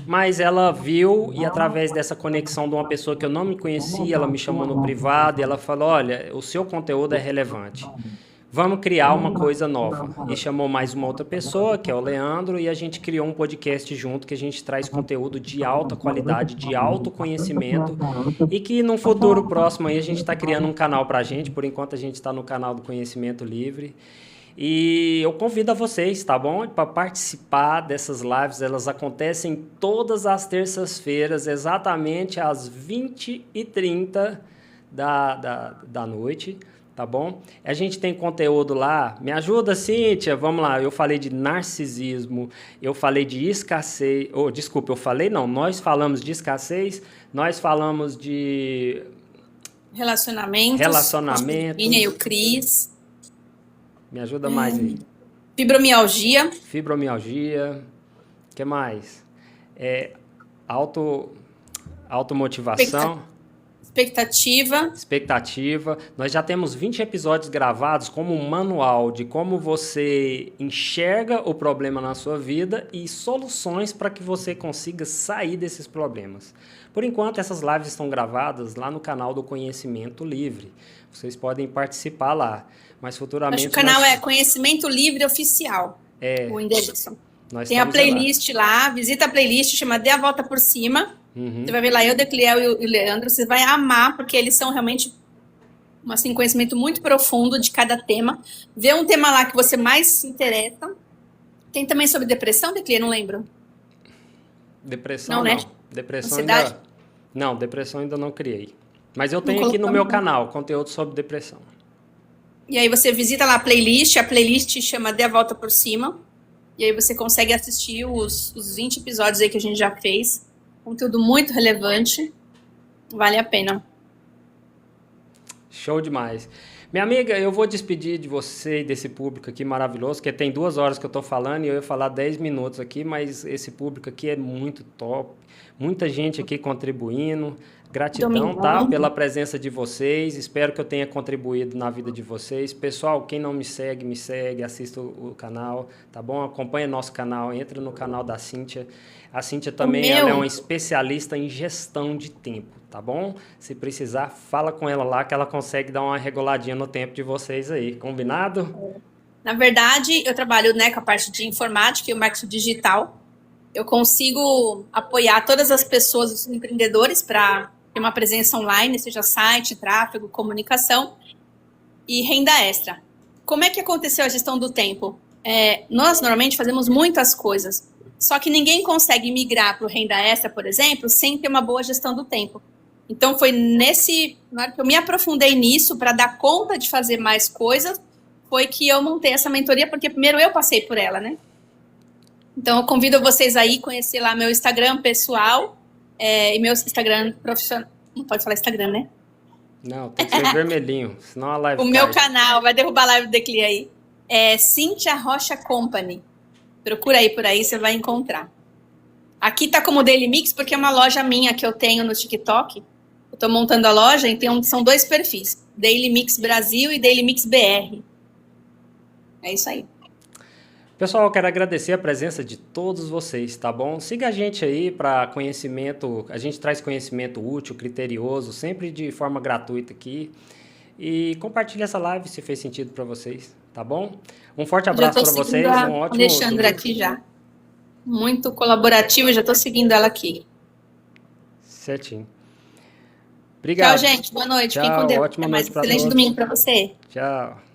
mas ela viu e através dessa conexão de uma pessoa que eu não me conhecia, ela me chamou no privado e ela falou, olha, o seu conteúdo é relevante, vamos criar uma coisa nova. E chamou mais uma outra pessoa, que é o Leandro, e a gente criou um podcast junto que a gente traz conteúdo de alta qualidade, de autoconhecimento, e que num futuro próximo aí a gente está criando um canal para a gente, por enquanto a gente está no canal do Conhecimento Livre. E eu convido a vocês, tá bom? Para participar dessas lives, elas acontecem todas as terças-feiras, exatamente às 20h30 da noite, tá bom? A gente tem conteúdo lá. Me ajuda, Cíntia, vamos lá. Eu falei de narcisismo, eu falei de escassez. Oh, desculpa, eu falei não. Nós falamos de escassez, nós falamos de relacionamentos. E o Cris. Me ajuda mais aí. Fibromialgia. O que mais? Automotivação. Expectativa. Nós já temos 20 episódios gravados como um manual de como você enxerga o problema na sua vida e soluções para que você consiga sair desses problemas. Por enquanto, essas lives estão gravadas lá no canal do Conhecimento Livre. Vocês podem participar lá. Mas futuramente... Acho que o canal é Conhecimento Livre Oficial. O endereço. Tem a playlist lá. Visita a playlist, chama Dê a Volta por Cima. Você vai ver lá eu, Decliel e o Leandro. Você vai amar, porque eles são realmente um conhecimento muito profundo de cada tema. Vê um tema lá que você mais se interessa. Tem também sobre depressão, Decliel? Não lembro. Depressão não. Né? Depressão Ansiedade? Não, depressão ainda não criei. Mas eu tenho aqui no meu canal conteúdo sobre depressão. E aí você visita lá a playlist chama Dê a Volta por Cima, e aí você consegue assistir os 20 episódios aí que a gente já fez, conteúdo muito relevante, vale a pena. Show demais. Minha amiga, eu vou despedir de você e desse público aqui maravilhoso, que tem 2 horas que eu estou falando e eu ia falar 10 minutos aqui, mas esse público aqui é muito top, muita gente aqui contribuindo. Gratidão, tá? Pela presença de vocês. Espero que eu tenha contribuído na vida de vocês. Pessoal, quem não me segue, assista o canal, tá bom? Acompanha nosso canal, entra no canal da Cíntia. A Cíntia também ela é uma especialista em gestão de tempo, tá bom? Se precisar, fala com ela lá que ela consegue dar uma reguladinha no tempo de vocês aí. Combinado? Na verdade, eu trabalho, né, com a parte de informática e o marketing digital. Eu consigo apoiar todas as pessoas, os empreendedores, para ter uma presença online, seja site, tráfego, comunicação e renda extra. Como é que aconteceu a gestão do tempo? Nós, normalmente, fazemos muitas coisas, só que ninguém consegue migrar para o renda extra, por exemplo, sem ter uma boa gestão do tempo. Então, foi na hora que eu me aprofundei nisso, para dar conta de fazer mais coisas, foi que eu montei essa mentoria, porque primeiro eu passei por ela, né? Então, eu convido vocês aí a conhecer lá meu Instagram pessoal e meu Instagram profissional. Não pode falar Instagram, né? Não, tem que ser vermelhinho, senão a live meu canal, vai derrubar a live do Declia aí. É Cíntia Rocha Company. Procura aí por aí, você vai encontrar. Aqui tá como Daily Mix, porque é uma loja minha que eu tenho no TikTok. Eu tô montando a loja, então são 2 perfis. Daily Mix Brasil e Daily Mix BR. É isso aí. Pessoal, eu quero agradecer a presença de todos vocês, tá bom? Siga a gente aí para conhecimento, a gente traz conhecimento útil, criterioso, sempre de forma gratuita aqui. E compartilhe essa live se fez sentido para vocês, tá bom? Um forte abraço para vocês, um ótimo... Alexandra aqui já. Muito colaborativa, já estou seguindo ela aqui. Certinho. Obrigado. Tchau, gente. Boa noite. Tchau, Fiquem com Deus. Ótima noite para todos. Excelente domingo para você. Tchau.